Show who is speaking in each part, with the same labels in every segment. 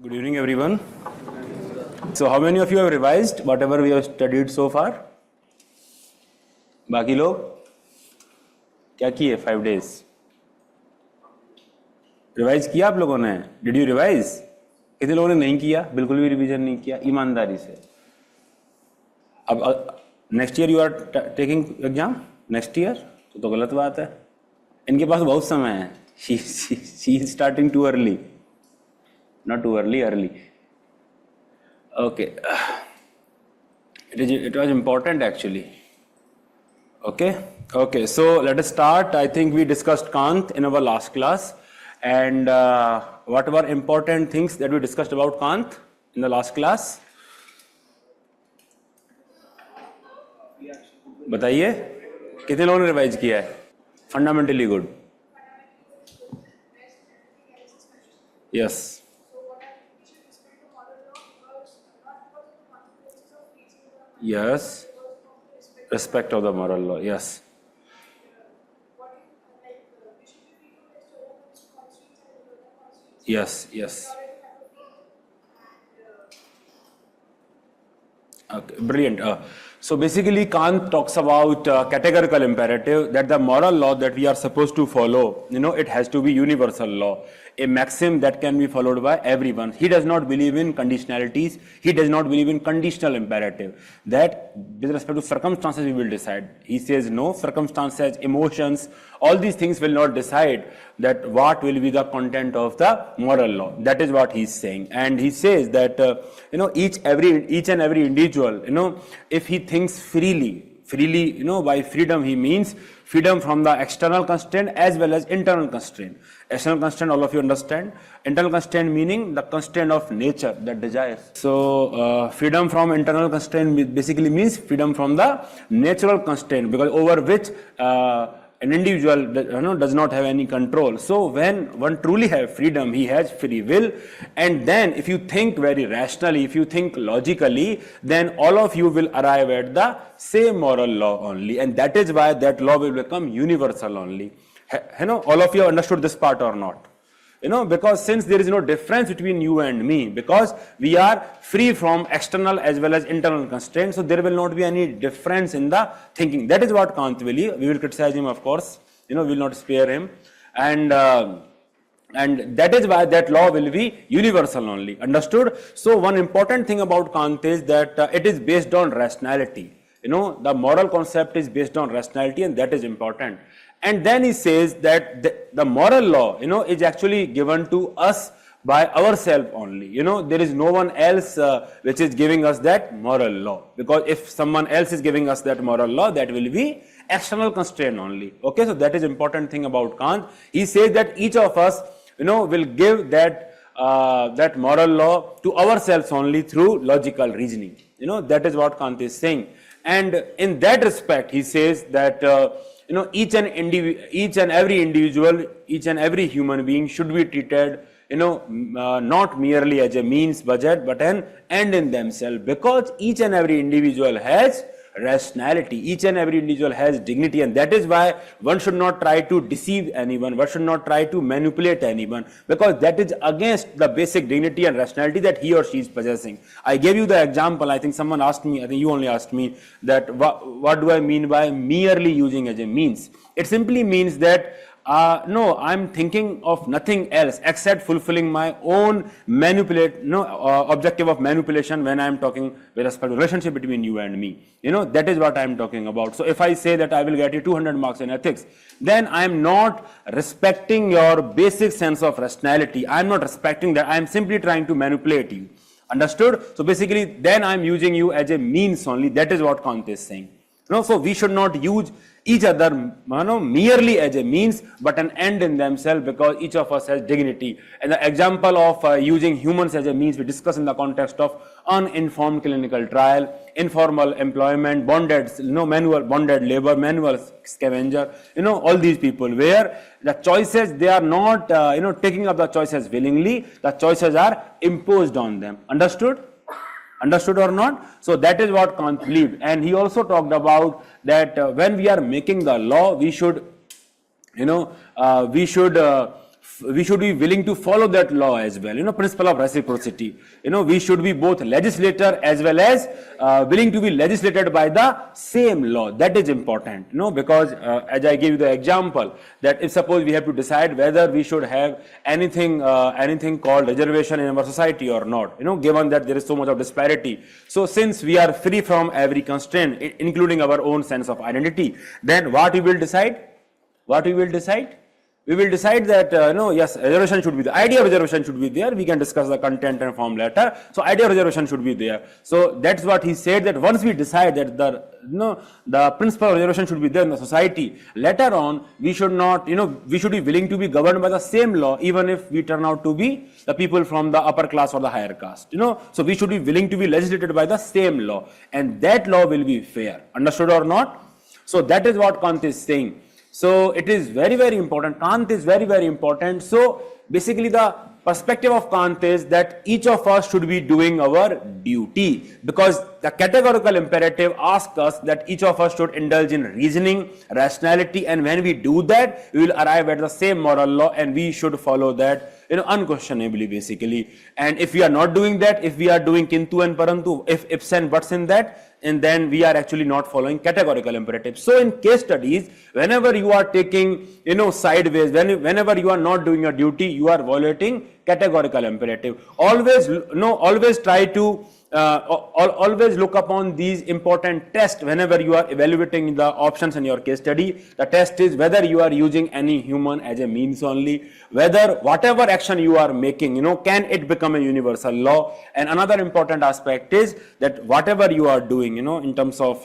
Speaker 1: Good evening, everyone. So, how many of you have revised whatever we have studied so far? बाकी लोग क्या किए 5 days? Revise किया आप लोगों ने? Did you revise? कितने लोगों ने नहीं किया? बिल्कुल भी रिवीजन नहीं किया ईमानदारी से. अब next year you are taking exam next year तो गलत बात है. इनके पास बहुत समय है. She is starting too early. Not too early, early. Okay. It was important actually. Okay. So let us start. I think we discussed Kant in our last class. And what were important things that we discussed about Kant in the last class? बताइए कितने लोगों ने revise किया है? Fundamentally good. Yes. Yes. Respect of the moral law. Yes. Yes. Okay, brilliant. So basically Kant talks about categorical imperative, that the moral law that we are supposed to follow, it has to be universal law, a maxim that can be followed by everyone. He does not believe in conditionalities. He does not believe in conditional imperative, that with respect to circumstances we will decide. He says no, circumstances, emotions, all these things will not decide that what will be the content of the moral law. That is what he is saying. And he says that each and every individual, if he thinks freely, by freedom he means freedom from the external constraint as well as internal constraint. External constraint, all of you understand. Internal constraint meaning the constraint of nature, that desires. So freedom from internal constraint basically means freedom from the natural constraint, because over which an individual does not have any control. So when one truly has freedom, he has free will. And then if you think very rationally, if you think logically, then all of you will arrive at the same moral law only. And that is why that law will become universal only. All of you understood this part or not? Because since there is no difference between you and me, because we are free from external as well as internal constraints, so there will not be any difference in the thinking. That is what Kant will. We will criticize him, of course. We will not spare him. And that is why that law will be universal only. Understood? So one important thing about Kant is that it is based on rationality. The moral concept is based on rationality, and that is important. And then he says that the moral law, is actually given to us by ourselves only. There is no one else which is giving us that moral law. Because if someone else is giving us that moral law, that will be external constraint only. Okay, so that is important thing about Kant. He says that each of us, will give that moral law to ourselves only through logical reasoning. That is what Kant is saying. And in that respect, he says that each and every individual, each and every human being should be treated, not merely as a means budget, but an end in themselves, because each and every individual has rationality, each and every individual has dignity, and that is why one should not try to deceive anyone, one should not try to manipulate anyone, because that is against the basic dignity and rationality that he or she is possessing. I gave you the example. I think someone asked me, I think you only asked me, that what do I mean by merely using as a means? It simply means that no, I'm thinking of nothing else except fulfilling my own objective of manipulation when I'm talking with respect to relationship between you and me. That is what I'm talking about. So if I say that I will get you 200 marks in ethics, then I'm not respecting your basic sense of rationality. I'm not respecting that. I'm simply trying to manipulate you. Understood? So basically, then I'm using you as a means only. That is what Kant is saying. So we should not use each other merely as a means, but an end in themselves, because each of us has dignity. And the example of using humans as a means we discuss in the context of uninformed clinical trial, informal employment, bonded labor, manual scavenger, all these people, where the choices, they are not taking up the choices willingly, the choices are imposed on them. Understood? Understood or not? So that is what Kant believed. And he also talked about that when we are making the law, we should we should be willing to follow that law as well, principle of reciprocity. We should be both legislator as well as willing to be legislated by the same law. That is important, because as I gave you the example, that if suppose we have to decide whether we should have anything called reservation in our society or not, given that there is so much of disparity. So since we are free from every constraint, including our own sense of identity, then what we will decide? We will decide that, yes, reservation should be the idea of reservation should be there. We can discuss the content and form later. So idea of reservation should be there. So that's what he said, that once we decide that the principle of reservation should be there in the society, later on we should not, we should be willing to be governed by the same law, even if we turn out to be the people from the upper class or the higher caste. So we should be willing to be legislated by the same law, and that law will be fair. Understood or not? So that is what Kant is saying. So it is very, very important. Kant is very, very important. So basically the perspective of Kant is that each of us should be doing our duty, because the categorical imperative asks us that each of us should indulge in reasoning, rationality, and when we do that, we will arrive at the same moral law, and we should follow that, unquestionably, basically. And if we are not doing that, if we are doing kintu and parantu, if ifs and buts in that, and then we are actually not following categorical imperatives. So in case studies, whenever you are taking, sideways, whenever you are not doing your duty, you are violating categorical imperative. Always try to always look upon these important tests whenever you are evaluating the options in your case study. The test is whether you are using any human as a means only, whether whatever action you are making, can it become a universal law. And another important aspect is that whatever you are doing, in terms of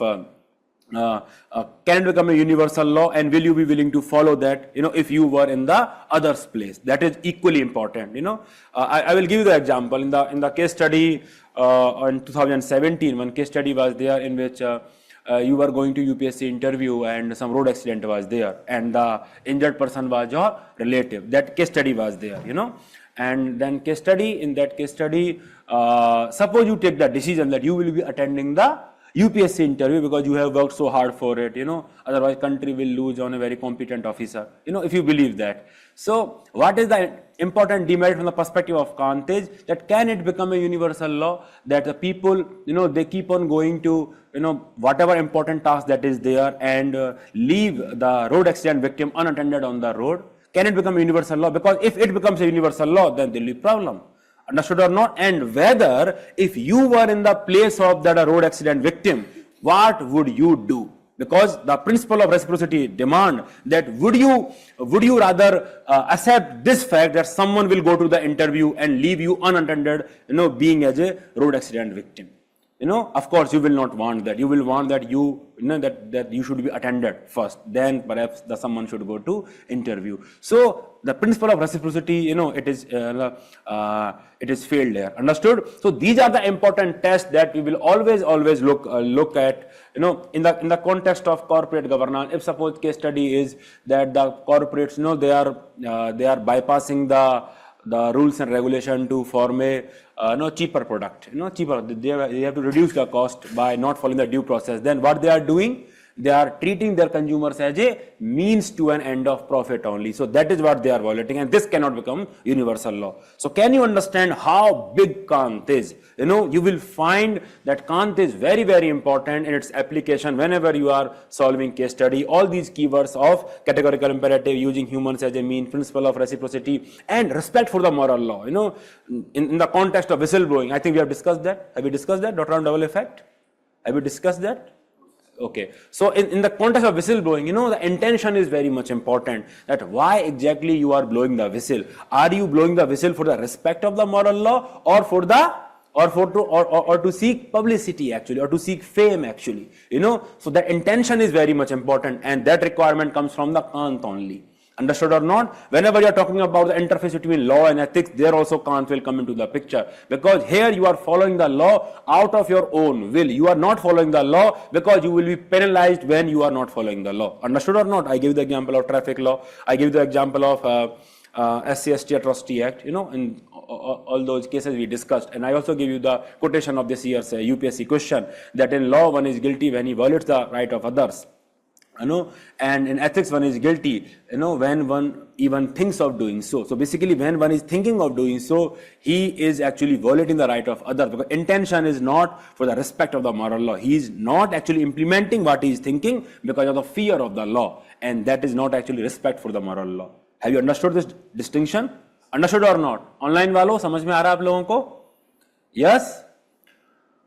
Speaker 1: can it become a universal law, and will you be willing to follow that, if you were in the other's place. That is equally important. I will give you the example in the case study in 2017. One case study was there in which you were going to UPSC interview and some road accident was there, and the injured person was your relative. That case study was there, and then in that case study, suppose you take the decision that you will be attending the UPSC interview because you have worked so hard for it, otherwise country will lose on a very competent officer, if you believe that. So what is the important demerit from the perspective of Kant is that can it become a universal law, that the people, they keep on going to, whatever important task that is there, and leave the road accident victim unattended on the road. Can it become a universal law? Because if it becomes a universal law, then there will be problem. Understood or not? And whether if you were in the place of that road accident victim, what would you do? Because the principle of reciprocity demand that would you rather accept this fact that someone will go to the interview and leave you unattended, being as a road accident victim. Of course you will not want that. You will want that that you should be attended first, then perhaps someone should go to interview. So the principle of reciprocity, it is failed there. Understood? So these are the important tests that we will always look at, in the context of corporate governance. If suppose case study is that the corporates, they are bypassing the rules and regulation to form a cheaper product, cheaper. They have to reduce the cost by not following the due process. Then what they are doing? They are treating their consumers as a means to an end of profit only. So that is what they are violating, and this cannot become universal law. So can you understand how big Kant is? You will find that Kant is very, very important in its application whenever you are solving case study. All these keywords of categorical imperative, using humans as a mean, principle of reciprocity, and respect for the moral law. In the context of whistleblowing, I think we have discussed that. Have we discussed that? Dot-Round double effect? Have we discussed that? Okay, so in the context of whistleblowing, the intention is very much important, that why exactly you are blowing the whistle. Are you blowing the whistle for the respect of the moral law, or to seek publicity actually, or to seek fame actually, so the intention is very much important, and that requirement comes from the Kant only. Understood or not? Whenever you are talking about the interface between law and ethics, there also Kant will come into the picture, because here you are following the law out of your own will. You are not following the law because you will be penalized when you are not following the law. Understood or not? I gave the example of traffic law. I gave the example of SC/ST Atrocity Act, in all those cases we discussed. And I also gave you the quotation of this year's UPSC question, that in law one is guilty when he violates the right of others. And in ethics one is guilty, when one even thinks of doing so. So basically when one is thinking of doing so, he is actually violating the right of others, because intention is not for the respect of the moral law. He is not actually implementing what he is thinking because of the fear of the law, and that is not actually respect for the moral law. Have you understood this distinction? Understood or not? Online वालों, समझ में आ रहा है आप लोगों को? Yes?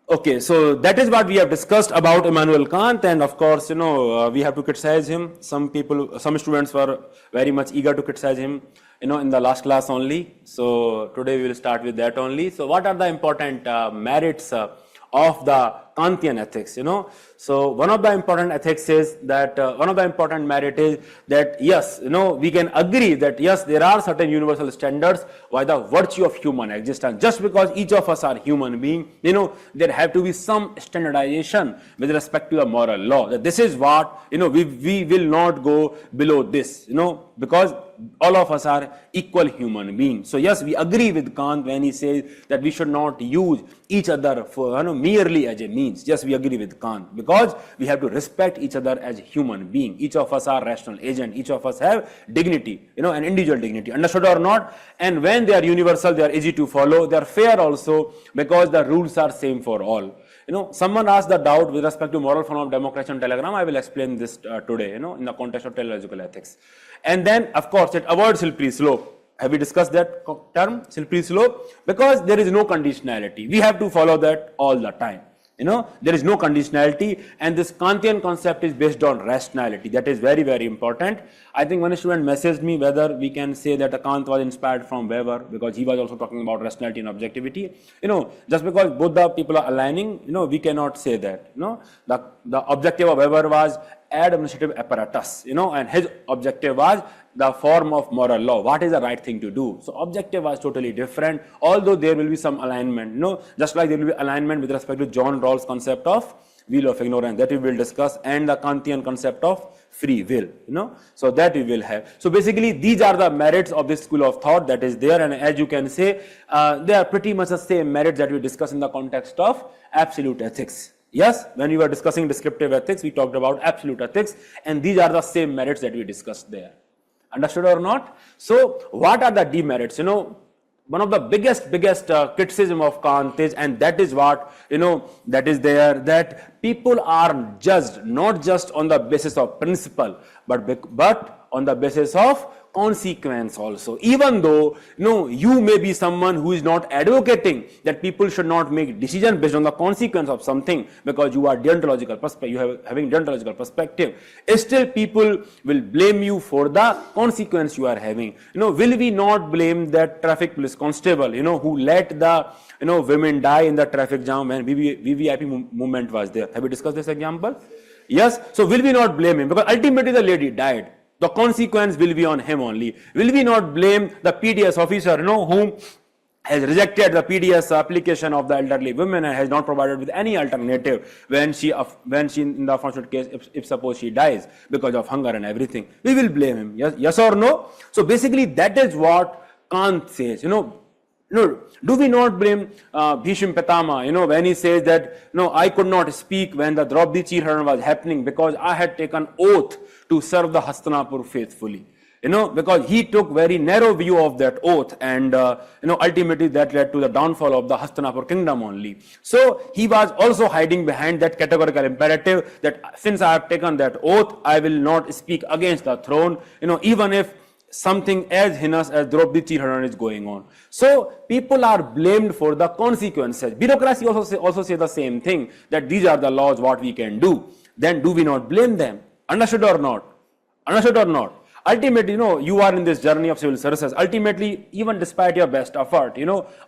Speaker 1: Okay, so that is what we have discussed about Immanuel Kant, and of course, we have to criticize him. Some students were very much eager to criticize him, in the last class only. So today we will start with that only. So what are the important merits of the Kantian ethics? So one of the important ethics is that one of the important merit is that yes, we can agree that yes, there are certain universal standards by the virtue of human existence. Just because each of us are human being, there have to be some standardization with respect to the moral law. That this is what, we will not go below this, because all of us are equal human beings. So yes, we agree with Kant when he says that we should not use each other for merely as a means. Yes, we agree with Kant, because we have to respect each other as human beings. Each of us are rational agent. Each of us have dignity, an individual dignity. Understood or not? And when they are universal, they are easy to follow. They are fair also, because the rules are same for all. Someone asked the doubt with respect to moral form of democracy on Telegram. I will explain this today, in the context of teleological ethics. And then, of course, it avoids slippery slope. Have we discussed that term, slippery slope? Because there is no conditionality. We have to follow that all the time. There is no conditionality, and this Kantian concept is based on rationality. That is very, very important. I think one student messaged me whether we can say that Kant was inspired from Weber, because he was also talking about rationality and objectivity. Just because both the people are aligning, we cannot say that. The objective of Weber was administrative apparatus, and his objective was the form of moral law. What is the right thing to do? So objective was totally different, although there will be some alignment, just like there will be alignment with respect to John Rawls' concept of wheel of ignorance that we will discuss, and the Kantian concept of free will, so that we will have. So basically these are the merits of this school of thought that is there, and as you can say, they are pretty much the same merits that we discuss in the context of absolute ethics. Yes, when we were discussing descriptive ethics, we talked about absolute ethics, and these are the same merits that we discussed there. Understood or not? So what are the demerits? One of the biggest criticism of Kant is, and that is what, that is there, that people are judged not just on the basis of principle, but on the basis of consequence also. Even though, you may be someone who is not advocating that people should not make decisions based on the consequence of something, because you are deontological perspective, you have having deontological perspective, still people will blame you for the consequence you are having. Will we not blame that traffic police constable, who let the women die in the traffic jam when VVIP movement was there? Have we discussed this example? Yes. So will we not blame him? Because ultimately the lady died. The consequence will be on him only. Will we not blame the PDS officer, whom has rejected the PDS application of the elderly women and has not provided with any alternative when she in the unfortunate case, if suppose she dies because of hunger and everything? We will blame him. Yes or no? So basically that is what Kant says. Do we not blame Bhishma Pitama, when he says that, I could not speak when the Draupadi Chirharan was happening because I had taken oath to serve the Hastinapur faithfully. Because he took very narrow view of that oath, and ultimately that led to the downfall of the Hastinapur kingdom only. So he was also hiding behind that categorical imperative that since I have taken that oath, I will not speak against the throne, even if something as heinous as Draupadi Chirharan is going on. So people are blamed for the consequences. Bureaucracy also say the same thing, that these are the laws, what we can do. Then do we not blame them? Understood or not? Understood or not? Ultimately, you are in this journey of civil services. Ultimately, even despite your best effort,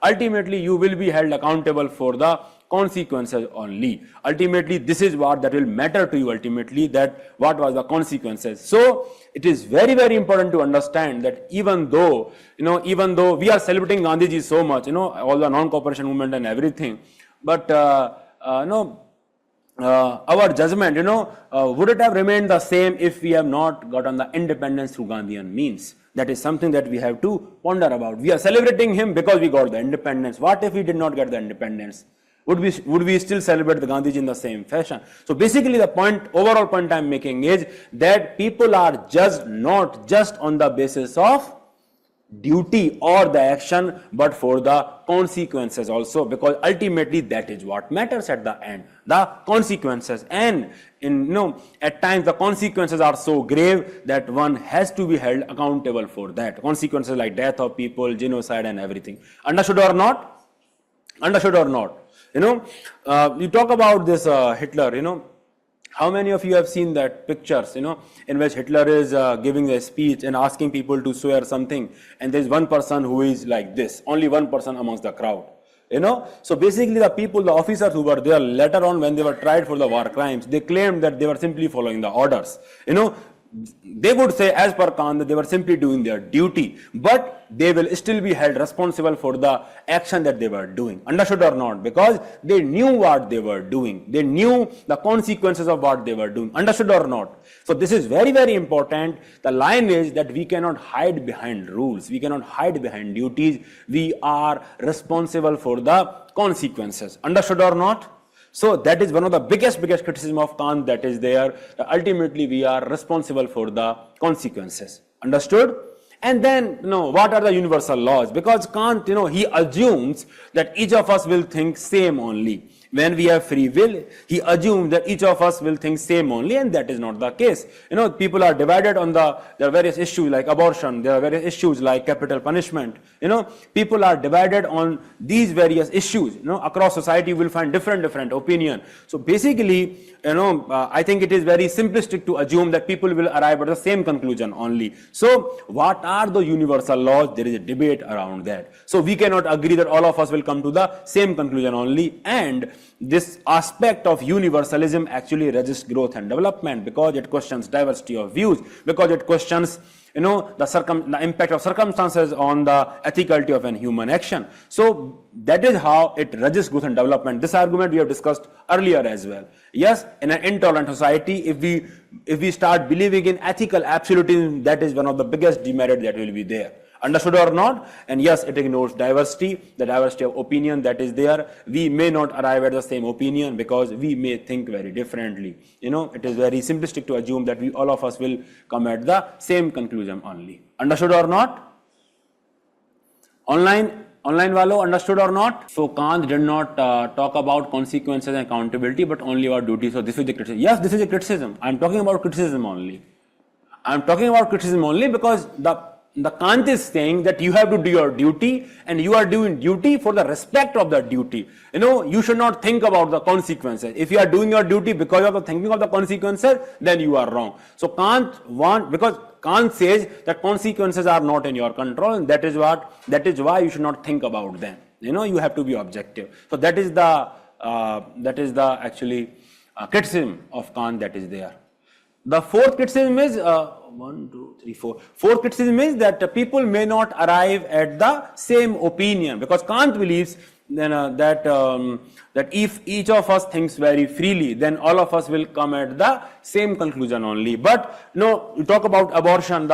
Speaker 1: ultimately you will be held accountable for the consequences only. Ultimately, this is what that will matter to you ultimately, that what was the consequences. So it is very, very important to understand that even though we are celebrating Gandhiji so much, all the non-cooperation movement and everything, but our judgment, would it have remained the same if we have not gotten the independence through Gandhian means? That is something that we have to ponder about. We are celebrating him because we got the independence. What if we did not get the independence? would we still celebrate the Gandhiji in the same fashion? So basically the overall point I'm making is that people are judged not just on the basis of duty or the action, but for the consequences also, because ultimately that is what matters at the end, the consequences. And at times the consequences are so grave that one has to be held accountable for that. Consequences like death of people, genocide and everything. Understood or not? Understood or not? You talk about this Hitler, how many of you have seen that pictures, in which Hitler is giving a speech and asking people to swear something, and there is one person who is like this, only one person amongst the crowd, So basically the people, the officers who were there later on when they were tried for the war crimes, they claimed that they were simply following the orders, They would say, as per Kant, that they were simply doing their duty, but they will still be held responsible for the action that they were doing. Understood or not? Because they knew what they were doing. They knew the consequences of what they were doing. Understood or not? So this is very, very important. The line is that we cannot hide behind rules. We cannot hide behind duties. We are responsible for the consequences. Understood or not? So that is one of the biggest criticism of Kant that is there. Ultimately, we are responsible for the consequences. Understood? And then, what are the universal laws? Because Kant, he assumes that each of us will think same only. When we have free will, he assumes that each of us will think same only, and that is not the case. People are divided on there are various issues like abortion, there are various issues like capital punishment. People are divided on these various issues. Across society, you will find different opinion. So basically, I think it is very simplistic to assume that people will arrive at the same conclusion only. So what are the universal laws? There is a debate around that. So we cannot agree that all of us will come to the same conclusion only. And this aspect of universalism actually resists growth and development, because it questions diversity of views, because it questions the impact of circumstances on the ethicality of an human action. So that is how it resists growth and development. This argument we have discussed earlier as well. Yes, in an intolerant society, if we start believing in ethical absolutism, that is one of the biggest demerit that will be there. Understood or not? And yes, it ignores diversity, the diversity of opinion that is there. We may not arrive at the same opinion because we may think very differently. It is very simplistic to assume that all of us will come at the same conclusion only. Understood or not? Online walo, understood or not? So Kant did not talk about consequences and accountability, but only about duty. So this is the criticism. Yes, this is a criticism. I am talking about criticism only. I am talking about criticism only because the Kant is saying that you have to do your duty, and you are doing duty for the respect of the duty. You should not think about the consequences. If you are doing your duty because of the thinking of the consequences, then you are wrong. So because Kant says that consequences are not in your control, and that is why you should not think about them. You have to be objective. So that is the actually criticism of Kant that is there. The fourth criticism is Fourth criticism is that people may not arrive at the same opinion, because Kant believes that if each of us thinks very freely, then all of us will come at the same conclusion only. But you talk about abortion,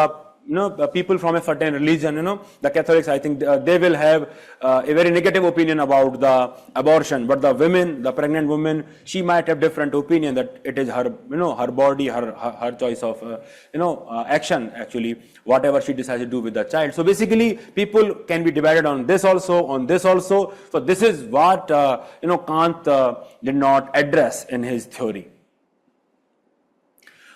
Speaker 1: the people from a certain religion, the Catholics, I think they will have a very negative opinion about the abortion, but the pregnant woman, she might have different opinion that it is her, her body, her choice of, action actually, whatever she decides to do with the child. So basically, people can be divided on this also, on this also. So this is what, Kant did not address in his theory.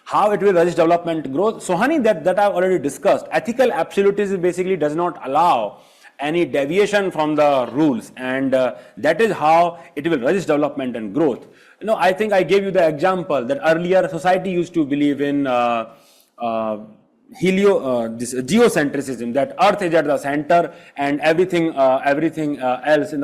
Speaker 1: How it will resist development growth? So honey, that I've already discussed. Ethical absolutism basically does not allow any deviation from the rules, and that is how it will resist development and growth. I think I gave you the example that earlier society used to believe in this geocentrism, that Earth is at the center and everything else in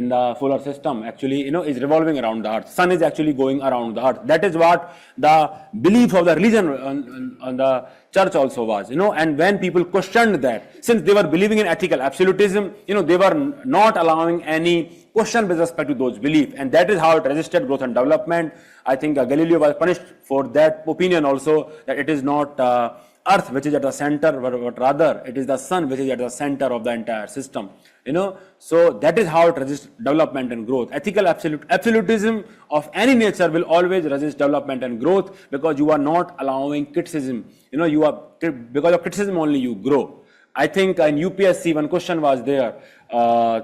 Speaker 1: the solar system actually is revolving around the Earth. Sun is actually going around the Earth. That is what the belief of the religion on the church also was. And when people questioned that, since they were believing in ethical absolutism, they were not allowing any question with respect to those beliefs, and that is how it resisted growth and development. I think Galileo was punished for that opinion also, that it is not Earth which is at the center, but rather it is the Sun which is at the center of the entire system. So that is how it resists development and growth. Ethical absolutism of any nature will always resist development and growth, because you are not allowing criticism. You are, because of criticism only you grow. I think in UPSC one question was there,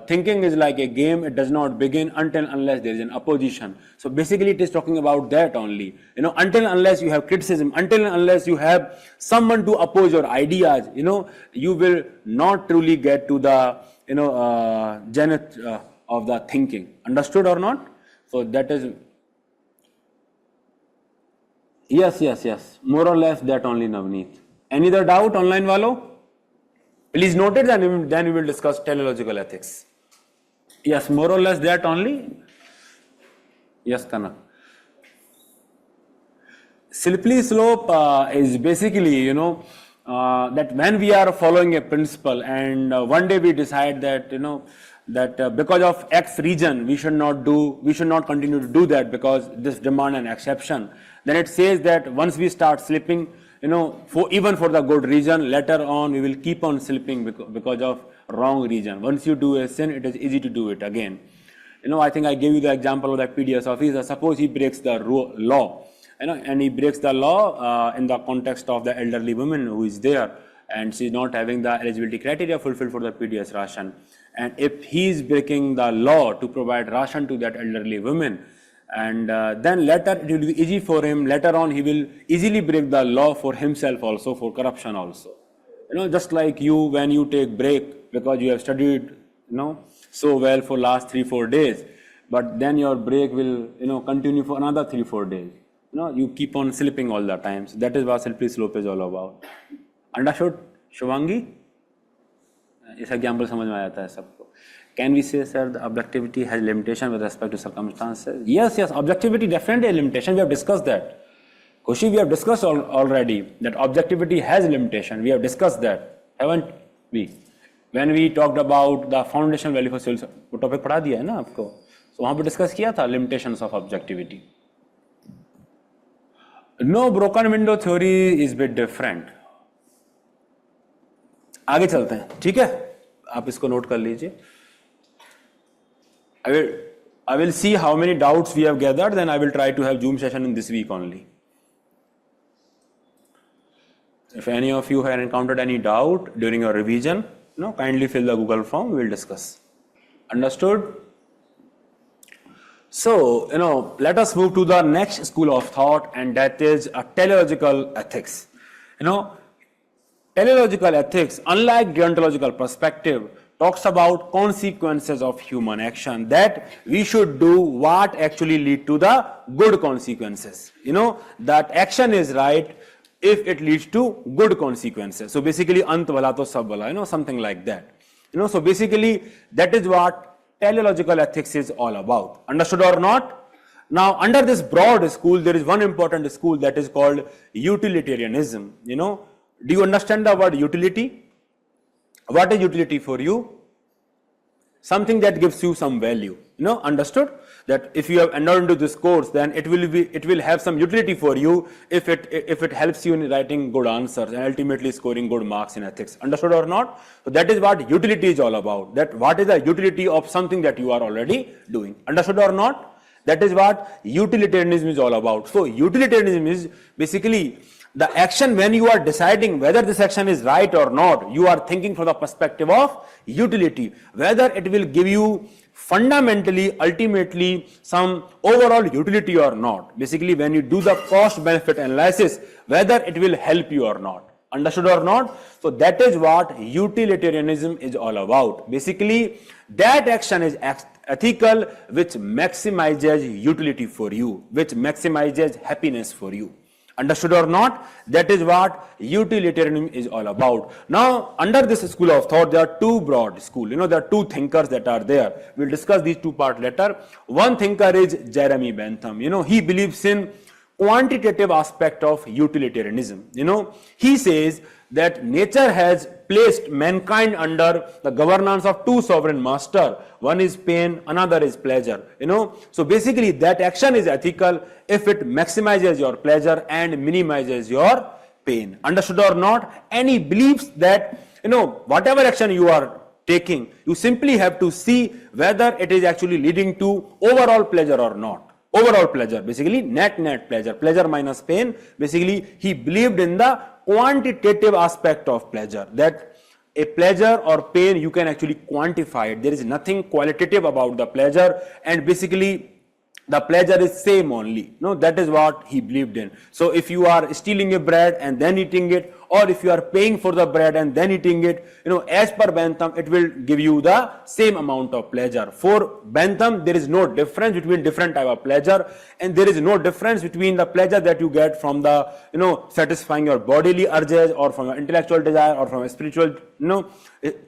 Speaker 1: thinking is like a game, it does not begin until unless there is an opposition. So basically it is talking about that only. Until unless you have criticism, until unless you have someone to oppose your ideas, you will not truly get to the zenith of the thinking. Understood or not? So that is, yes, more or less that only, Navneet. Any other doubt online walo? Please note it, then we will discuss teleological ethics. Yes, more or less that only. Yes, Kanak. Slippery slope is basically, that when we are following a principle and one day we decide that, that because of X reason we should not continue to do that because this demand an exception. Then it says that once we start slipping, even for the good reason, later on we will keep on slipping because of wrong reason. Once you do a sin, it is easy to do it again. I think I gave you the example of that PDS officer. Suppose he breaks the law, and he breaks the law in the context of the elderly woman who is there, and she is not having the eligibility criteria fulfilled for the PDS ration. And if he is breaking the law to provide ration to that elderly woman, and then later it will be easy for him, later on he will easily break the law for himself also, for corruption also. Just like you, when you take break because you have studied, so well for last 3-4 days, but then your break will, continue for another 3-4 days. You keep on slipping all the time. So that is what slippery slope is all about. Understood, Shivangi? इस example समझ में आता है सबको. Can we say, sir, the objectivity has limitation with respect to circumstances? Yes, objectivity definitely a limitation. We have discussed that. Khushi, we have discussed already that objectivity has limitation. We have discussed that, haven't we? When we talked about the foundational value for civil, वो topic पढ़ा दिया है ना आपको? So वहाँ पे discuss किया था limitations of objectivity. No, broken window theory is bit different. आगे चलते हैं, ठीक है? आप इसको नोट कर लीजिए. I will see how many doubts we have gathered, then I will try to have Zoom session in this week only. If any of you have encountered any doubt during your revision, kindly fill the Google form, we will discuss. Understood? So, let us move to the next school of thought, and that is teleological ethics. Teleological ethics, unlike deontological perspective, talks about consequences of human action, that we should do what actually lead to the good consequences. That action is right if it leads to good consequences. So basically, ant wala to sab wala, something like that. So basically, that is what teleological ethics is all about. Understood or not? Now, under this broad school, there is one important school that is called utilitarianism. Do you understand the word utility? What is utility for you? Something that gives you some value. Understood? That if you have entered into this course, then it will have some utility for you if it helps you in writing good answers and ultimately scoring good marks in ethics. Understood or not? So that is what utility is all about. That what is the utility of something that you are already doing. Understood or not? That is what utilitarianism is all about. So utilitarianism is basically the action when you are deciding whether this action is right or not. You are thinking from the perspective of utility, whether it will give you fundamentally, ultimately some overall utility or not. Basically, when you do the cost benefit analysis, whether it will help you or not. Understood or not? So that is what utilitarianism is all about. Basically, that action is ethical which maximizes utility for you, which maximizes happiness for you. Understood or not? That is what utilitarianism is all about. Now, under this school of thought, there are two broad schools. There are two thinkers that are there. We'll discuss these two parts later. One thinker is Jeremy Bentham. He believes in quantitative aspect of utilitarianism. He says that nature has placed mankind under the governance of two sovereign masters. One is pain, another is pleasure. So basically that action is ethical if it maximizes your pleasure and minimizes your pain. Understood or not? And he believes that, whatever action you are taking. You simply have to see whether it is actually leading to overall pleasure or not. Overall pleasure, basically net pleasure, pleasure minus pain. Basically, he believed in the quantitative aspect of pleasure, that a pleasure or pain you can actually quantify it. There is nothing qualitative about the pleasure, and basically the pleasure is same only. No, that is what he believed in. So if you are stealing a bread and then eating it, or if you are paying for the bread and then eating it, as per Bentham, it will give you the same amount of pleasure. For Bentham, there is no difference between different type of pleasure, and there is no difference between the pleasure that you get from the, satisfying your bodily urges, or from your intellectual desire, or from a spiritual,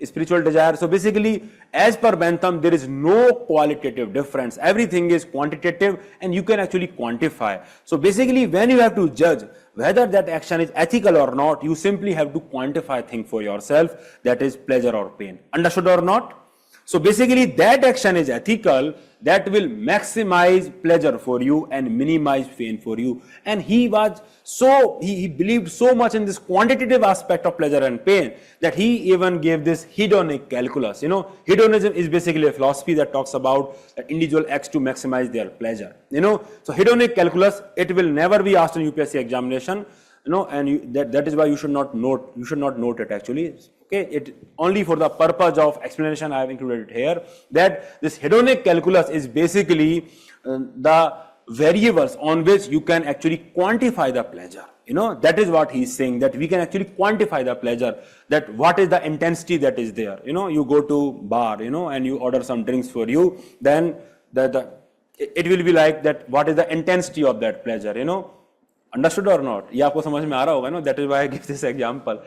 Speaker 1: spiritual desire. So basically, as per Bentham, there is no qualitative difference. Everything is quantitative, and you can actually quantify. So basically, when you have to judge whether that action is ethical or not, you simply have to quantify thing for yourself, that is pleasure or pain. Understood or not? So basically, that action is ethical, that will maximize pleasure for you and minimize pain for you. And he believed so much in this quantitative aspect of pleasure and pain that he even gave this hedonic calculus. Hedonism is basically a philosophy that talks about that individual acts to maximize their pleasure. So hedonic calculus, it will never be asked in UPSC examination. And that is why you should not note it actually. Okay, it only for the purpose of explanation I have included it here, that this hedonic calculus is basically the variables on which you can actually quantify the pleasure. That is what he is saying, that we can actually quantify the pleasure, that what is the intensity that is there. You go to bar, and you order some drinks for you, then it will be like that, what is the intensity of that pleasure, Understood or not? ये आपको समझ में आ रहा होगा, that is why I give this example.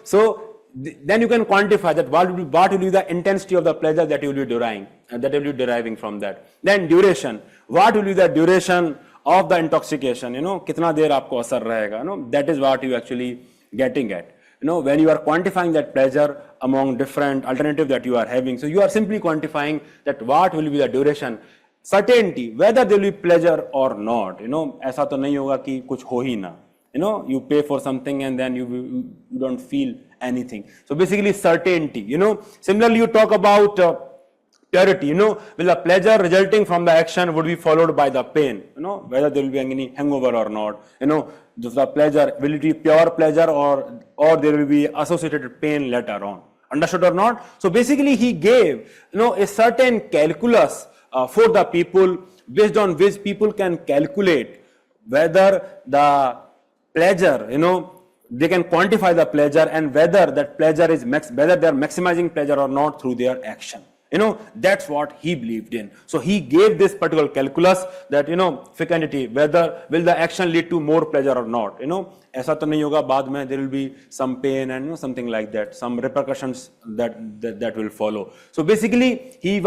Speaker 1: So then you can quantify that what will be the intensity of the pleasure that you will be deriving from that. Then duration. What will be the duration of the intoxication? कितना देर आपको असर रहेगा? That is what you actually getting at. When you are quantifying that pleasure among different alternatives that you are having, so you are simply quantifying that what will be the duration. Certainty, whether there will be pleasure or not. ऐसा तो नहीं होगा कि कुछ हो ही ना. You pay for something and then you don't feel anything. So basically certainty. Similarly, you talk about purity. Will the pleasure resulting from the action would be followed by the pain? Whether there will be any hangover or not. The pleasure, will it be pure pleasure or there will be associated pain later on? Understood or not? So basically, he gave a certain calculus for the people, based on which people can calculate whether the pleasure, they can quantify the pleasure, and whether that pleasure is whether they are maximizing pleasure or not through their action. That's what he believed in. So he gave this particular calculus that fecundity, whether will the action lead to more pleasure or not. ऐसा तो नहीं होगा बाद में there will be some pain and something like that, some repercussions that will follow. So basically, he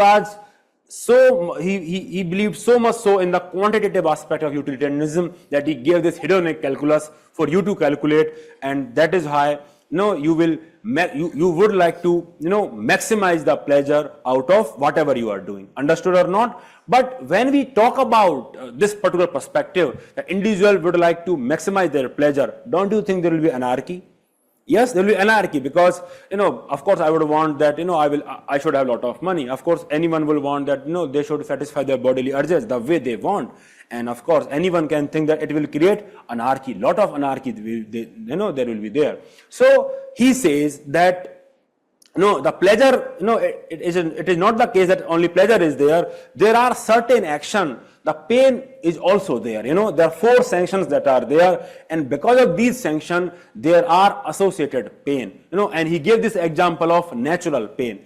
Speaker 1: believed so much so in the quantitative aspect of utilitarianism that he gave this hedonic calculus for you to calculate, and that is why you would like to maximize the pleasure out of whatever you are doing. Understood or not? But when we talk about this particular perspective, the individual would like to maximize their pleasure, don't you think there will be anarchy? Yes, there will be anarchy, because of course I would want that I should have a lot of money. Of course anyone will want that they should satisfy their bodily urges the way they want, and of course anyone can think that it will create anarchy. Lot of anarchy there will be there. So he says that the pleasure, it is not the case that only pleasure is there. There are certain action. The pain is also there. There are 4 sanctions that are there, and because of these sanctions, there are associated pain. And he gave this example of natural pain.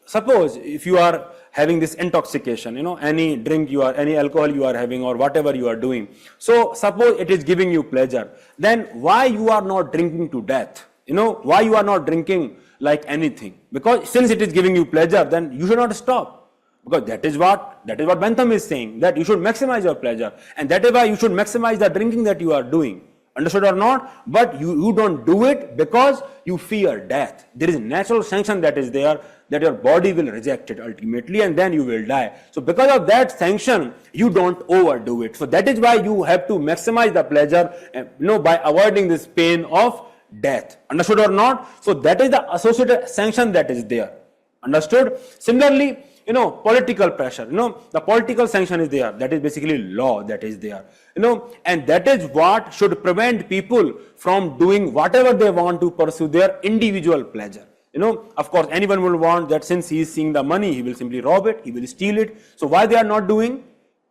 Speaker 1: Suppose if you are having this intoxication, any drink any alcohol you are having, or whatever you are doing. So suppose it is giving you pleasure, then why you are not drinking to death? Why you are not drinking like anything? Because since it is giving you pleasure, then you should not stop. Because that is what Bentham is saying, that you should maximize your pleasure, and that is why you should maximize the drinking that you are doing. Understood or not? But you don't do it because you fear death. There is a natural sanction that is there, that your body will reject it ultimately, and then you will die. So because of that sanction, you don't overdo it. So that is why you have to maximize the pleasure, by avoiding this pain of death. Understood or not? So that is the associated sanction that is there. Understood? Similarly, political pressure, the political sanction is there. That is basically law that is there, and that is what should prevent people from doing whatever they want to pursue their individual pleasure. Of course, anyone will want that since he is seeing the money, he will simply rob it, he will steal it. So why they are not doing?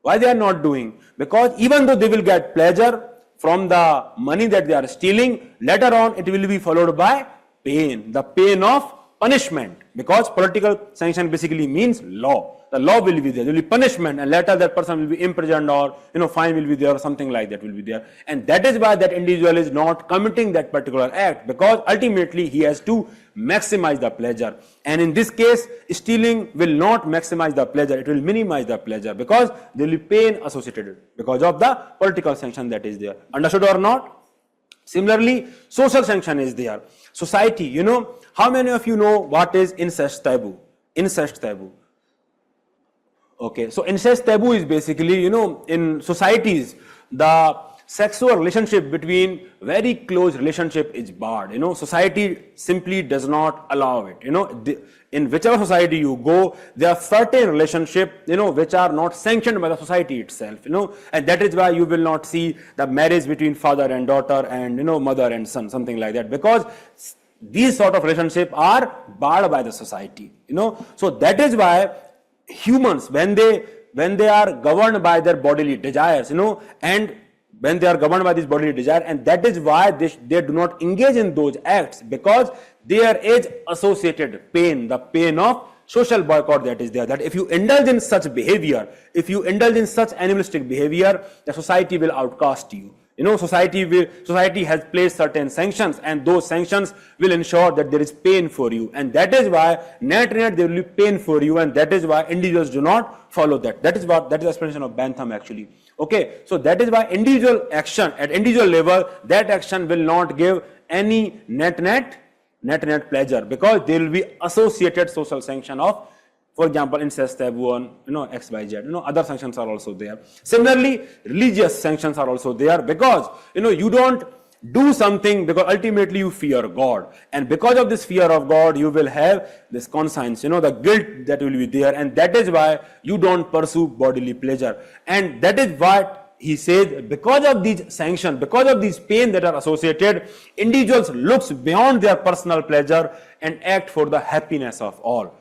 Speaker 1: Why they are not doing? Because even though they will get pleasure from the money that they are stealing, later on it will be followed by pain, the pain of punishment, because political sanction basically means law. The law will be there will be punishment, and later that person will be imprisoned, or fine will be there, or something like that will be there. And that is why that individual is not committing that particular act, because ultimately he has to maximize the pleasure. And in this case, stealing will not maximize the pleasure, it will minimize the pleasure, because there will be pain associated because of the political sanction that is there. Understood or not? Similarly, social sanction is there. Society, how many of you know what is incest taboo? Incest taboo. Okay, so incest taboo is basically, in societies, the sexual relationship between very close relationship is barred. Society simply does not allow it. In whichever society you go, there are certain relationships, which are not sanctioned by the society itself, and that is why you will not see the marriage between father and daughter and, mother and son, something like that, because these sort of relationships are barred by the society, So that is why humans, when they are governed by their bodily desires, and when they are governed by this bodily desire, and that is why they do not engage in those acts, because there is associated pain, the pain of social boycott that is there, that if you indulge in such behavior, if you indulge in such animalistic behavior, the society will outcast you. Society has placed certain sanctions, and those sanctions will ensure that there is pain for you, and that is why net there will be pain for you, and that is why individuals do not follow that. That is the explanation of Bentham actually. Okay, so that is why individual action at individual level, that action will not give any net pleasure, because there will be associated social sanction of, for example, incest taboo on XYZ. Other sanctions are also there. Similarly, religious sanctions are also there, because you don't do something because ultimately you fear God, and because of this fear of God, you will have this conscience, the guilt that will be there, and that is why you don't pursue bodily pleasure. And that is what he says, because of these sanctions, because of these pain that are associated, individuals looks beyond their personal pleasure and act for the happiness of all.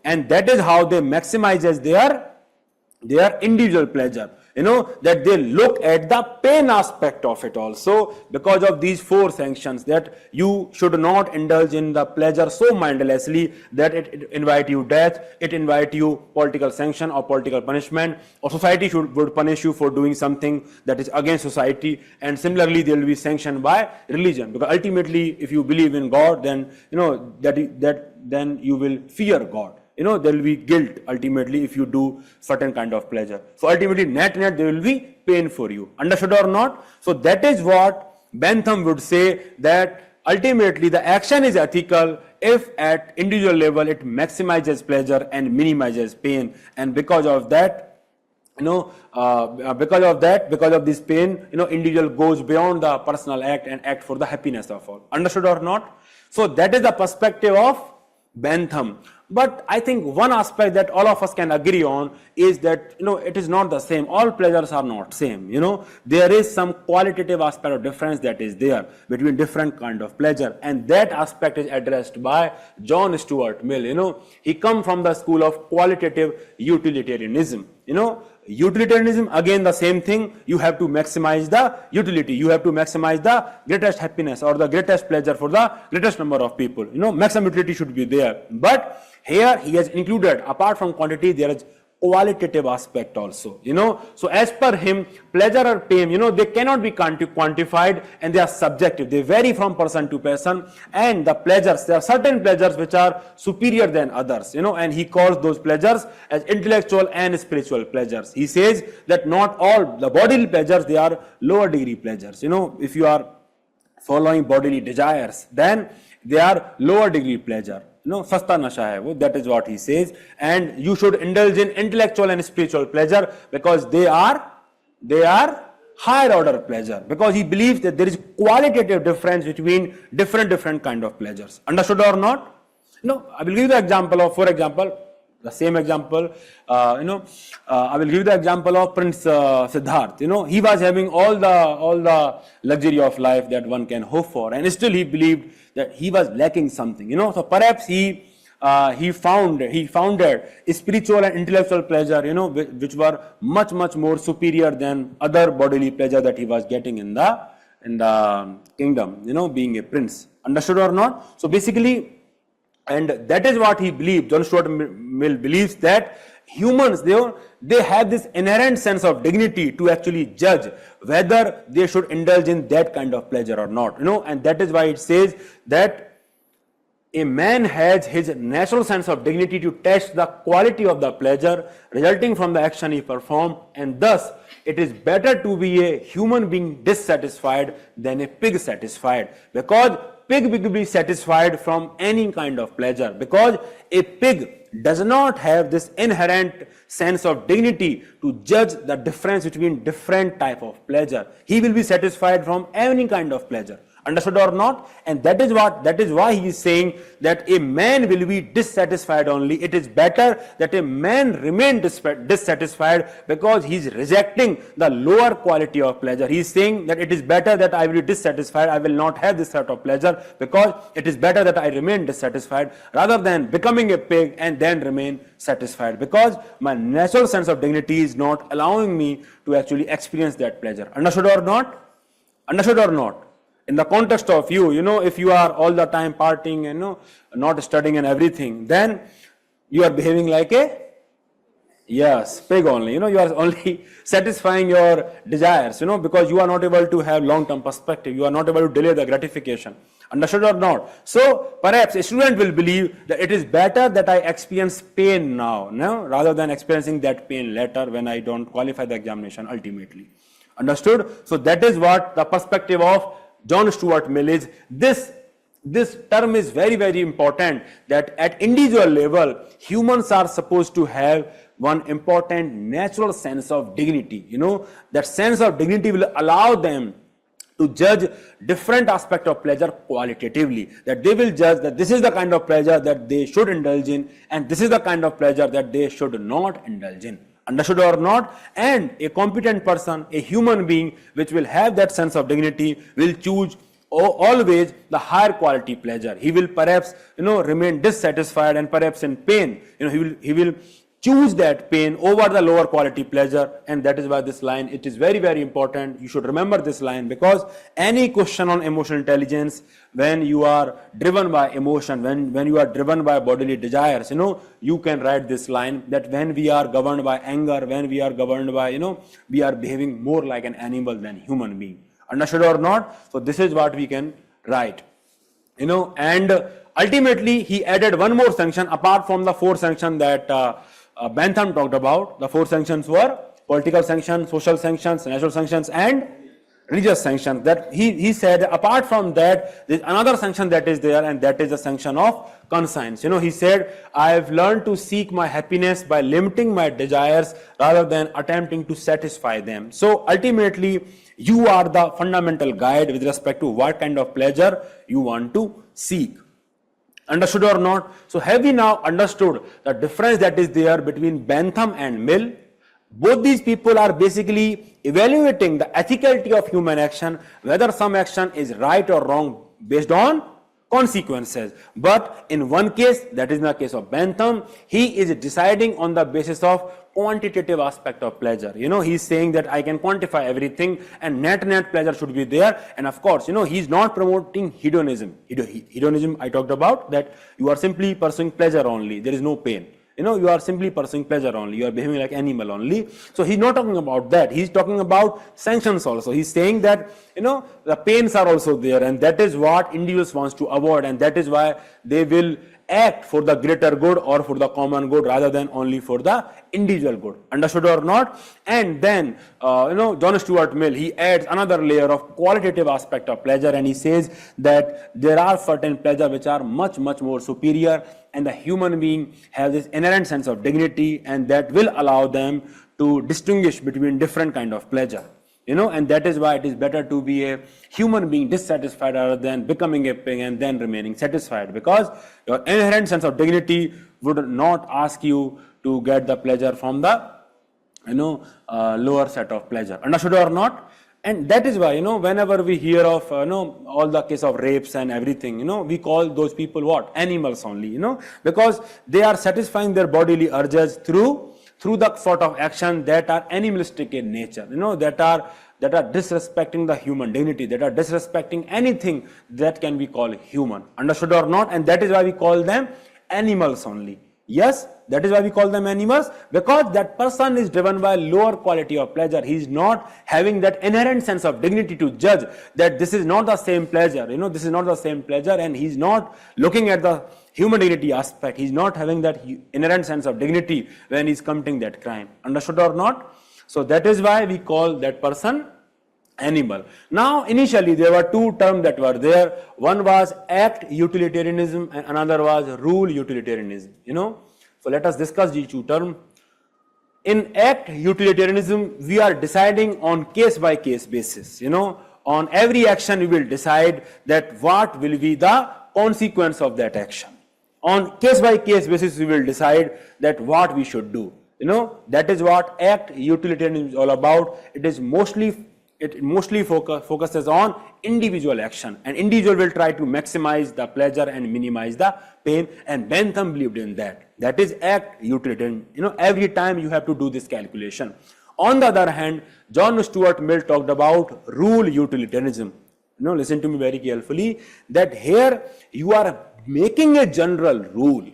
Speaker 1: And that is how they maximizes their individual pleasure, that they look at the pain aspect of it also, because of these four sanctions, that you should not indulge in the pleasure so mindlessly that it invite you death, it invite you political sanction or political punishment, or society would punish you for doing something that is against society. And similarly, they will be sanctioned by religion, because ultimately if you believe in God, then then you will fear God. There will be guilt ultimately if you do certain kind of pleasure. So ultimately net there will be pain for you. Understood or not? So that is what Bentham would say, that ultimately the action is ethical if at individual level it maximizes pleasure and minimizes pain. And because of that, because of this pain, individual goes beyond the personal act and act for the happiness of all. Understood or not? So that is the perspective of Bentham. But I think one aspect that all of us can agree on is that, it is not the same. All pleasures are not same. There is some qualitative aspect of difference that is there between different kind of pleasure. And that aspect is addressed by John Stuart Mill. He come from the school of qualitative utilitarianism. Utilitarianism, again the same thing, you have to maximize the utility, you have to maximize the greatest happiness or the greatest pleasure for the greatest number of people. Maximum utility should be there. But here he has included, apart from quantity, there is qualitative aspect also. So as per him, pleasure or pain, they cannot be quantified, and they are subjective. They vary from person to person, and the pleasures, there are certain pleasures which are superior than others, and he calls those pleasures as intellectual and spiritual pleasures. He says that not all the bodily pleasures, they are lower degree pleasures. If you are following bodily desires, then they are lower degree pleasure. Sasta nasha hai wo, that is what he says. And you should indulge in intellectual and spiritual pleasure, because they are higher order pleasure, because he believes that there is qualitative difference between different kind of pleasures. Understood or not? I will give you the example of, for example, the same example, I will give you the example of Prince Siddharth. He was having all the luxury of life that one can hope for, and still he believed that he was lacking something. So perhaps he founded spiritual and intellectual pleasure, which were much more superior than other bodily pleasure that he was getting in the kingdom, being a prince. Understood or not? So basically, and that is what he believed. John Stuart Mill believes that humans, they have this inherent sense of dignity to actually judge whether they should indulge in that kind of pleasure or not. And that is why it says that a man has his natural sense of dignity to test the quality of the pleasure resulting from the action he performed, and thus it is better to be a human being dissatisfied than a pig satisfied, because pig will be satisfied from any kind of pleasure, because a pig does not have this inherent sense of dignity to judge the difference between different type of pleasure. He will be satisfied from any kind of pleasure. Understood or not? And that is why he is saying that a man will be dissatisfied only. It is better that a man remain dissatisfied, because he is rejecting the lower quality of pleasure. He is saying that it is better that I will be dissatisfied, I will not have this sort of pleasure, because it is better that I remain dissatisfied rather than becoming a pig and then remain satisfied, because my natural sense of dignity is not allowing me to actually experience that pleasure. Understood or not? Understood or not? In the context of you, if you are all the time partying and not studying and everything, then you are behaving like a pig only. You are only satisfying your desires, because you are not able to have long-term perspective. You are not able to delay the gratification. Understood or not? So perhaps a student will believe that it is better that I experience pain now, rather than experiencing that pain later when I don't qualify the examination ultimately. Understood? So that is what the perspective of John Stuart Mill is. This term is very important, that at individual level, humans are supposed to have one important natural sense of dignity. That sense of dignity will allow them to judge different aspects of pleasure qualitatively, that they will judge that this is the kind of pleasure that they should indulge in, and this is the kind of pleasure that they should not indulge in. Understood or not? And a competent person, a human being which will have that sense of dignity, will choose always the higher quality pleasure. He will perhaps remain dissatisfied and perhaps in pain. He will choose that pain over the lower quality pleasure, and that is why this line, it is very important. You should remember this line, because any question on emotional intelligence, when you are driven by emotion, when you are driven by bodily desires, you can write this line, that when we are governed by anger, when we are governed by, we are behaving more like an animal than human being. Understood or not? So this is what we can write. And ultimately he added one more sanction apart from the 4 sanctions that Bentham talked about. The 4 sanctions were political sanctions, social sanctions, natural sanctions, and religious sanctions. That he said, apart from that, there is another sanction that is there, and that is the sanction of conscience. He said, I have learned to seek my happiness by limiting my desires rather than attempting to satisfy them. So ultimately, you are the fundamental guide with respect to what kind of pleasure you want to seek. Understood or not? So have we now understood the difference that is there between Bentham and Mill? Both these people are basically evaluating the ethicality of human action, whether some action is right or wrong based on consequences. But in one case, that is in the case of Bentham, he is deciding on the basis of quantitative aspect of pleasure. He is saying that I can quantify everything, and net pleasure should be there. And of course, he is not promoting hedonism. Hedonism, I talked about, that you are simply pursuing pleasure only. There is no pain. You are simply pursuing pleasure only. You are behaving like animal only. So he's not talking about that. He's talking about sanctions also. He's saying that, the pains are also there, and that is what individuals wants to avoid, and that is why they will act for the greater good or for the common good rather than only for the individual good. Understood or not? And then, John Stuart Mill, he adds another layer of qualitative aspect of pleasure, and he says that there are certain pleasure which are much more superior, and the human being has this inherent sense of dignity, and that will allow them to distinguish between different kind of pleasure. and that is why it is better to be a human being dissatisfied rather than becoming a pig and then remaining satisfied, because your inherent sense of dignity would not ask you to get the pleasure from the lower set of pleasure. Understood or not? And that is why, whenever we hear of, all the case of rapes and everything, we call those people what? Animals only, because they are satisfying their bodily urges through the sort of action that are animalistic in nature, that are disrespecting the human dignity, that are disrespecting anything that can be called human. Understood or not? And that is why we call them animals only. Yes, that is why we call them animals, because that person is driven by lower quality of pleasure. He is not having that inherent sense of dignity to judge that this is not the same pleasure, this is not the same pleasure, and he is not looking at the human dignity aspect. He is not having that inherent sense of dignity when he is committing that crime. Understood or not? So that is why we call that person animal. Now, initially there were two terms that were there. One was act utilitarianism and another was rule utilitarianism. So let us discuss these two terms. In act utilitarianism, we are deciding on case by case basis. On every action we will decide that what will be the consequence of that action. On case by case basis we will decide that what we should do. That is what act utilitarianism is all about. It mostly focuses on individual action, and individual will try to maximize the pleasure and minimize the pain, and Bentham believed in that. That is act utilitarian. Every time you have to do this calculation. On the other hand, John Stuart Mill talked about rule utilitarianism. Listen to me very carefully, that here you are making a general rule,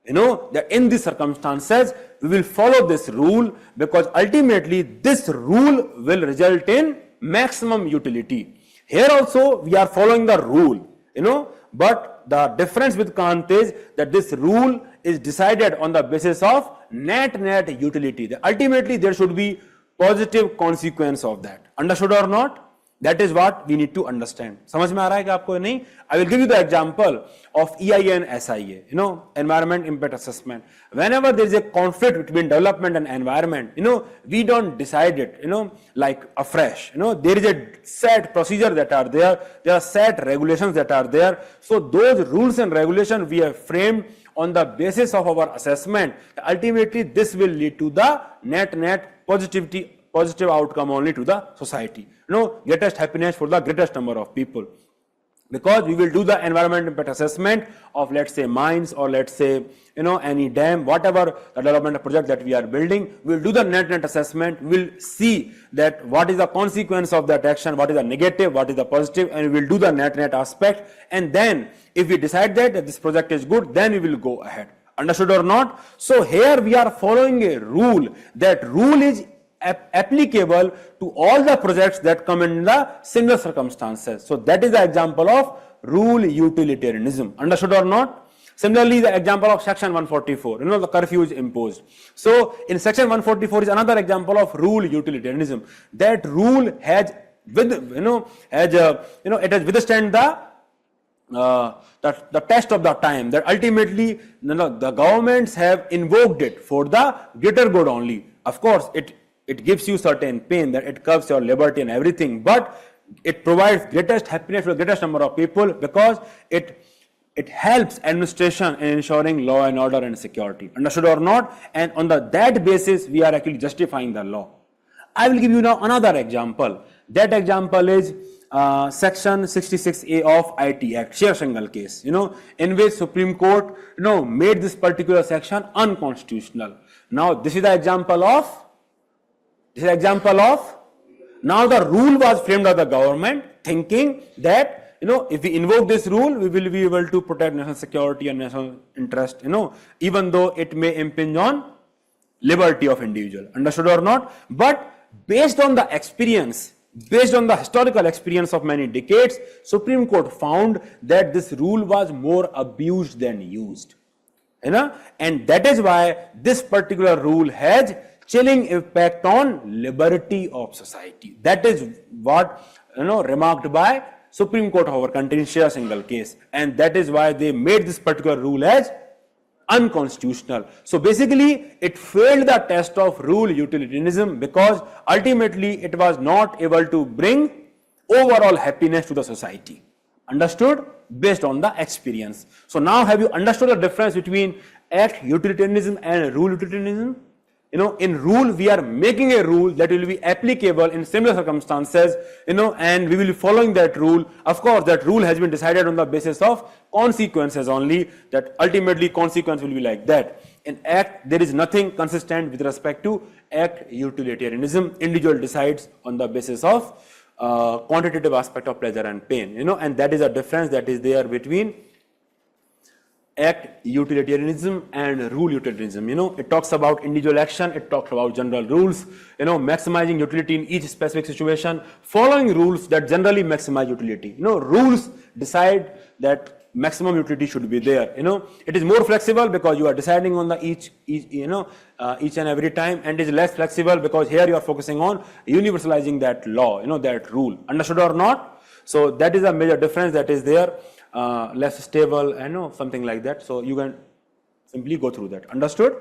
Speaker 1: that in these circumstances we will follow this rule because ultimately this rule will result in maximum utility. Here also we are following the rule, but the difference with Kant is that this rule is decided on the basis of net utility. Ultimately there should be positive consequence of that. Understood or not? That is what we need to understand. समझ में आ रहा है कि आपको नहीं? I will give you the example of EIA and SIA, environment impact assessment. Whenever there is a conflict between development and environment, we don't decide it, like afresh. There is a set procedure that are there. There are set regulations that are there. So those rules and regulations we have framed on the basis of our assessment. Ultimately, this will lead to the net positive outcome only to the society. Greatest happiness for the greatest number of people. Because we will do the environment impact assessment of, let's say, mines, or let's say, any dam, whatever the development project that we are building, we will do the net assessment. We will see that what is the consequence of that action, what is the negative, what is the positive, and we will do the net aspect. And then if we decide that this project is good, then we will go ahead. Understood or not? So here we are following a rule. That rule is applicable to all the projects that come in the similar circumstances. So that is the example of rule utilitarianism. Understood or not? Similarly, the example of section 144, the curfew is imposed. So in section 144 is another example of rule utilitarianism. That rule has it has withstand the test of the time, that ultimately the governments have invoked it for the greater good only. Of course, it gives you certain pain, that it curbs your liberty and everything, but it provides greatest happiness for the greatest number of people because it helps administration in ensuring law and order and security. Understood or not? And on that basis, we are actually justifying the law. I will give you now another example. That example is section 66A of IT Act, Sher Singhal case, in which Supreme Court, made this particular section unconstitutional. Now, this is the example of, now the rule was framed by the government thinking that, if we invoke this rule, we will be able to protect national security and national interest, even though it may impinge on liberty of individual. Understood or not? But based on the experience, based on the historical experience of many decades, Supreme Court found that this rule was more abused than used. And that is why this particular rule has chilling impact on liberty of society. That is what remarked by Supreme Court of our country in Sher Singhal case, and that is why they made this particular rule as unconstitutional. So basically, it failed the test of rule utilitarianism because ultimately it was not able to bring overall happiness to the society. Understood? Based on the experience. So now have you understood the difference between act utilitarianism and rule utilitarianism? In rule, we are making a rule that will be applicable in similar circumstances, and we will be following that rule. Of course, that rule has been decided on the basis of consequences only, that ultimately consequence will be like that. In act, there is nothing consistent with respect to act utilitarianism. Individual decides on the basis of quantitative aspect of pleasure and pain, and that is a difference that is there between act utilitarianism and rule utilitarianism. It talks about individual action, it talks about general rules, maximizing utility in each specific situation, following rules that generally maximize utility. Rules decide that maximum utility should be there. It is more flexible because you are deciding on the each and every time, and it is less flexible because here you are focusing on universalizing that law, that rule. Understood or not? So that is a major difference that is there. Less stable, something like that. So you can simply go through that. Understood?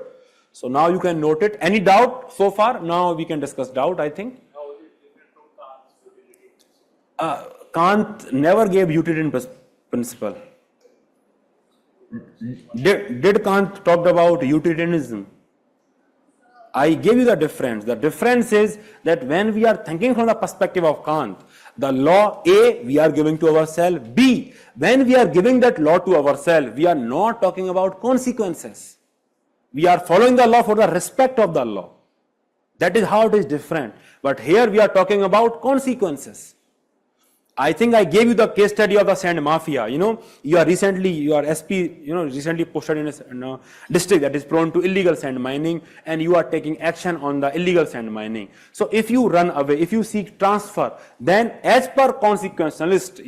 Speaker 1: So now you can note it. Any doubt so far? Now we can discuss doubt, I think.
Speaker 2: How is it different from Kant's utilitarian?
Speaker 1: Kant never gave utilitarian principle. Did Kant talk about utilitarianism? I gave you the difference. The difference is that when we are thinking from the perspective of Kant, the law A we are giving to ourselves, B, when we are giving that law to ourselves, we are not talking about consequences. We are following the law for the respect of the law. That is how it is different. But here we are talking about consequences. I think I gave you the case study of the sand mafia. Your SP, recently posted in a district that is prone to illegal sand mining, and you are taking action on the illegal sand mining. So if you run away, if you seek transfer, then as per consequentialist,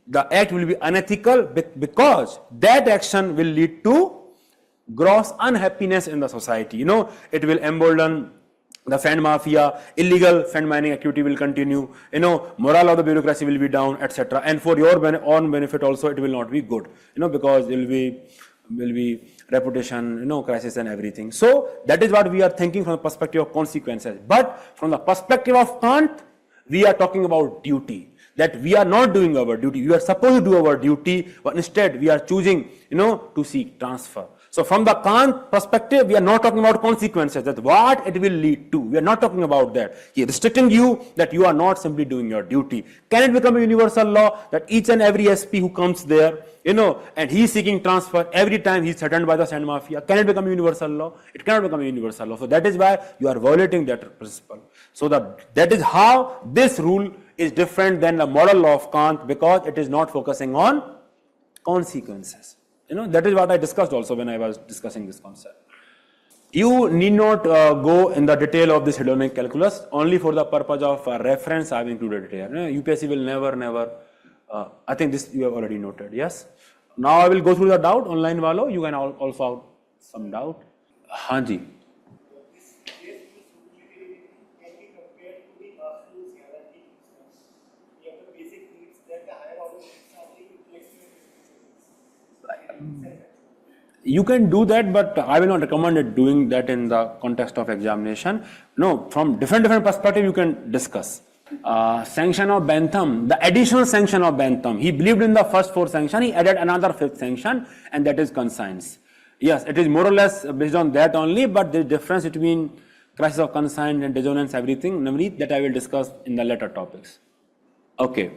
Speaker 1: the act will be unethical because that action will lead to gross unhappiness in the society. It will embolden the sand mafia, illegal sand mining activity will continue, morale of the bureaucracy will be down, etc. And for your own benefit also, it will not be good, because it will be reputation, crisis and everything. So that is what we are thinking from the perspective of consequences. But from the perspective of Kant, we are talking about duty. That we are not doing our duty. We are supposed to do our duty, but instead we are choosing, to seek transfer. So from the Kant perspective, we are not talking about consequences, that what it will lead to. We are not talking about that. He is restricting you that you are not simply doing your duty. Can it become a universal law that each and every SP who comes there, and he is seeking transfer every time he is threatened by the sand mafia, can it become a universal law? It cannot become a universal law. So that is why you are violating that principle. So that is how this rule is different than the moral law of Kant, because it is not focusing on consequences. That is what I discussed also when I was discussing this concept. You need not go in the detail of this hedonic calculus. Only for the purpose of reference, I have included it here. UPSC will never, I think this you have already noted, yes? Now I will go through the doubt. Online walo, you can also have some doubt. Hanji. You can do that, but I will not recommend it doing that in the context of examination. No, from different perspective you can discuss. Sanction of Bentham, the additional sanction of Bentham. He believed in the first 4 sanctions, he added another 5th sanction, and that is conscience. Yes, it is more or less based on that only, but the difference between crisis of conscience and dissonance, everything, Navneet, that I will discuss in the later topics. Okay.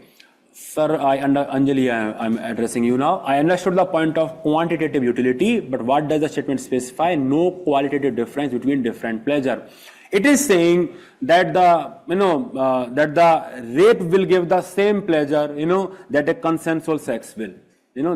Speaker 1: Sir, Anjali, I am addressing you now. I understood the point of quantitative utility, but what does the statement specify? No qualitative difference between different pleasure. It is saying that the rape will give the same pleasure, that a consensual sex will.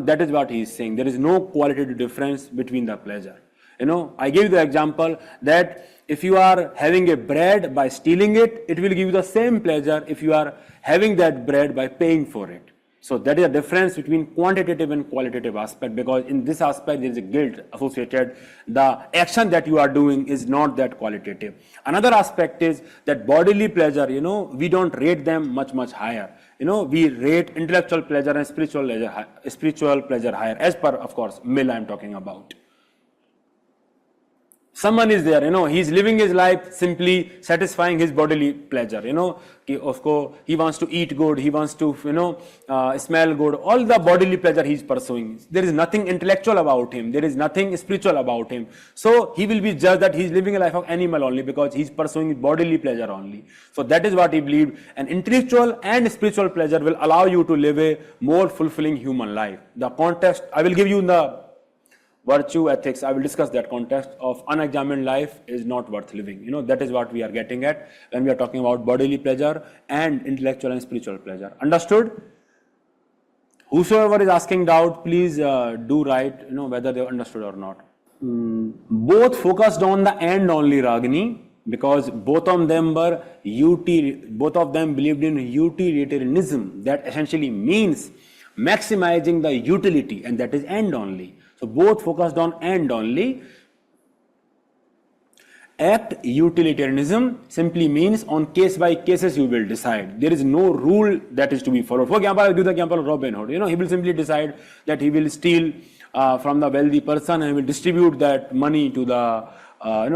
Speaker 1: That is what he is saying. There is no qualitative difference between the pleasure. I gave the example that if you are having a bread by stealing it, it will give you the same pleasure if you are having that bread by paying for it. So that is a difference between quantitative and qualitative aspect, because in this aspect there is a guilt associated. The action that you are doing is not that qualitative. Another aspect is that bodily pleasure, we don't rate them much higher. We rate intellectual pleasure and spiritual pleasure higher, as per, of course, Mill I am talking about. someone is there, he's living his life simply satisfying his bodily pleasure, he wants to eat good, he wants to, smell good, all the bodily pleasure he's pursuing. There is nothing intellectual about him, there is nothing spiritual about him. So he will be judged that he's living a life of animal only because he's pursuing bodily pleasure only. So that is what he believed. And intellectual and spiritual pleasure will allow you to live a more fulfilling human life. The context, I will give you the virtue ethics, I will discuss that context of unexamined life is not worth living. That is what we are getting at when we are talking about bodily pleasure and intellectual and spiritual pleasure. Understood? Whosoever is asking doubt, please do write, whether they understood or not. Both focused on the end only, Ragini, because both of them believed in utilitarianism, that essentially means maximizing the utility, and that is end only. So both focused on end only. Act utilitarianism simply means on case by cases you will decide. There is no rule that is to be followed. For example, I will give the example of Robin Hood. He will simply decide that he will steal from the wealthy person and will distribute that money to the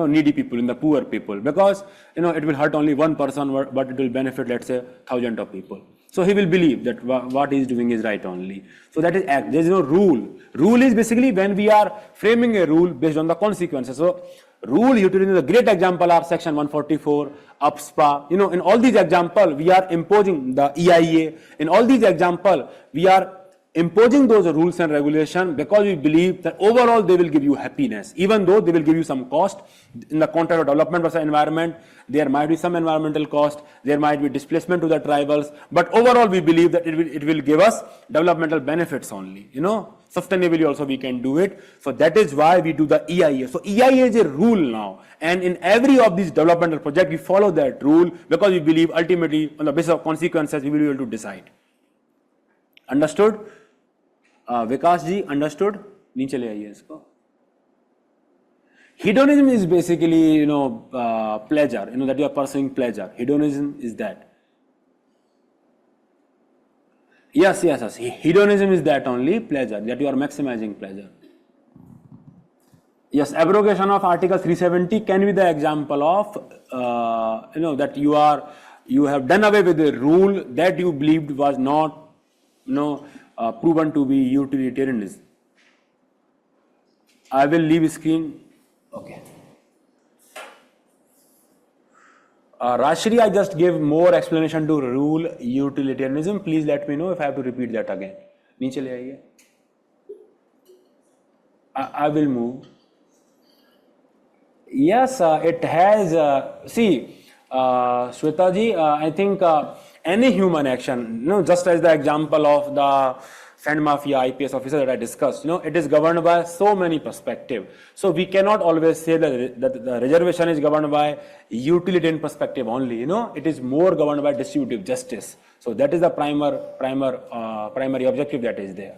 Speaker 1: needy people, in the poor people, because it will hurt only one person, but it will benefit, let's say, thousands of people. So he will believe that what he is doing is right only. So that is act. There is no rule. Rule is basically when we are framing a rule based on the consequences. So rule utilitarianism, the great example are section 144, UPSPA. In all these examples, we are imposing the EIA. In all these examples, we are imposing those rules and regulations because we believe that overall they will give you happiness, even though they will give you some cost. In the context of development versus environment, there might be some environmental cost, there might be displacement to the tribals, but overall we believe that it will give us developmental benefits only. Sustainably also we can do it. So that is why we do the EIA. So EIA is a rule now, and in every of these developmental projects we follow that rule because we believe ultimately on the basis of consequences we will be able to decide. Understood? Vikas ji, understood? नीचे ले आइए इसको. Hedonism is basically, pleasure, that you are pursuing pleasure. Hedonism is that. Yes. Hedonism is that only, pleasure, that you are maximizing pleasure. Yes, abrogation of Article 370 can be the example of, that you have done away with a rule that you believed was not, proven to be utilitarianism. I will leave screen. Okay. Rashri, I just gave more explanation to rule utilitarianism. Please let me know if I have to repeat that again. नीचे ले आइए. I will move. Yes, it has. Shweta ji, I think any human action, just as the example of the Sand Mafia IPS officer that I discussed, it is governed by so many perspectives. So we cannot always say that the reservation is governed by utilitarian perspective only. It is more governed by distributive justice. So that is the primary objective that is there.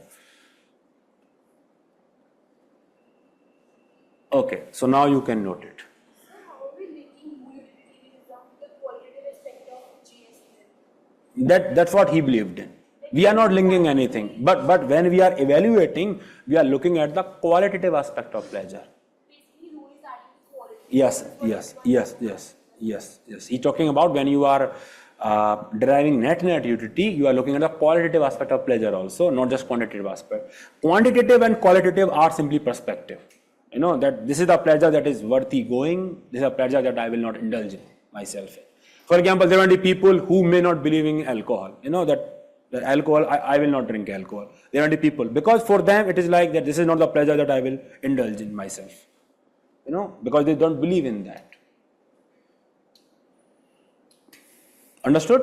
Speaker 1: Okay, so now you can note it.
Speaker 3: How are we linking utilitarianism to the qualitative aspect of GST?
Speaker 1: That's what he believed in. We are not linking anything, but when we are evaluating, we are looking at the qualitative aspect of pleasure.
Speaker 3: Basically, who is adding quality?
Speaker 1: Yes. He's talking about when you are deriving net utility, you are looking at the qualitative aspect of pleasure also, not just quantitative aspect. Quantitative and qualitative are simply perspective. That this is the pleasure that is worthy going, this is a pleasure that I will not indulge in myself in. For example, there will be people who may not believe in alcohol, that alcohol, I will not drink alcohol. There will be people, because for them it is like that this is not the pleasure that I will indulge in myself, because they don't believe in that. Understood?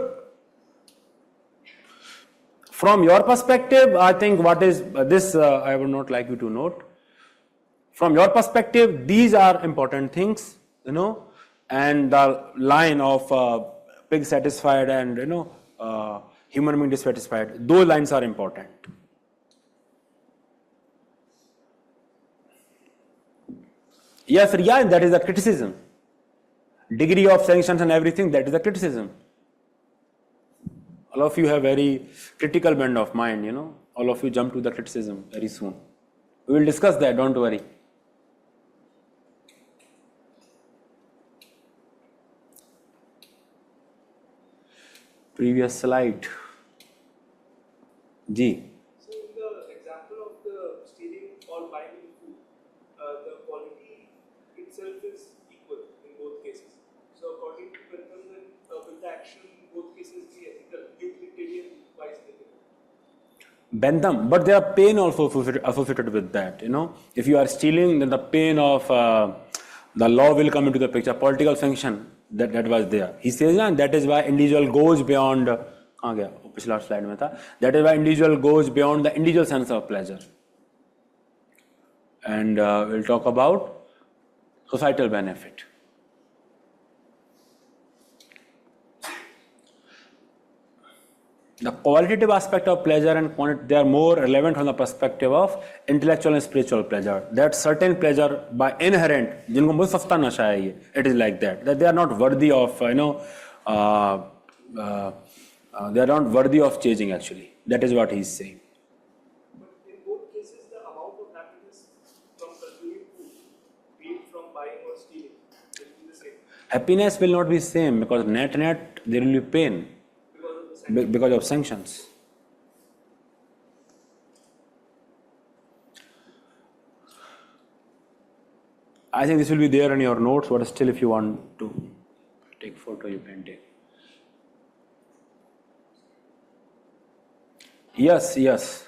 Speaker 1: From your perspective, I think what is this, I would not like you to note. From your perspective, these are important things, and the line of pig satisfied and, human being dissatisfied, those lines are important. Yes, that is the criticism. Degree of sanctions and everything, that is the criticism. All of you have very critical bent of mind, all of you jump to the criticism very soon. We will discuss that, don't worry. Previous slide. G.
Speaker 2: So in the example of the stealing or buying food, the quality itself is equal in both cases. So according to Bentham, then will the action in both cases be ethical, utilitarian, wise ethical?
Speaker 1: Bentham, but there are pain also associated with that. If you are stealing, then the pain of the law will come into the picture. Political sanction that was there. He says that is why individual goes beyond. कहाँ गया? पिछला slide में था. That is why individual goes beyond the individual sense of pleasure. And we'll talk about societal benefit. The qualitative aspect of pleasure and quantity, they are more relevant from the perspective of intellectual and spiritual pleasure. That certain pleasure by inherent, जिनको बहुत सस्ता नशा है ये, it is like that they are not worthy of, they are not worthy of chasing actually. That is what he is saying.
Speaker 2: But in both cases, the amount of happiness from consuming food, be it from buying or stealing, will be the same
Speaker 1: Happiness will not be same because net there will be pain
Speaker 2: because of the sanction.
Speaker 1: because of sanctions. I think this will be there in your notes, but still if you want to take photo, you can take. Yes.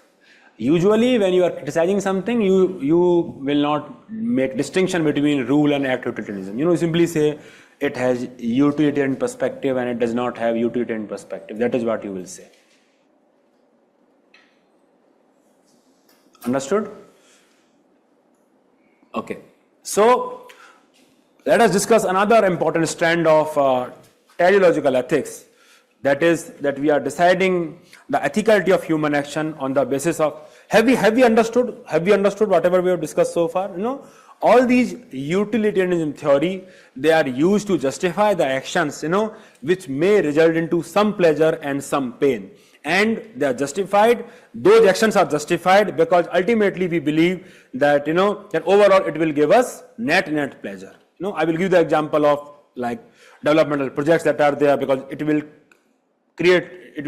Speaker 1: Usually when you are criticizing something, you will not make distinction between rule and act utilitarianism. You simply say it has utilitarian perspective and it does not have utilitarian perspective. That is what you will say. Understood? Okay. So let us discuss another important strand of teleological ethics. That is that we are deciding the ethicality of human action on the basis of have we understood whatever we have discussed so far? All these utilitarianism theory, they are used to justify the actions which may result into some pleasure and some pain, and they are justified. Those actions are justified because ultimately we believe that that overall it will give us net pleasure. I will give the example of like developmental projects that are there because it will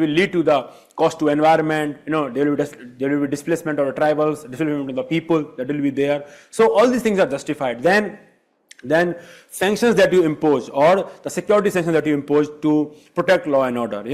Speaker 1: lead to the cost to environment, there will be displacement of the tribals, displacement of the people that will be there. So all these things are justified. Then sanctions that you impose or the security sanctions that you impose to protect law and order,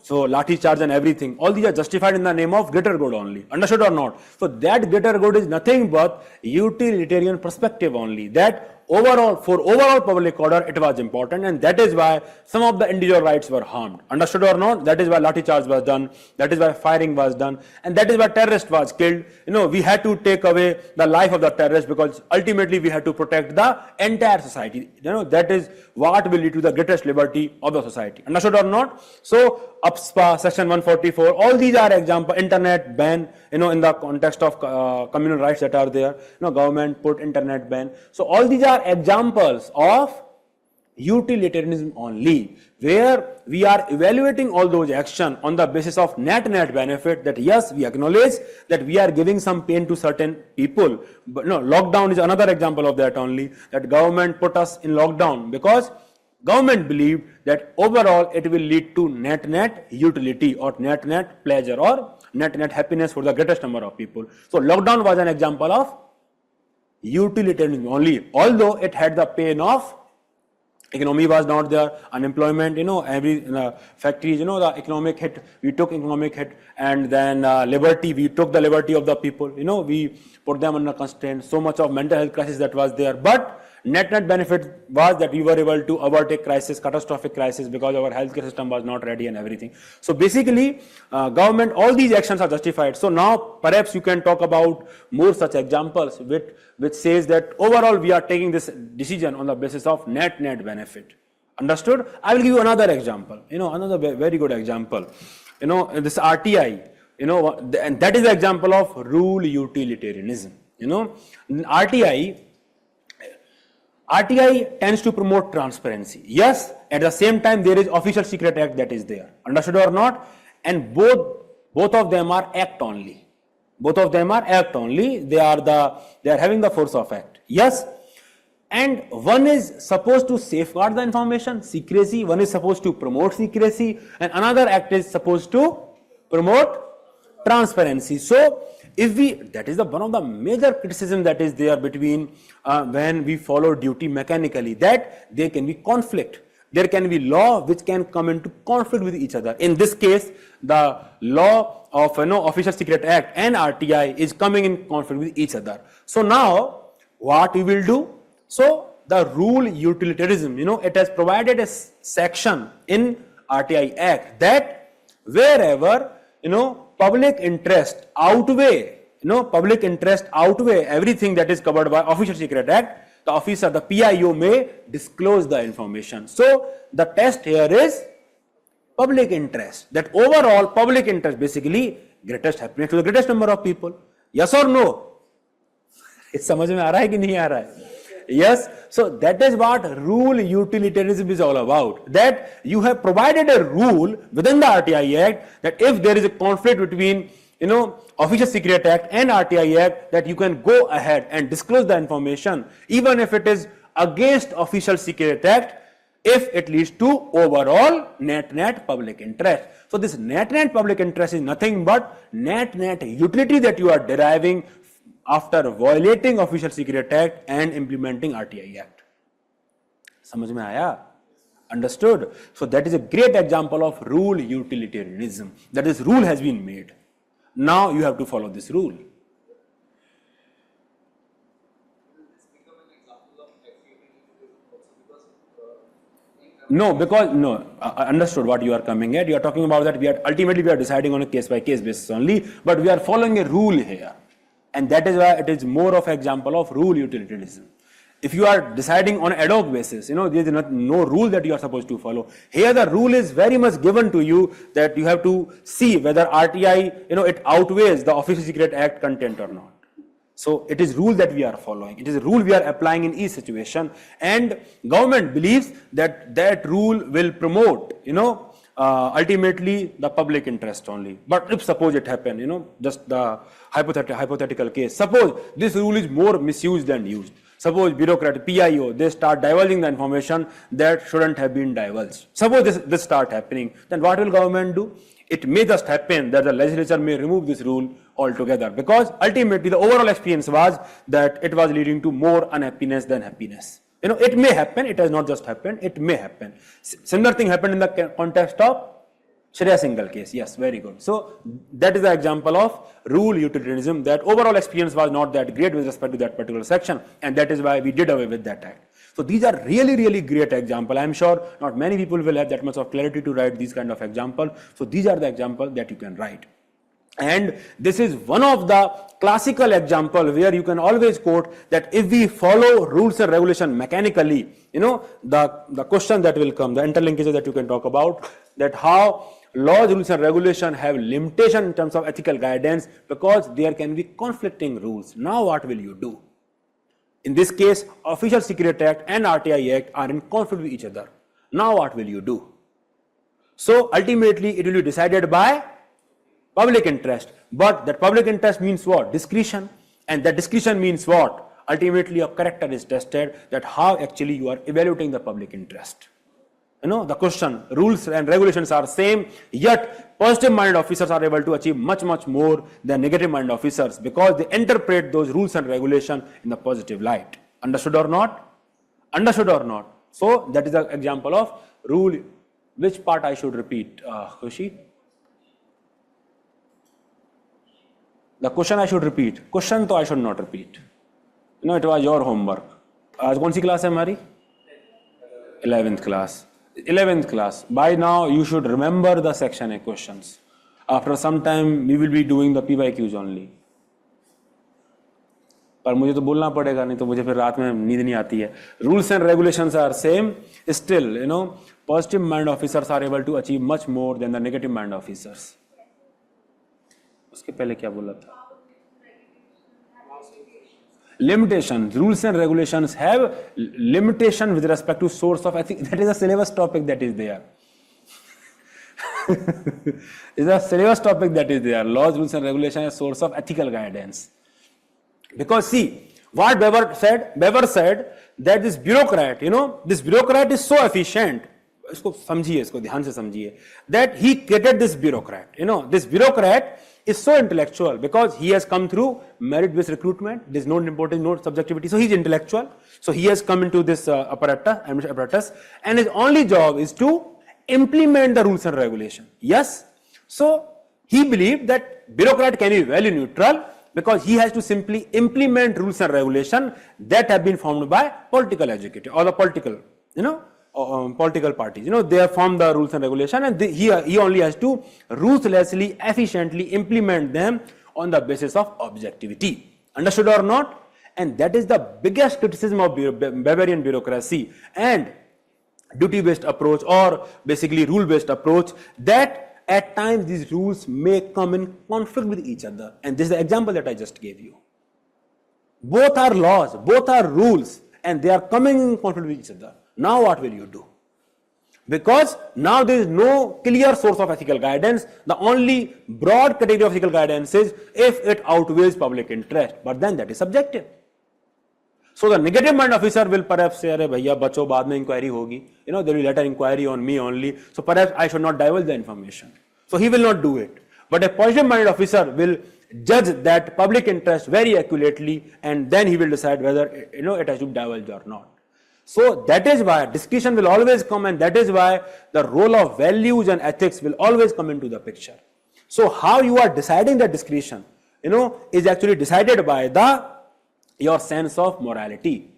Speaker 1: so lathi charge and everything, all these are justified in the name of greater good only. Understood or not? So that greater good is nothing but utilitarian perspective only. That for overall public order, it was important, and that is why some of the individual rights were harmed. Understood or not? That is why lathi charge was done. That is why firing was done, and that is why terrorist was killed. We had to take away the life of the terrorist because ultimately we had to protect the entire society. That is what will lead to the greatest liberty of the society. Understood or not? So UPSPA, Section 144, all these are example. Internet ban, in the context of communal rights that are there. Government put internet ban. So all these are examples of utilitarianism only, where we are evaluating all those actions on the basis of net benefit. That yes, we acknowledge that we are giving some pain to certain people, but lockdown is another example of that only. That government put us in lockdown because government believed that overall it will lead to net utility or net pleasure or net happiness for the greatest number of people. So lockdown was an example of utilitarianism only, although it had the pain of economy was not there, unemployment, every factories, the economic hit, we took economic hit, and then liberty, we took the liberty of the people, we put them under constraint, so much of mental health crisis that was there, but net benefit was that we were able to avert a crisis, catastrophic crisis, because our healthcare system was not ready and everything. So basically, government, all these actions are justified. So now perhaps you can talk about more such examples which says that overall we are taking this decision on the basis of net benefit. Understood? I will give you another example, another very good example. This RTI, and that is the example of rule utilitarianism. RTI tends to promote transparency. Yes, at the same time there is Official Secret Act that is there. Understood or not? And both of them are act only. Both of them are act only. They are having the force of act. Yes, and one is supposed to safeguard the information, secrecy, one is supposed to promote secrecy, and another act is supposed to promote transparency. So if we, that is the one of the major criticism that is there between when we follow duty mechanically, that there can be conflict. There can be law which can come into conflict with each other. In this case, the law of Official Secret Act and RTI is coming in conflict with each other. So now what we will do? So the rule utilitarianism, it has provided a section in RTI Act that wherever public interest outweigh everything that is covered by Official Secret Act, the officer, the PIO may disclose the information. So the test here is public interest, that overall public interest, basically greatest happiness to the greatest number of people. Yes or no? समझ में आ रहा है कि नहीं आ रहा है? Yes. So that is what rule utilitarianism is all about. That you have provided a rule within the RTI Act that if there is a conflict between Official Secret Act and RTI Act, that you can go ahead and disclose the information even if it is against Official Secret Act, if it leads to overall net public interest. So this net public interest is nothing but net utility that you are deriving after violating Official Secret Act and implementing RTI Act. समझ में आया? Understood? So that is a great example of rule utilitarianism. That is, rule has been made. Now you have to follow this rule. No, because I understood what you are coming at. You are talking about that we are ultimately deciding on a case by case basis only, but we are following a rule here, and that is why it is more of an example of rule utilitarianism. If you are deciding on an ad hoc basis, there is no rule that you are supposed to follow. Here the rule is very much given to you that you have to see whether RTI, it outweighs the Official Secret Act content or not. So it is rule that we are following. It is a rule we are applying in each situation, and government believes that that rule will promote, ultimately the public interest only. But if suppose it happen, just the hypothetical case, suppose this rule is more misused than used. Suppose bureaucrat, PIO, they start divulging the information that shouldn't have been divulged. Suppose this start happening, then what will government do? It may just happen that the legislature may remove this rule altogether, because ultimately the overall experience was that it was leading to more unhappiness than happiness. It may happen, it has not just happened, it may happen. Similar thing happened in the context of Shreya Singhal case. Yes, very good. So that is the example of rule utilitarianism, that overall experience was not that great with respect to that particular section, and that is why we did away with that act. So these are really great examples. I am sure not many people will have that much of clarity to write these kind of examples. So these are the examples that you can write. And this is one of the classical example where you can always quote that if we follow rules and regulation mechanically, the question that will come, the interlinkages that you can talk about, that how laws, rules and regulation have limitation in terms of ethical guidance because there can be conflicting rules. Now what will you do? In this case, Official Secret Act and RTI Act are in conflict with each other. Now what will you do? So ultimately it will be decided by public interest. But that public interest means what? Discretion. And that discretion means what? Ultimately your character is tested, that how actually you are evaluating the public interest. The question, rules and regulations are same, yet positive minded officers are able to achieve much more than negative minded officers because they interpret those rules and regulations in the positive light. Understood or not? Understood or not? So that is the example of rule. Which part I should repeat, Khushi? The question I should repeat. Question to I should not repeat. It was your homework. आज कौन सी class है हमारी? 11th class. 11th class. By now you should remember the section A questions. After some time we will be doing the PYQs only. पर मुझे तो बोलना पड़ेगा, नहीं तो मुझे फिर रात में नींद नहीं आती है. Rules and regulations are same. Still, positive mind officers are able to achieve much more than the negative mind officers. उसके पहले क्या बोला था? Limitations. Rules and regulations have limitation with respect to source of ethics. That is a syllabus topic that is there. It's a syllabus topic that is there. Laws, rules and regulations are source of ethical guidance. Because see, What Weber said that this bureaucrat, this bureaucrat is so efficient. इसको समझिए, इसको ध्यान से समझिए, that he created this bureaucrat. This bureaucrat is so intellectual because he has come through merit-based recruitment. There's no nepotism, no subjectivity. So he's intellectual. So he has come into this apparatus, and his only job is to implement the rules and regulation. Yes. So he believed that bureaucrat can be value neutral because he has to simply implement rules and regulation that have been formed by political executive or the political, political parties. They have formed the rules and regulation, and he only has to ruthlessly, efficiently implement them on the basis of objectivity. Understood or not? And that is the biggest criticism of Bavarian bureaucracy and duty-based approach, or basically rule-based approach, that at times these rules may come in conflict with each other. And this is the example that I just gave you. Both are laws, both are rules, and they are coming in conflict with each other. Now what will you do? Because now there is no clear source of ethical guidance. The only broad category of ethical guidance is if it outweighs public interest, but then that is subjective. So the negative mind officer will perhaps say, "Arey bhaiya, bacho, baad mein inquiry hogi. There will be later inquiry on me only. So perhaps I should not divulge the information." So he will not do it. But a positive minded officer will judge that public interest very accurately, and then he will decide whether it has to be divulged or not. So that is why discretion will always come, and that is why the role of values and ethics will always come into the picture. So how you are deciding that discretion, is actually decided by your sense of morality.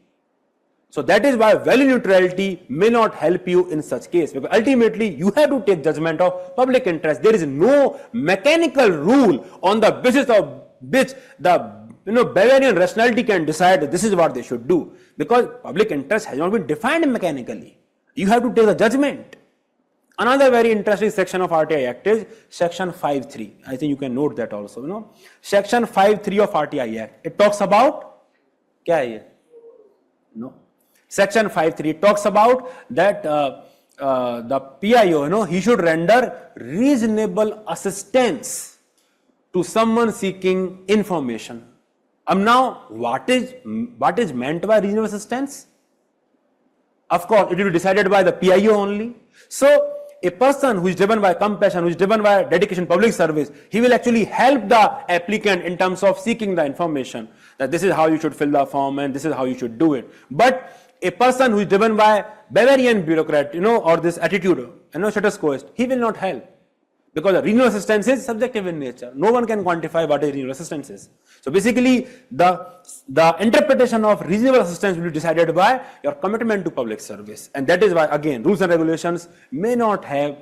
Speaker 1: So that is why value neutrality may not help you in such case, because ultimately you have to take judgment of public interest. There is no mechanical rule on the basis of which the Bavarian rationality can decide that this is what they should do, because public interest has not been defined mechanically. You have to take the judgment. Another very interesting section of RTI Act is Section 5.3. I think you can note that also. Section 5.3 of RTI Act. It talks about क्या है ये? No. Section 5.3 talks about that the PIO, he should render reasonable assistance to someone seeking information. Now, what is meant by reasonable assistance? Of course, it will be decided by the PIO only. So, a person who is driven by compassion, who is driven by dedication, public service, he will actually help the applicant in terms of seeking the information, that this is how you should fill the form and this is how you should do it. But a person who is driven by Bavarian bureaucrat, or this attitude, status quo, he will not help. Because the reasonable assistance is subjective in nature. No one can quantify what a reasonable assistance is. So basically, the interpretation of reasonable assistance will be decided by your commitment to public service. And that is why, again, rules and regulations may not have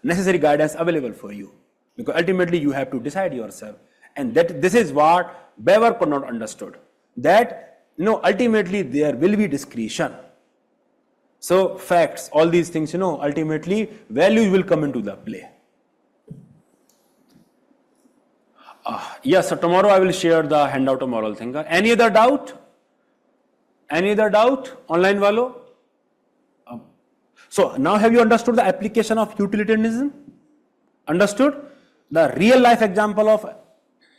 Speaker 1: necessary guidance available for you. Because ultimately, you have to decide yourself. And this is what Weber could not understood. That, ultimately, there will be discretion. So facts, all these things, ultimately values will come into the play. Yes, so tomorrow I will share the handout of Moral Thinker. Any other doubt? Any other doubt? Online walo? So now have you understood the application of utilitarianism? Understood? The real life example of,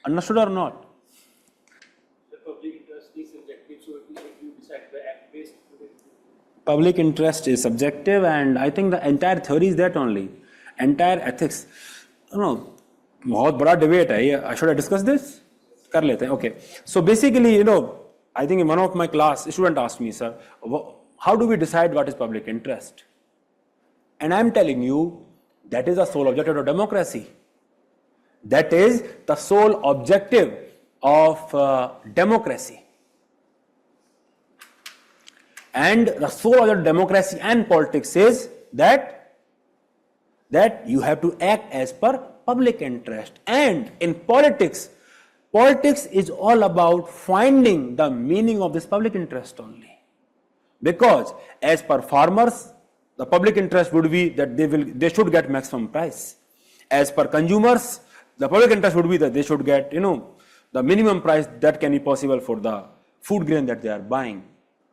Speaker 1: understood or not?
Speaker 2: The public interest is subjective, so if you decide the act based.
Speaker 1: Public interest is subjective, and I think the entire theory is that only. Entire ethics. बहुत बड़ा debate है. Should I discuss this? कर लेते हैं. Okay. So basically, I think in one of my class, a student asked me, sir, how do we decide what is public interest? And I'm telling you, that is the sole objective of democracy. That is the sole objective of democracy. And the soul of democracy and politics is that you have to act as per public interest. And in politics is all about finding the meaning of this public interest only. Because as per farmers, the public interest would be that they should get maximum price. As per consumers, the public interest would be that they should get, the minimum price that can be possible for the food grain that they are buying.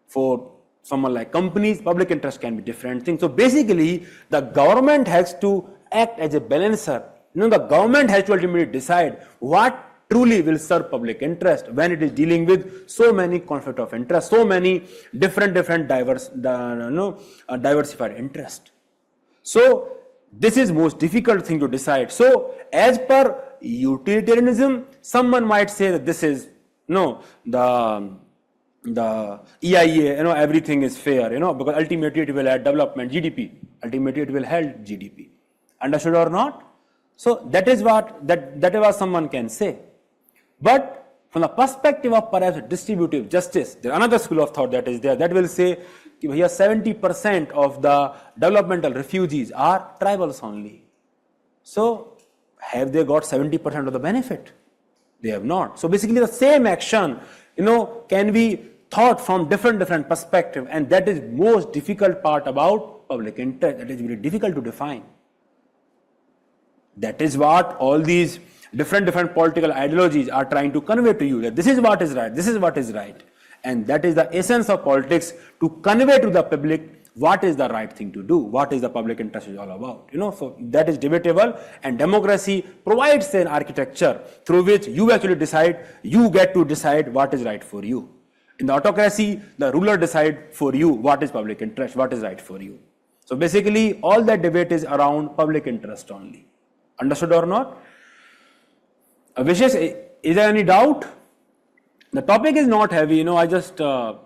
Speaker 1: For someone like companies, public interest can be different things. So basically, the government has to act as a balancer. The government has to ultimately decide what truly will serve public interest when it is dealing with so many conflict of interest, so many different diversified interest. So this is most difficult thing to decide. So as per utilitarianism, someone might say that this is the EIA, everything is fair, because ultimately it will add development, GDP. Ultimately it will help GDP. Understood or not? So that is what someone can say. But from the perspective of perhaps distributive justice, there is another school of thought that is there that will say here 70% of the developmental refugees are tribals only. So have they got 70% of the benefit? They have not. So basically the same action, can be thought from different perspective, and that is most difficult part about public interest. That is very difficult to define. That is what all these different political ideologies are trying to convey to you, that this is what is right, this is what is right. And that is the essence of politics, to convey to the public what is the right thing to do, what is the public interest is all about. So that is debatable, and democracy provides an architecture through which you actually decide, you get to decide what is right for you. In the autocracy, the ruler decide for you what is public interest, what is right for you. So basically all that debate is around public interest only. Understood or not? Vishesh, is there any doubt? The topic is not heavy, the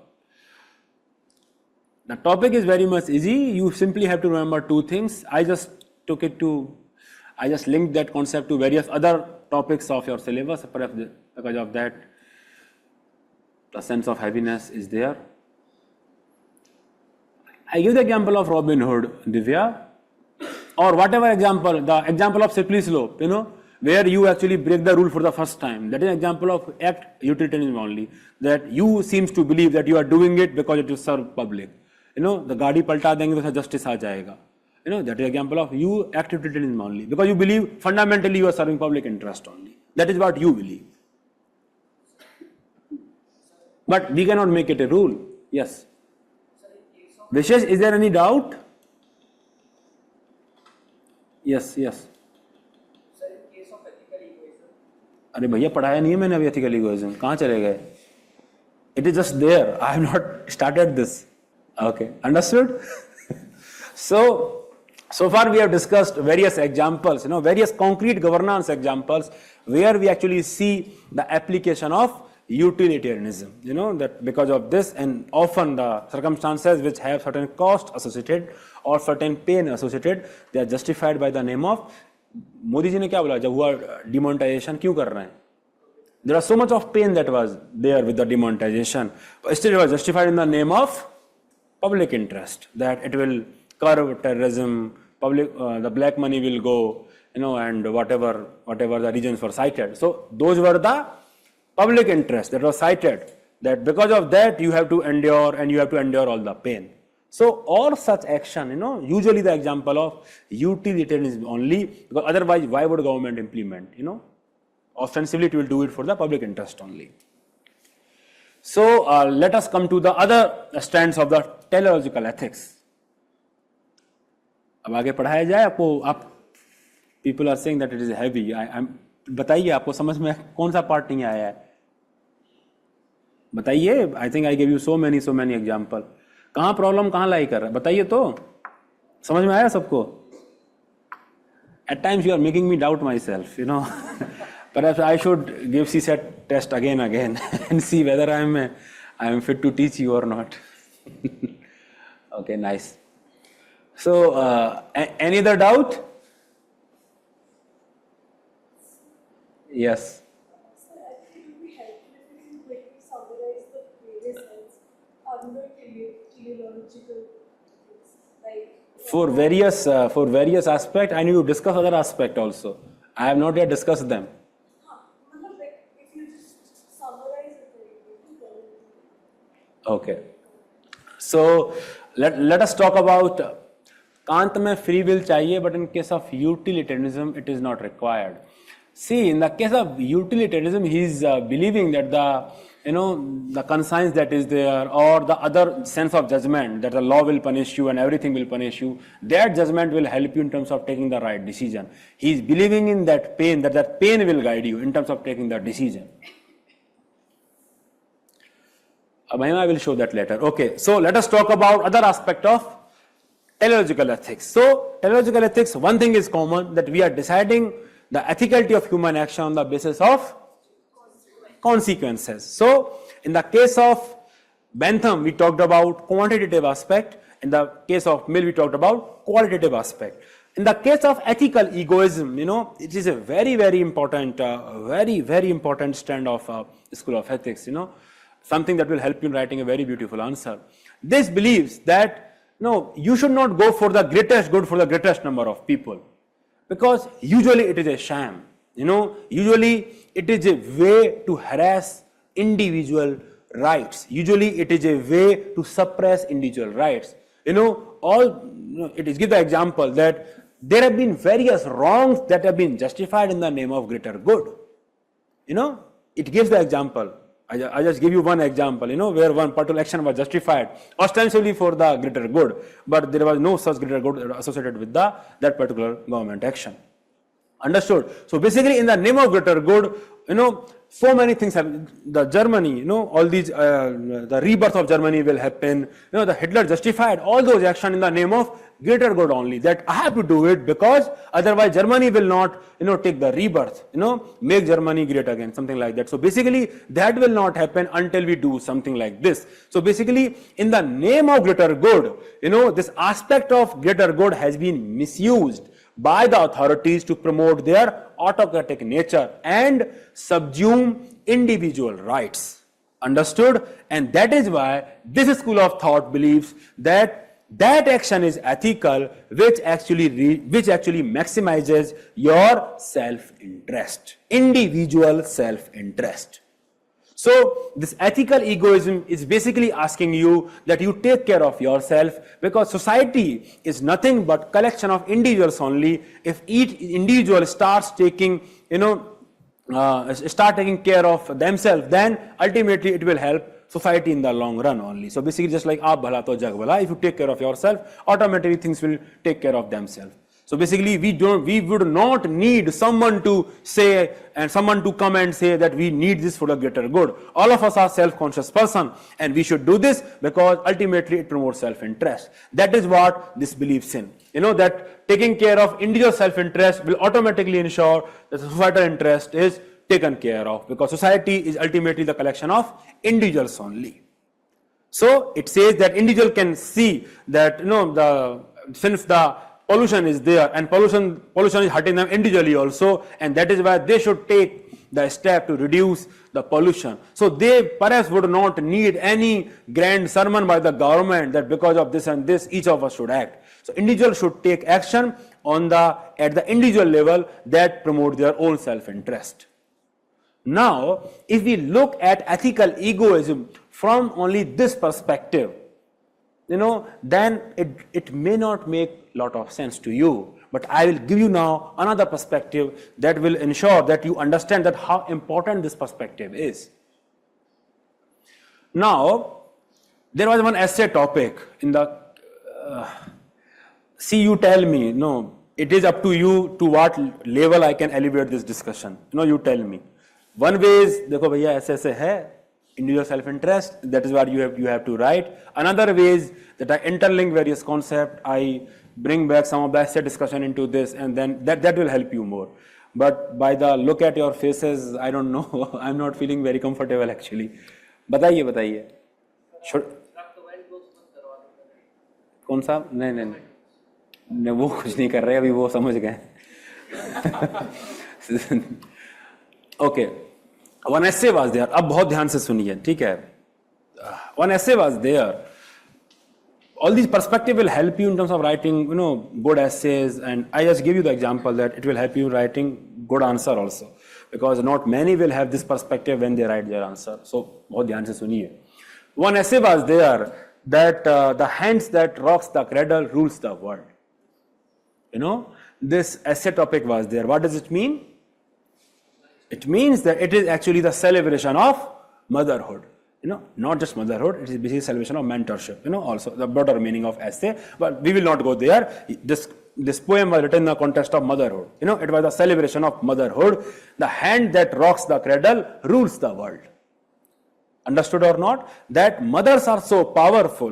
Speaker 1: topic is very much easy. You simply have to remember two things. I just linked that concept to various other topics of your syllabus. Perhaps because of that, the sense of heaviness is there. I give the example of Robin Hood, Divya, or whatever example, the example of slippery slope, where you actually break the rule for the first time. That is an example of act utilitarianism only, that you seems to believe that you are doing it because it will serve public. The gaadi palta denge to justice aa jayega. That is an example of you act utilitarianism only, because you believe fundamentally you are serving public interest only. That is what you believe. But we cannot make it a rule. Yes. Vishesh, is there any doubt? Yes. अरे भैया पढ़ाया नहीं है मैंने अभी ethical egoism, कहाँ चले गए? It is just there. I have not started this. Okay, understood? So far we have discussed various examples, various concrete governance examples where we actually see the application of utilitarianism. That because of this, and often the circumstances which have certain cost associated or certain pain associated, they are justified by the name of. Modi ji ने क्या बोला जब हुआ demonetization, क्यों कर रहे हैं? There was so much of pain that was there with the demonetization, but still it was justified in the name of public interest, that it will curb terrorism, the black money will go, and whatever the reasons were cited. So those were the public interest that was cited, that because of that you have to endure, and you have to endure all the pain. So all such action, usually the example of utilitarianism only, because otherwise why would government implement, ostensibly it will do it for the public interest only. So let us come to the other strands of the teleological ethics. अब आगे पढ़ाया जाए आपको, आप people are saying that it is heavy. बताइए आपको समझ में कौन सा part नहीं आया है? बताइए. I think I gave you so many example. कहाँ प्रॉब्लम कहाँ लाई कर रहा है बताइए तो, समझ में आया सबको? At times you are making me doubt myself, Perhaps I should give CSAT test again and see whether I am fit to teach you or not. Okay, nice. So any other doubt? Yes.
Speaker 3: So I think it would be helpful if you can quickly summarize the various heads under teleological ethics.
Speaker 1: For various aspects, I need to discuss other aspects also. I have not yet discussed them.
Speaker 3: If you just summarize it very quickly.
Speaker 1: Okay. So let us talk about Kant में free will चाहिए, but in case of utilitarianism, it is not required. See, in the case of utilitarianism, he is believing that the conscience that is there, or the other sense of judgment that the law will punish you and everything will punish you, that judgment will help you in terms of taking the right decision. He is believing in that pain, that pain will guide you in terms of taking the decision. I will show that later. Okay, so let us talk about other aspect of teleological ethics. So, teleological ethics, one thing is common, that we are deciding the ethicality of human action on the basis of consequences. So, in the case of Bentham, we talked about quantitative aspect. In the case of Mill, we talked about qualitative aspect. In the case of ethical egoism, it is a very, very important, very important strand of School of Ethics, something that will help you in writing a very beautiful answer. This believes that, you should not go for the greatest good for the greatest number of people, because usually it is a sham. Usually it is a way to harass individual rights. Usually it is a way to suppress individual rights. It is give the example that there have been various wrongs that have been justified in the name of greater good. It gives the example. I just give you one example, where one particular action was justified ostensibly for the greater good, but there was no such greater good associated with that particular government action. Understood? So basically, in the name of greater good, so many things have. The Germany, all these, the rebirth of Germany will happen. The Hitler justified all those actions in the name of greater good only. That I have to do it because otherwise Germany will not, take the rebirth. Make Germany great again, something like that. So basically, that will not happen until we do something like this. So basically, in the name of greater good, this aspect of greater good has been misused by the authorities to promote their autocratic nature and subsume individual rights. Understood? And that is why this school of thought believes that action is ethical, which actually maximizes your self-interest, individual self-interest. So this ethical egoism is basically asking you that you take care of yourself, because society is nothing but collection of individuals only. If each individual starts taking, care of themselves, then ultimately it will help society in the long run only. So basically, just like aap bhala to jag bhala, if you take care of yourself, automatically things will take care of themselves. So basically, we would not need someone to say and someone to come and say that we need this for the greater good. All of us are self-conscious person, and we should do this because ultimately it promotes self-interest. That is what this believes in. That taking care of individual self-interest will automatically ensure that the societal interest is taken care of, because society is ultimately the collection of individuals only. So it says that individual can see that since the pollution is there and pollution is hurting them individually also, and that is why they should take the step to reduce the pollution. So they perhaps would not need any grand sermon by the government that because of this and this each of us should act. So individuals should take action at the individual level that promote their own self-interest. Now, if we look at ethical egoism from only this perspective, then it may not make a lot of sense to you. But I will give you now another perspective that will ensure that you understand that how important this perspective is. Now, there was one essay topic in the, you tell me, it is up to you to what level I can elevate this discussion. You tell me. One way is, देखो भैया ऐसे है, individual self-interest, that is what you have to write. Another way is that I interlink various concepts, I bring back some of the essay discussion into this, and then that will help you more. But by the look at your faces, I don't know, I'm not feeling very comfortable actually. बताइए. कौन सा? नहीं, वो कुछ नहीं कर रहे, अभी वो समझ गए. Okay. One essay was there. अब बहुत ध्यान से सुनिए, ठीक है? One essay was there. All these perspectives will help you in terms of writing, good essays. And I just give you the example that it will help you writing good answer also, because not many will have this perspective when they write their answer. So बहुत ध्यान से सुनिए. One essay was there that the hands that rocks the cradle rules the world. This essay topic was there. What does it mean? It means that it is actually the celebration of motherhood. Not just motherhood, it is basically celebration of mentorship, also the broader meaning of essay, but we will not go there. This poem was written in the context of motherhood. It was a celebration of motherhood. The hand that rocks the cradle rules the world. Understood or not? That mothers are so powerful,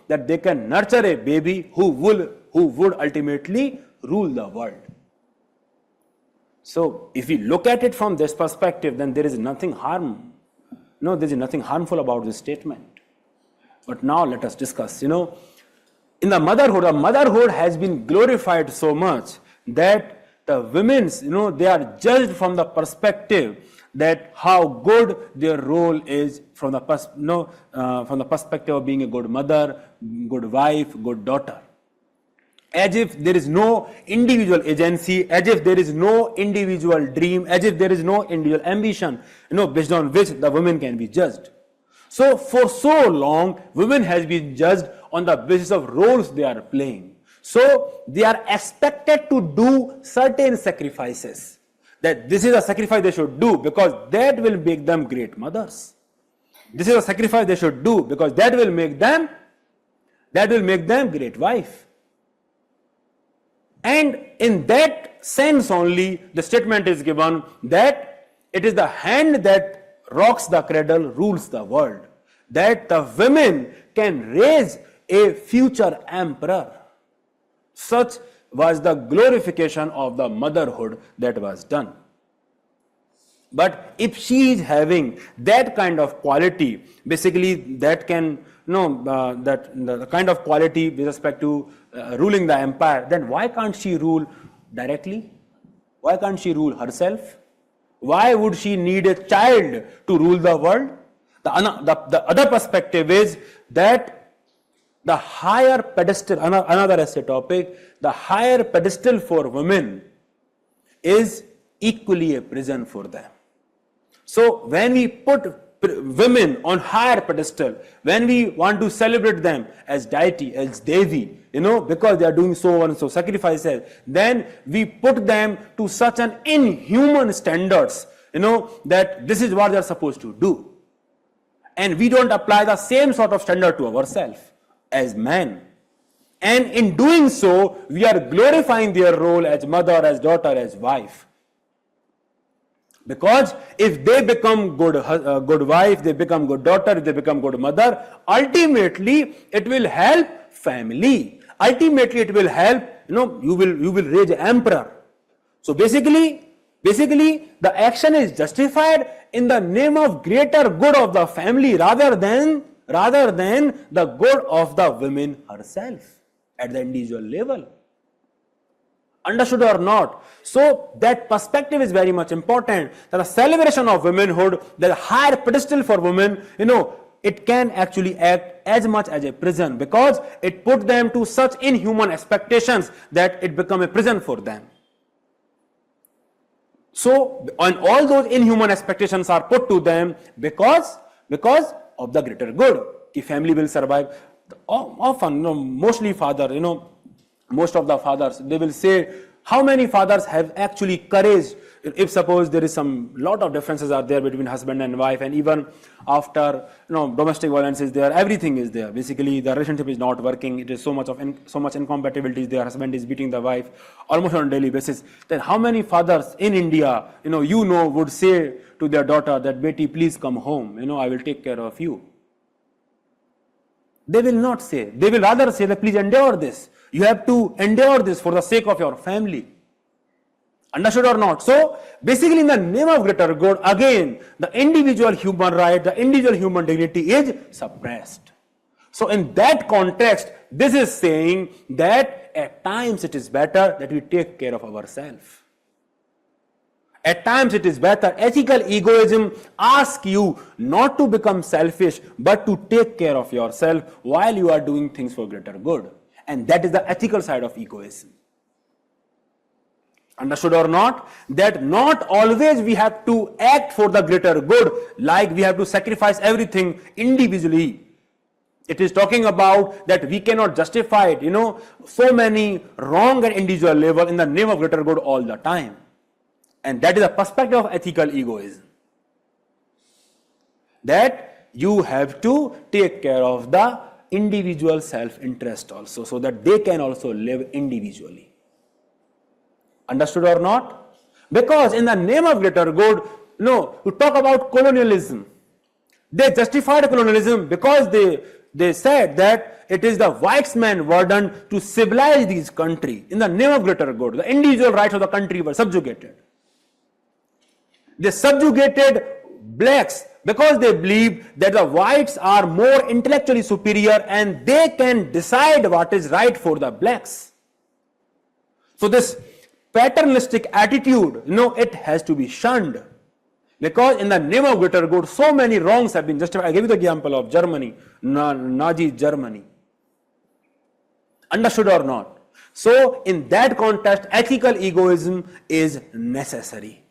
Speaker 1: that they can nurture a baby who would ultimately rule the world. So if we look at it from this perspective, then there is nothing there is nothing harmful about this statement. But now let us discuss, in the motherhood has been glorified so much that the women's, they are judged from the perspective that how good their role is from the perspective of being a good mother, good wife, good daughter. As if there is no individual agency, as if there is no individual dream, as if there is no individual ambition, based on which the women can be judged. So for so long, women has been judged on the basis of roles they are playing. So they are expected to do certain sacrifices. That this is a sacrifice they should do because that will make them great mothers. This is a sacrifice they should do because that will make them great wife. And in that sense only, the statement is given that it is the hand that rocks the cradle rules the world. That the women can raise a future emperor. Such was the glorification of the motherhood that was done. But if she is having that kind of quality, basically that can, the kind of quality with respect to ruling the empire, then why can't she rule directly? Why can't she rule herself? Why would she need a child to rule the world? The other perspective is that the higher pedestal, another essay topic, the higher pedestal for women is equally a prison for them. So when we put women on higher pedestal, when we want to celebrate them as deity, as Devi, because they are doing so and so sacrifices, then we put them to such an inhuman standards, that this is what they are supposed to do. And we don't apply the same sort of standard to ourselves as men. And in doing so, we are glorifying their role as mother, as daughter, as wife. Because if they become good wife, they become good daughter, if they become good mother, ultimately it will help family. Ultimately it will help, you will raise an emperor. So basically the action is justified in the name of greater good of the family rather than the good of the women herself at the individual level. Understood or not? So that perspective is very much important, that the celebration of womanhood, the higher pedestal for women, it can actually act as much as a prison because it put them to such inhuman expectations that it become a prison for them. So, and all those inhuman expectations are put to them because of the greater good. The family will survive. Often, mostly father, most of the fathers, they will say, how many fathers have actually courage if suppose there is some lot of differences are there between husband and wife, and even after domestic violence is there, everything is there. Basically, the relationship is not working. It is so much incompatibility is there. Husband is beating the wife almost on a daily basis. Then how many fathers in India, would say to their daughter that, "Beti, please come home. I will take care of you." They will not say. They will rather say that, "Please endure this. You have to endure this for the sake of your family." Understood or not? So, basically in the name of greater good, again, the individual human right, the individual human dignity is suppressed. So, in that context, this is saying that at times it is better that we take care of ourselves. At times it is better. Ethical egoism asks you not to become selfish, but to take care of yourself while you are doing things for greater good. And that is the ethical side of egoism. Understood or not? That not always we have to act for the greater good, like we have to sacrifice everything individually. It is talking about that we cannot justify it, so many wrong at individual level in the name of greater good all the time. And that is a perspective of ethical egoism. that you have to take care of the individual self-interest also, so that they can also live individually. Understood or not? Because in the name of greater good, you talk about colonialism. They justified colonialism because they said that it is the white man's burden to civilize these countries in the name of greater good. The individual rights of the country were subjugated. They subjugated blacks because they believed that the whites are more intellectually superior and they can decide what is right for the blacks. So this paternalistic attitude, it has to be shunned. Because in the name of greater good, so many wrongs have been justified. I gave you the example of Germany, Nazi Germany. Understood or not? So in that context, ethical egoism is necessary.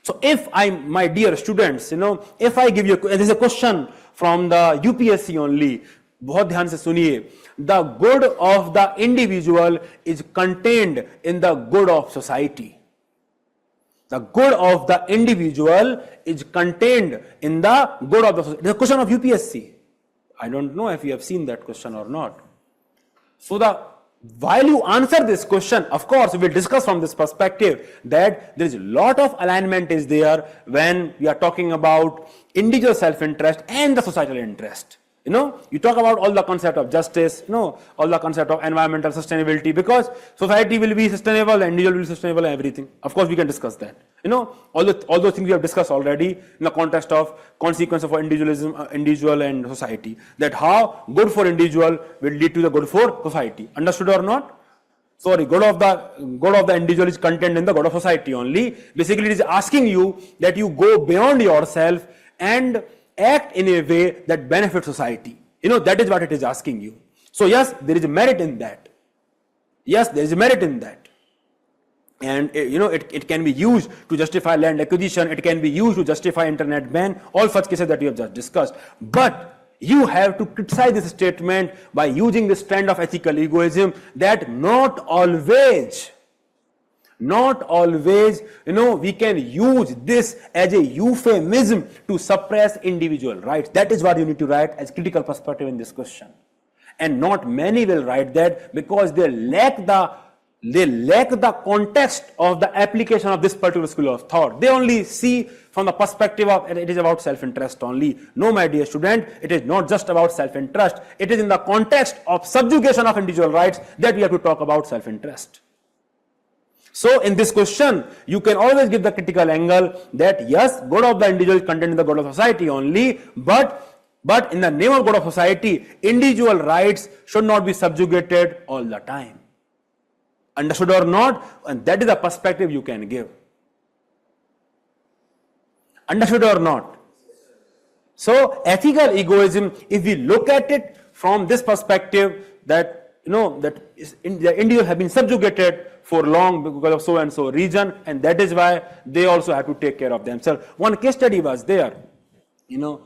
Speaker 1: So if my dear students, if I give you, this is a question from the UPSC only, बहुत ध्यान से सुनिए, the good of the individual is contained in the good of society. The good of the individual is contained in the good of the society. It's a question of UPSC. I don't know if you have seen that question or not. So while you answer this question, of course, we will discuss from this perspective that there is a lot of alignment is there when we are talking about individual self-interest and the societal interest. You talk about all the concept of justice, all the concept of environmental sustainability, because society will be sustainable, individual will be sustainable and everything. Of course, we can discuss that. All those things we have discussed already in the context of consequence of individualism, individual and society. That how good for individual will lead to the good for society. Understood or not? Sorry, good of the individual is contained in the good of society only. Basically, it is asking you that you go beyond yourself and act in a way that benefits society. That is what it is asking you. So yes, there is a merit in that. Yes, there is a merit in that. And it can be used to justify land acquisition, it can be used to justify internet ban, all such cases that we have just discussed. But you have to criticize this statement by using this trend of ethical egoism that not always, we can use this as a euphemism to suppress individual rights. That is what you need to write as critical perspective in this question. And not many will write that because they lack the context of the application of this particular school of thought. They only see from the perspective of it is about self-interest only. No, my dear student, it is not just about self-interest. It is in the context of subjugation of individual rights that we have to talk about self-interest. So in this question, you can always give the critical angle that yes, good of the individual is contained in the good of society only, but in the name of good of society, individual rights should not be subjugated all the time. Understood or not? And that is the perspective you can give. Understood or not? So ethical egoism, if we look at it from this perspective, that that the individuals have been subjugated for long because of so and so region, and that is why they also have to take care of themselves. One case study was there, not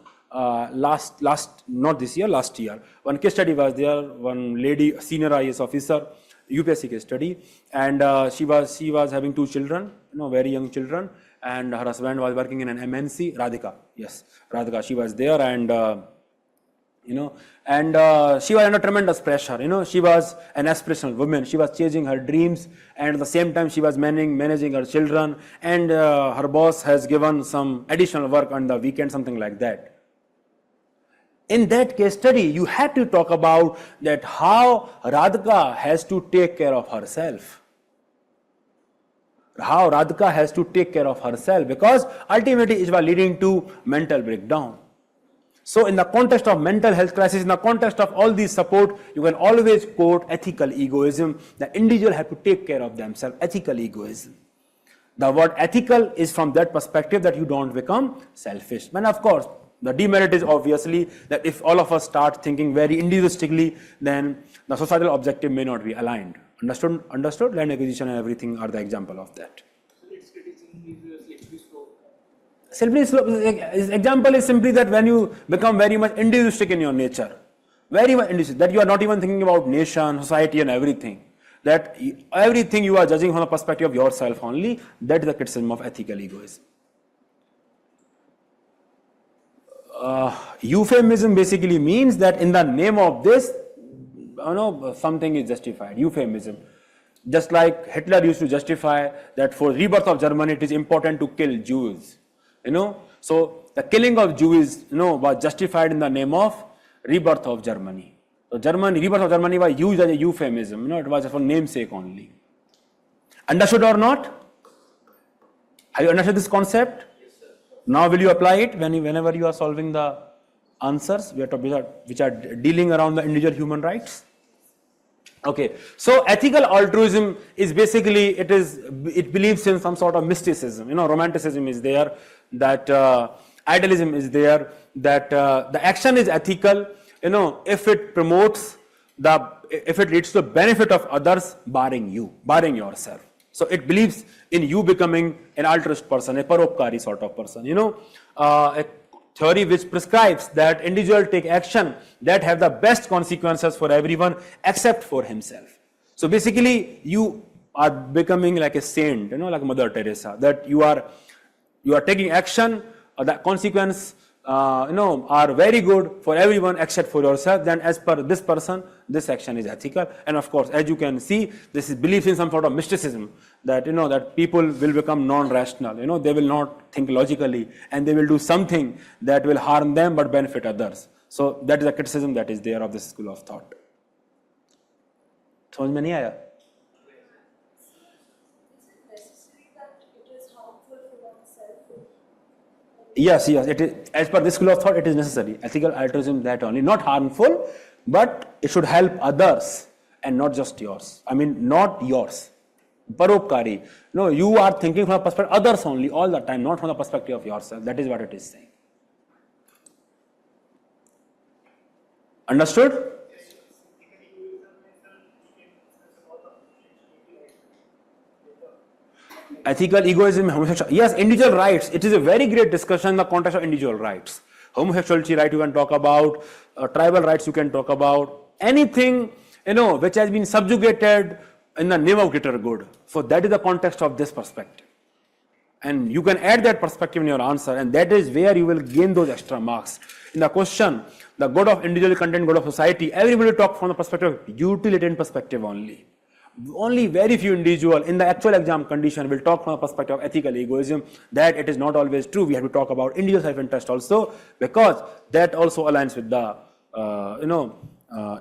Speaker 1: this year, last year. One case study was there. One lady, senior IAS officer, UPSC case study, and she was having 2 children, very young children, and her husband was working in an MNC. Radhika, yes, Radhika. She was there, and she was under tremendous pressure. She was an aspirational woman. She was chasing her dreams, and at the same time, she was managing her children. And her boss has given some additional work on the weekend, something like that. In that case study, you had to talk about that how Radhika has to take care of herself. How Radhika has to take care of herself, because ultimately it was leading to mental breakdown. So in the context of mental health crisis, in the context of all these support, you can always quote ethical egoism. The individual have to take care of themselves, ethical egoism. The word ethical is from that perspective that you don't become selfish. And of course, the demerit is obviously that if all of us start thinking very individualistically, then the societal objective may not be aligned. Understood? Land acquisition and everything are the example of that. Example is simply that when you become very much individualistic in your nature, very much individualistic, that you are not even thinking about nation, society and everything, that everything you are judging from the perspective of yourself only, that is the criticism of ethical egoism. Euphemism basically means that in the name of this, something is justified. Euphemism. Just like Hitler used to justify that for rebirth of Germany, it is important to kill Jews. So the killing of Jews, was justified in the name of rebirth of Germany. So rebirth of Germany was used as a euphemism. It was for namesake only. Understood or not? Have you understood this concept?
Speaker 2: Yes, sir.
Speaker 1: Now will you apply it whenever you are solving the answers which are dealing around the individual human rights? Okay, so ethical altruism is basically, it believes in some sort of mysticism. Romanticism is there, that idealism is there, that the action is ethical, if it promotes if it leads to the benefit of others, barring yourself. So it believes in you becoming an altruist person, a paropkari sort of person. A theory which prescribes that individual take action that have the best consequences for everyone except for himself. So basically, you are becoming like a saint, like Mother Teresa, that you are taking action, the consequence, are very good for everyone except for yourself. Then as per this person, this action is ethical. And of course, as you can see, this is belief in some sort of mysticism, that that people will become non-rational. They will not think logically, and they will do something that will harm them but benefit others. So that is a criticism that is there of this school of thought. समझ में नहीं आया?
Speaker 3: Is it necessary that it is harmful for oneself?
Speaker 1: Yes, it is. As per this school of thought, it is necessary. Ethical altruism, that only, not harmful, but it should help others and not just yours. I mean, not yours. Paropkari. No, you are thinking from the perspective of others only all the time, not from the perspective of yourself. That is what it is saying. Understood? Ethical egoism, homosexuality. Yes, individual rights. It is a very great discussion in the context of individual rights. Homosexuality right you can talk about, tribal rights you can talk about, anything which has been subjugated in the name of greater good. So that is the context of this perspective. And you can add that perspective in your answer, and that is where you will gain those extra marks. In the question, the good of individual content, good of society, everybody talk from the perspective of utilitarian perspective only. Only very few individuals in the actual exam condition will talk from a perspective of ethical egoism. That it is not always true. We have to talk about individual self-interest also, because that also aligns with the,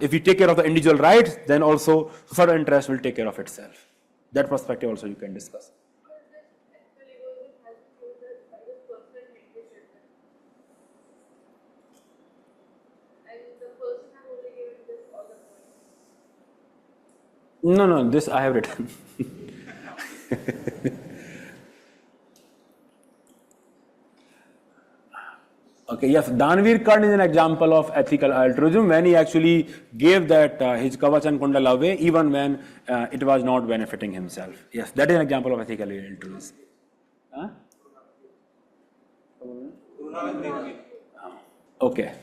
Speaker 1: if we take care of the individual rights, then also societal interest will take care of itself. That perspective also you can discuss. No, this I have written. Okay, yes, Danveer Karn is an example of ethical altruism when he actually gave that his Kavach and Kundal away even when it was not benefiting himself. Yes, that is an example of ethical altruism. Huh? Okay.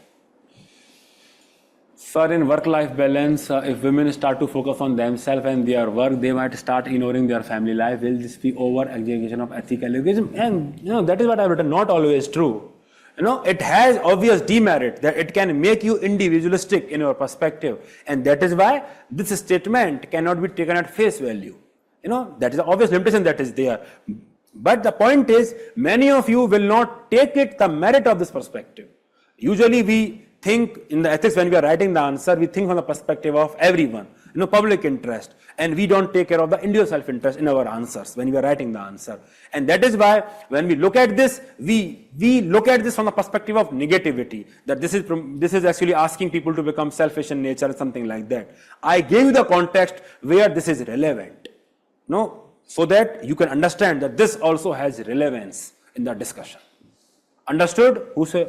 Speaker 1: Sir, in work-life balance, if women start to focus on themselves and their work, they might start ignoring their family life. Will this be over-exaggeration of ethical egoism? And that is what I've written. Not always true. It has obvious demerit that it can make you individualistic in your perspective, and that is why this statement cannot be taken at face value. That is the obvious limitation that is there. But the point is, many of you will not take it the merit of this perspective. Usually we think in the ethics, when we are writing the answer, we think from the perspective of everyone, public interest, and we don't take care of the individual self-interest in our answers when we are writing the answer. And that is why when we look at this, we look at this from the perspective of negativity, that this is actually asking people to become selfish in nature, something like that. I gave you the context where this is relevant, so that you can understand that this also has relevance in the discussion. Understood? Who say?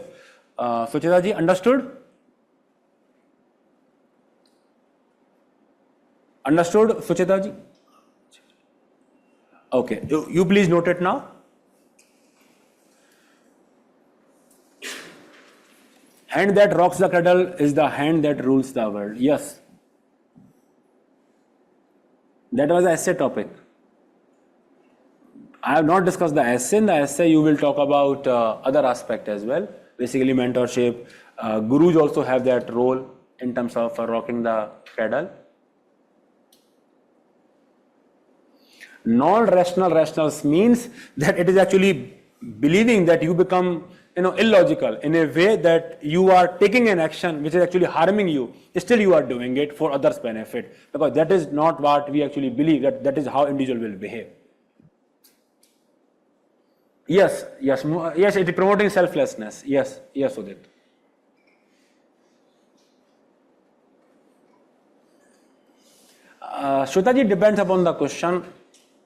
Speaker 1: Sucheta ji, understood? Understood, Sucheta ji? Okay, you please note it now. Hand that rocks the cradle is the hand that rules the world. Yes. That was the essay topic. I have not discussed the essay. In the essay, you will talk about other aspect as well. basically mentorship. Gurus also have that role in terms of rocking the cradle. Non-rational rationals means that it is actually believing that you become illogical in a way that you are taking an action which is actually harming you, still you are doing it for others' benefit, because that is not what we actually believe, that is how individual will behave. Yes, it is promoting selflessness. Yes, Udit. Shwetaji, depends upon the question.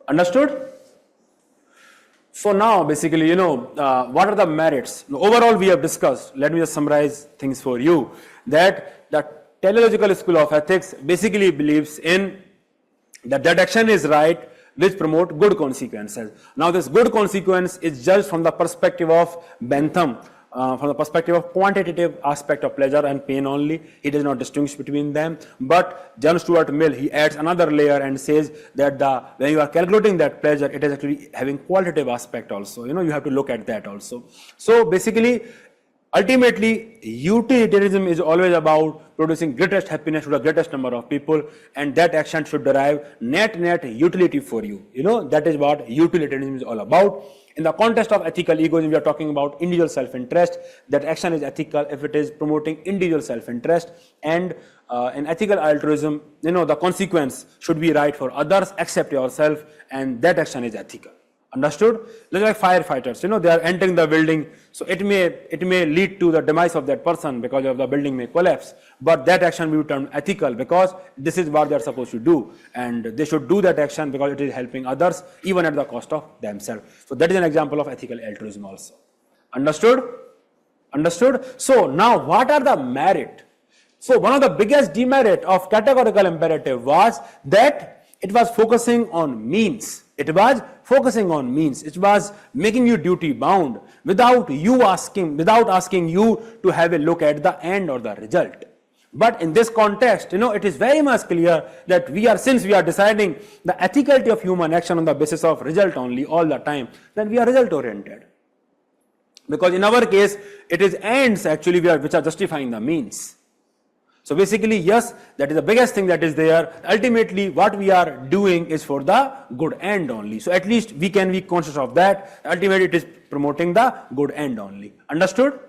Speaker 1: Understood? So now basically, what are the merits? Overall, we have discussed, let me just summarize things for you, that the teleological school of ethics basically believes in that action is right which promote good consequences. Now this good consequence is judged from the perspective of Bentham, from the perspective of quantitative aspect of pleasure and pain only. He does not distinguish between them. But John Stuart Mill, he adds another layer and says that when you are calculating that pleasure, it is actually having qualitative aspect also. You have to look at that also. So basically, ultimately, utilitarianism is always about producing greatest happiness to the greatest number of people, and that action should derive net utility for you. That is what utilitarianism is all about. In the context of ethical egoism, we are talking about individual self-interest. That action is ethical if it is promoting individual self-interest. And in ethical altruism, the consequence should be right for others, accept yourself, and that action is ethical. Understood? Like firefighters, they are entering the building, so it may lead to the demise of that person because of the building may collapse. But that action will be termed ethical because this is what they are supposed to do, and they should do that action because it is helping others even at the cost of themselves. So that is an example of ethical altruism also. Understood? So now what are the merit? So one of the biggest demerit of categorical imperative was that it was focusing on means. It was making you duty bound without asking you to have a look at the end or the result. But in this context, it is very much clear that since we are deciding the ethicality of human action on the basis of result only all the time, then we are result oriented. Because in our case, it is ends actually which are justifying the means. So basically, yes, that is the biggest thing that is there. Ultimately, what we are doing is for the good end only. So at least we can be conscious of that. Ultimately, it is promoting the good end only. Understood?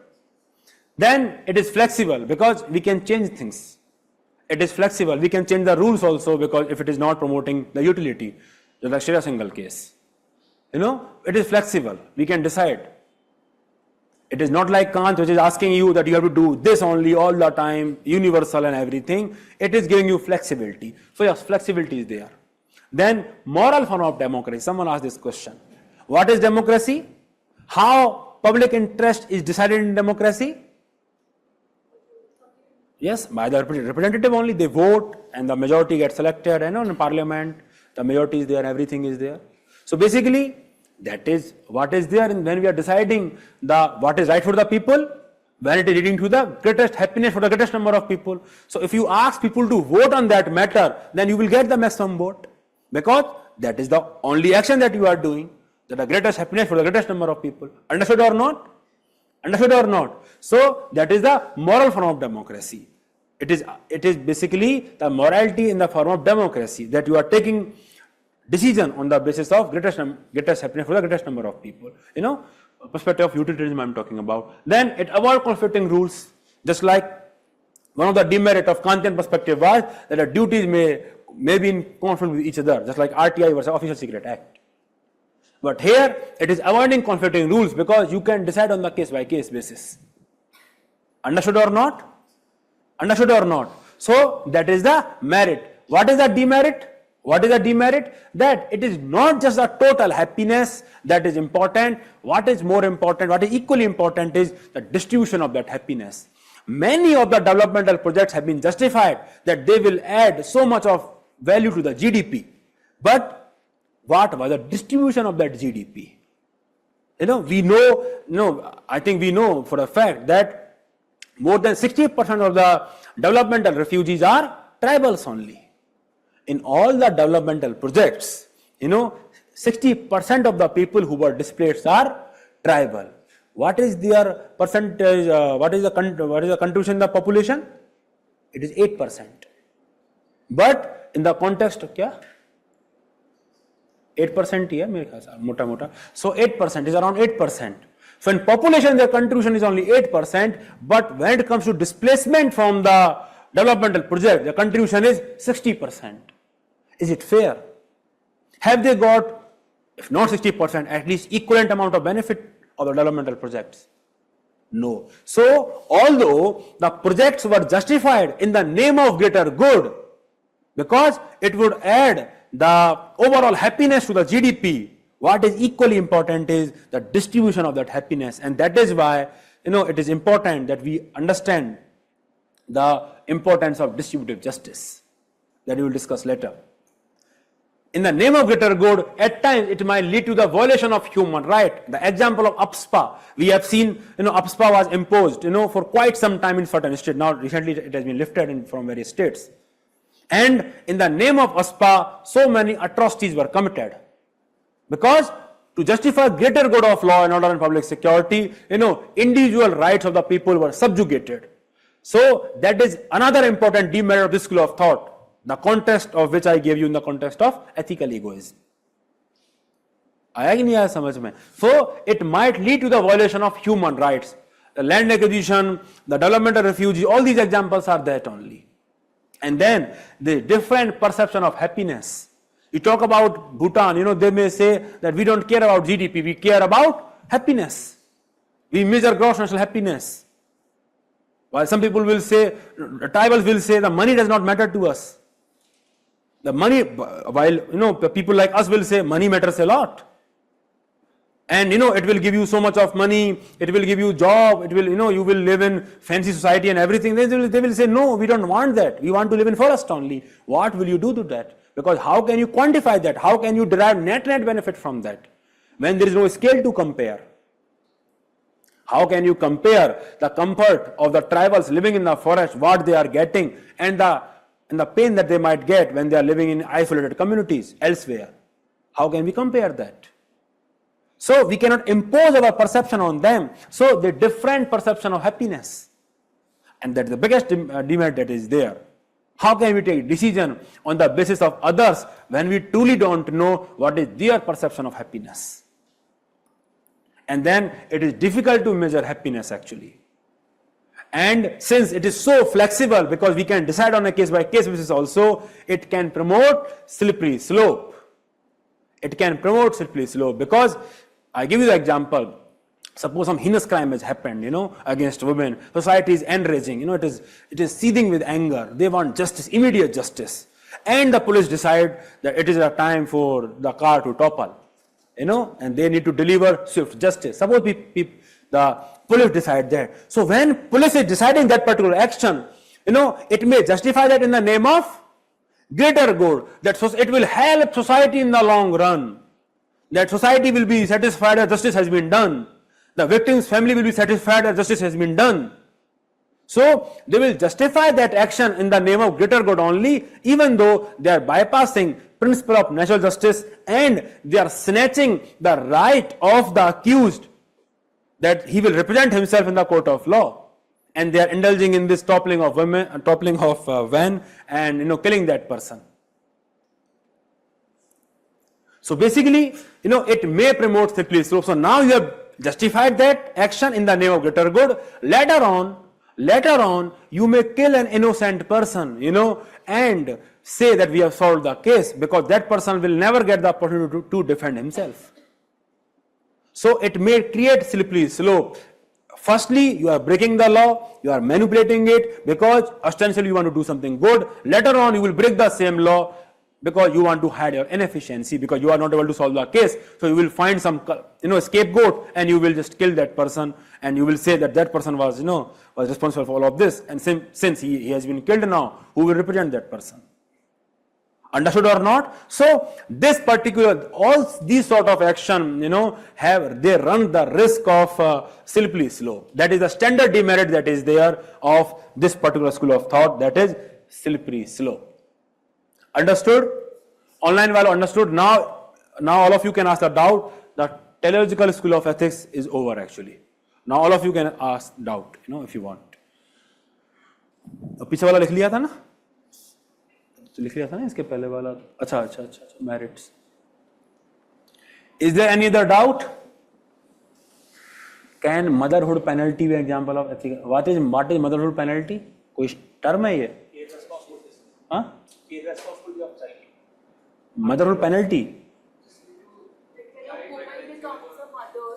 Speaker 1: Then it is flexible because we can change things. It is flexible. We can change the rules also because if it is not promoting the utility, just like Shreya Singhal case. It is flexible. We can decide. It is not like Kant, which is asking you that you have to do this only all the time, universal and everything. It is giving you flexibility. So yes, flexibility is there. Then moral form of democracy. Someone asked this question. What is democracy? How public interest is decided in democracy? Yes, by the representative only. They vote and the majority gets selected. In parliament, the majority is there, everything is there. So basically, that is what is there when we are deciding what is right for the people, when it is leading to the greatest happiness for the greatest number of people. So if you ask people to vote on that matter, then you will get the maximum vote, because that is the only action that you are doing, that the greatest happiness for the greatest number of people. Understood or not? So that is the moral form of democracy. It is basically the morality in the form of democracy, that you are taking decision on the basis of greatest happiness for the greatest number of people. Perspective of utilitarianism I am talking about. Then it avoids conflicting rules. Just like one of the demerit of Kantian perspective was that the duties may be in conflict with each other, just like RTI versus Official Secret Act. But here it is avoiding conflicting rules because you can decide on the case by case basis. Understood or not? So that is the merit. What is the demerit? That it is not just the total happiness that is important. What is more important, what is equally important is the distribution of that happiness. Many of the developmental projects have been justified that they will add so much of value to the GDP. But what was the distribution of that GDP? I think we know for a fact that more than 60% of the developmental refugees are tribals only. In all the developmental projects, 60% of the people who were displaced are tribal. What is their percentage, what is the contribution in the population? It is 8%. But in the context of क्या? 8% ही है मेरे ख्याल से मोटा मोटा. So 8% is around 8%. So in population their contribution is only 8%, but when it comes to displacement from the developmental project, the contribution is 60%. Is it fair? Have they got, if not 60%, at least equivalent amount of benefit of the developmental projects? No. So although the projects were justified in the name of greater good, because it would add the overall happiness to the GDP, what is equally important is the distribution of that happiness, and that is why it is important that we understand the importance of distributive justice that we will discuss later. In the name of greater good, at times it might lead to the violation of human right. The example of APSPA, we have seen, APSPA was imposed, for quite some time in certain states. Now recently it has been lifted from various states. And in the name of APSPA, so many atrocities were committed. Because to justify greater good of law and order and public security, individual rights of the people were subjugated. So that is another important demerit of this school of thought, the context of which I gave you in the context of ethical egoism. आया कि नहीं आया समझ में? So it might lead to the violation of human rights. The land acquisition, the development of refugees, all these examples are that only. And then the different perception of happiness. You talk about Bhutan, they may say that we don't care about GDP, we care about happiness. We measure gross national happiness. While some people will say, tribals will say, the money does not matter to us. The money, while people like us will say money matters a lot. And it will give you so much of money, it will give you job, it will, you will live in fancy society and everything. They will say, no, we don't want that. We want to live in forest only. What will you do to that? Because how can you quantify that? How can you derive net benefit from that when there is no scale to compare? How can you compare the comfort of the tribals living in the forest, what they are getting, and the pain that they might get when they are living in isolated communities elsewhere? How can we compare that? So we cannot impose our perception on them. So the different perception of happiness, and that's the biggest demerit that is there. How can we take decision on the basis of others when we truly don't know what is their perception of happiness? And then it is difficult to measure happiness actually. And since it is so flexible, because we can decide on a case by case basis also, it can promote slippery slope. It can promote slippery slope because I give you the example. Suppose some heinous crime has happened, against women. Society is enraging, it is seething with anger. They want justice, immediate justice. And the police decide that it is a time for the car to topple, and they need to deliver swift justice. Suppose the police decide that. So when police is deciding that particular action, it may justify that in the name of greater good, that it will help society in the long run, that society will be satisfied that justice has been done. The victim's family will be satisfied that justice has been done. So they will justify that action in the name of greater good only, even though they are bypassing principle of natural justice and they are snatching the right of the accused that he will represent himself in the court of law, and they are indulging in this toppling of women, toppling of van, and killing that person. So basically, it may promote slippery slope. So now you have justified that action in the name of greater good. Later on, you may kill an innocent person, and say that we have solved the case, because that person will never get the opportunity to defend himself. So it may create slippery slope. Firstly, you are breaking the law, you are manipulating it because ostensibly you want to do something good. Later on, you will break the same law because you want to hide your inefficiency, because you are not able to solve the case. So you will find some scapegoat and you will just kill that person, and you will say that that person was was responsible for all of this, and since he has been killed now, who will represent that person? Understood or not? So this particular, all these sort of action, they run the risk of slippery slope. That is the standard demerit that is there of this particular school of thought, that is slippery slope. Understood? Online value understood. Now all of you can ask a doubt. The teleological school of ethics is over actually. Now all of you can ask doubt, if you want. पीछे वाला लिख लिया था ना? लिख लिया था ना इसके पहले वाला? अच्छा, merits. Is there any other doubt? Can motherhood penalty be an example of ethical? What is motherhood penalty? कोई term है ये? हाँ?
Speaker 2: Irresponsibility of child.
Speaker 1: Motherhood penalty.
Speaker 3: When a woman becomes a mother,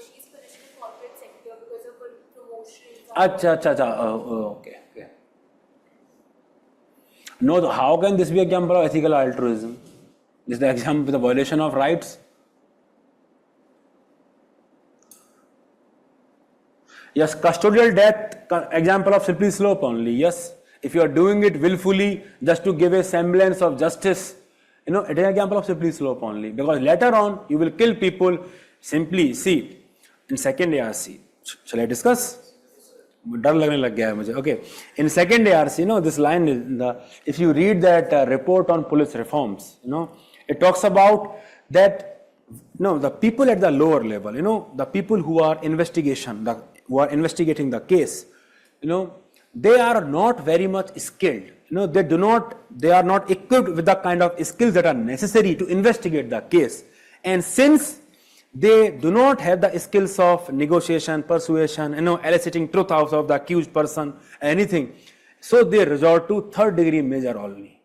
Speaker 3: she's finished in corporate sector because of her promotion.
Speaker 1: अच्छा, okay. No, how can this be an example of ethical altruism? This is the example of the violation of rights. Yes, custodial death, example of slippery slope only. Yes, if you are doing it willfully just to give a semblance of justice, it is an example of slippery slope only. Because later on, you will kill people simply. See, in second ARC, shall I discuss? डर लगने लग गया है मुझे. Okay, in second ARC, this line is if you read that report on police reforms, it talks about that the people at the lower level, the people who are who are investigating the case, they are not very much skilled. They are not equipped with the kind of skills that are necessary to investigate the case. And since they do not have the skills of negotiation, persuasion, eliciting truth out of the accused person, anything, so they resort to third degree measure only.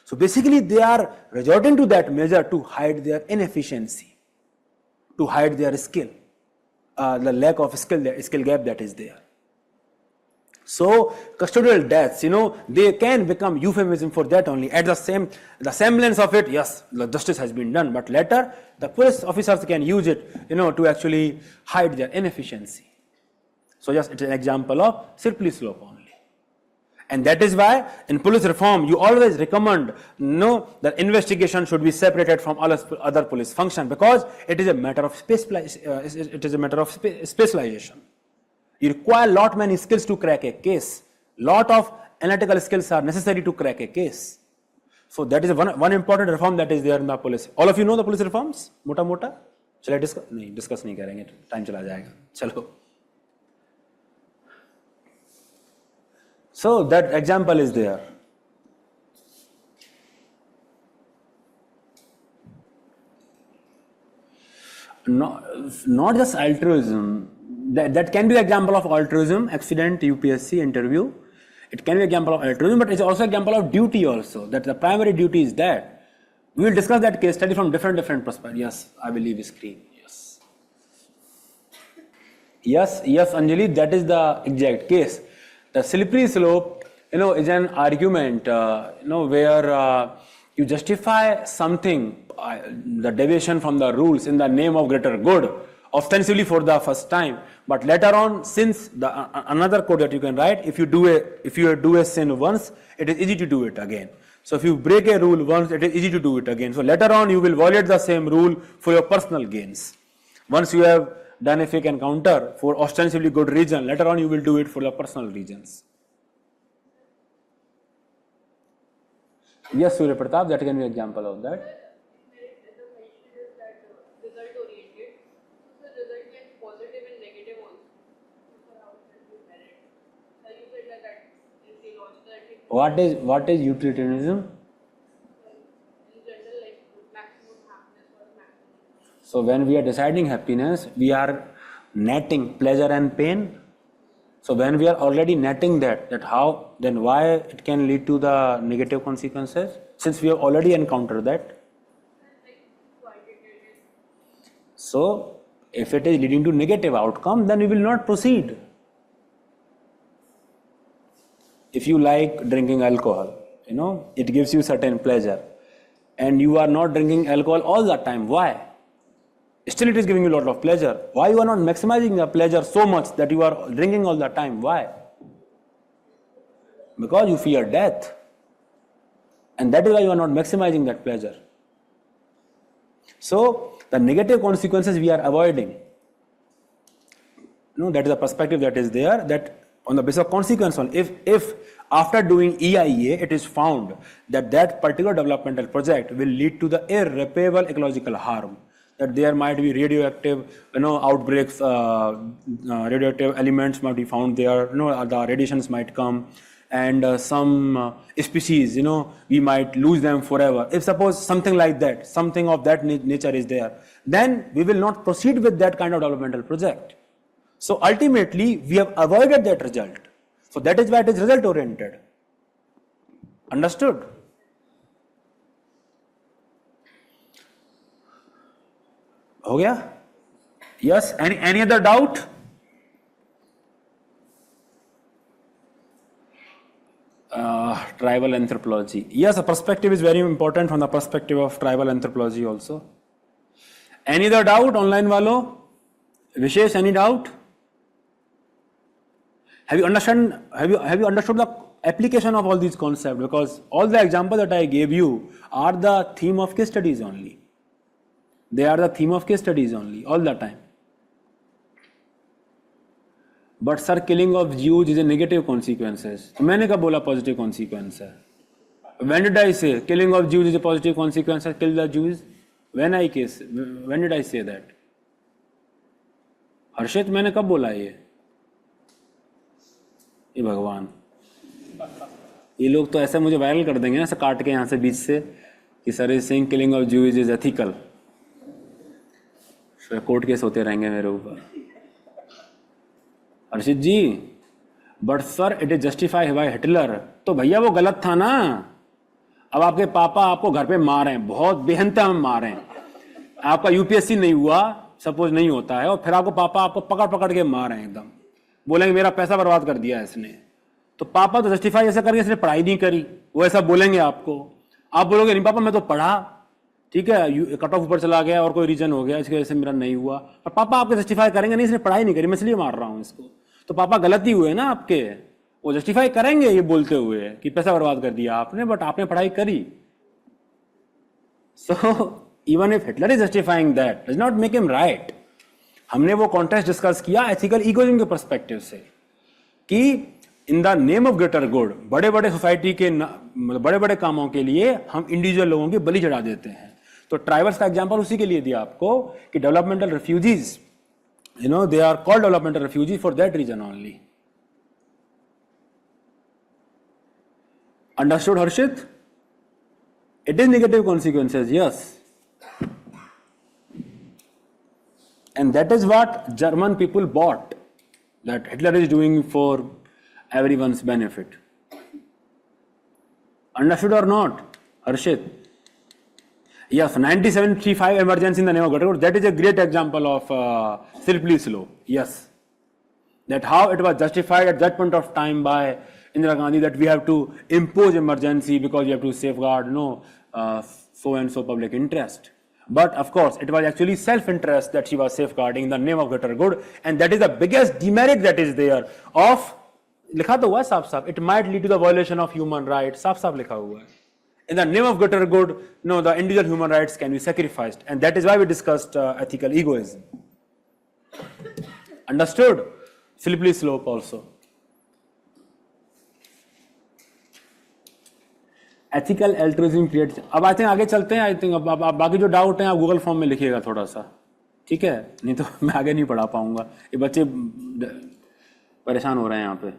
Speaker 1: So basically they are resorting to that measure to hide their inefficiency, to hide their skill, the lack of skill gap that is there. So custodial deaths, they can become euphemism for that only. At the semblance of it, yes, the justice has been done, but later the police officers can use it, to actually hide their inefficiency. So yes, it is an example of slippery slope only. And that is why in police reform, you always recommend, that investigation should be separated from all other police function, because it is a matter of specialization. You require lot many skills to crack a case. Lot of analytical skills are necessary to crack a case. So that is one important reform that is there in the police. All of you know the police reforms? Mota. Shall I discuss? नहीं, discuss नहीं करेंगे. Time चला जाएगा. चलो. So that example is there. Not just altruism. That can be an example of altruism, accident, UPSC, interview. It can be an example of altruism, but it's also an example of duty also, that the primary duty is that. We will discuss that case study from different perspectives. Yes, I will leave screen. Yes, Anjali, that is the exact case. The slippery slope, is an argument, where you justify something, the deviation from the rules in the name of greater good, ostensibly for the first time, but later on, since another code that you can write, if you do a sin once, it is easy to do it again. So if you break a rule once, it is easy to do it again. So later on, you will violate the same rule for your personal gains. Once you have done a fake encounter for ostensibly good reason, later on you will do it for your personal reasons. Yes, Surya Pratap, that can be an example of that. What is utilitarianism? So when we are deciding happiness, we are netting pleasure and pain. So when we are already netting that how, then why it can lead to the negative consequences? Since we have already encountered that. So if it is leading to negative outcome, then we will not proceed. If you like drinking alcohol, it gives you certain pleasure, and you are not drinking alcohol all the time. Why? Still it is giving you a lot of pleasure. Why you are not maximizing the pleasure so much that you are drinking all the time? Why? Because you fear death. And that is why you are not maximizing that pleasure. So the negative consequences we are avoiding. That is a perspective that is there, that on the basis of consequence, if after doing EIA it is found that particular developmental project will lead to the irreparable ecological harm, that there might be radioactive, outbreaks, radioactive elements might be found there, the radiations might come, and some species, we might lose them forever. If suppose something like that, something of that nature is there, then we will not proceed with that kind of developmental project. So ultimately, we have avoided that result. So that is why it is result oriented. Understood? हो गया? Yes. Any other doubt? Tribal anthropology. Yes, a perspective is very important from the perspective of tribal anthropology also. Any other doubt online walo? Vishesh, any doubt? Have you understood the application of all these concepts? Because all the examples that I gave you are the theme of case studies only. They are the theme of case studies only, all the time. But sir, killing of Jews is a negative consequences. तो मैंने कब बोला positive consequence है? When did I say killing of Jews is a positive consequence? Kill the Jews? When did I say that? हर्षित मैंने कब बोला ये भगवान, ये लोग तो ऐसे मुझे वायरल कर देंगे ना, ऐसे काट के यहाँ से बीच से कि sir is saying killing of Jews is ethical. Court case होते रहेंगे मेरे ऊपर. Harshit ji, but sir it is justify by Hitler. तो भैया वो गलत था ना. अब आपके पापा आपको घर पे मार रहे हैं, बहुत बेहनता में मार रहे हैं. आपका यूपीएससी नहीं हुआ, सपोज नहीं होता है, और फिर आपको पापा आपको पकड़ पकड़ के मार रहे हैं, एकदम बोलेंगे मेरा पैसा बर्बाद कर दिया है इसने. तो पापा तो जस्टिफाई ऐसा करेंगे इसने पढ़ाई नहीं करी, वो ऐसा बोलेंगे आपको. आप बोलोगे नहीं पापा मैं तो पढ़ा, ठीक है, कट ऑफ ऊपर चला गया और कोई रीजन हो गया इसकी वजह से मेरा नहीं हुआ. और पापा आपके जस्टिफाई करेंगे नहीं इसने पढ़ाई नहीं करी, मैं इसलिए मार रहा हूँ इसको. तो पापा गलती हुए ना आपके, वो जस्टिफाई करेंगे ये बोलते हुए कि पैसा बर्बाद कर दिया आपने, बट आपने पढ़ाई करी. So even if Hitler is justifying that does not make him right. हमने वो कॉन्टेक्स्ट डिस्कस किया एथिकल इगोइज्म के पर्सपेक्टिव से कि in the name of greater good, बड़े बड़े सोसाइटी के बड़े बड़े कामों के लिए हम इंडिविजुअल लोगों की बलि चढ़ा देते हैं. तो ट्राइबल्स का एग्जांपल उसी के लिए दिया आपको कि developmental refugees, they are called developmental refugee for that reason only. Understood Harshit? It is negative consequences, yes. And that is what German people bought, that Hitler is doing for everyone's benefit. Understood or not, Harshit? Yes, 1975 emergency in the name of God. That is a great example of Sirplis law. Yes, that how it was justified at that point of time by Indira Gandhi that we have to impose emergency because we have to safeguard, so and so public interest. But of course, it was actually self-interest that she was safeguarding in the name of greater good, and that is the biggest demerit that is there of. लिखा तो हुआ है साफ साफ. It might lead to the violation of human rights. साफ साफ लिखा हुआ है. In the name of greater good, the individual human rights can be sacrificed, and that is why we discussed ethical egoism. Understood? Slippery slope also. Ethical altruism create. अब I think आगे चलते हैं. I think अब बाकी जो doubt हैं आप Google form में लिखिएगा थोड़ा सा, ठीक है, नहीं तो मैं आगे नहीं पढ़ा पाऊंगा. ये बच्चे परेशान हो रहे हैं यहाँ पे.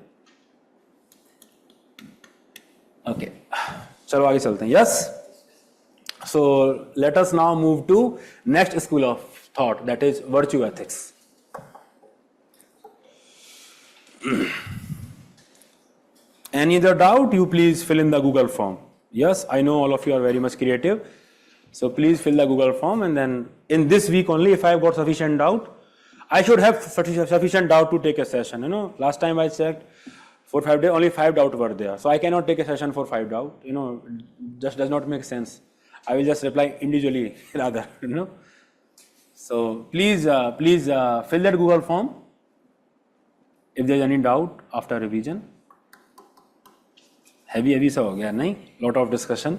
Speaker 1: ओके, चलो आगे चलते हैं. Yes, so let us now move to next school of thought, that is virtue ethics. Any other doubt? You please fill in the Google form. Yes, I know all of you are very much creative. So please fill the Google form, and then in this week only, if I have got sufficient doubt, I should have sufficient doubt to take a session. Last time I checked, 4-5 days, only 5 doubt were there. So I cannot take a session for 5 doubt. Just does not make sense. I will just reply individually rather. So please fill that Google form if there is any doubt after revision. Heavy सा हो गया नहीं, lot of discussion.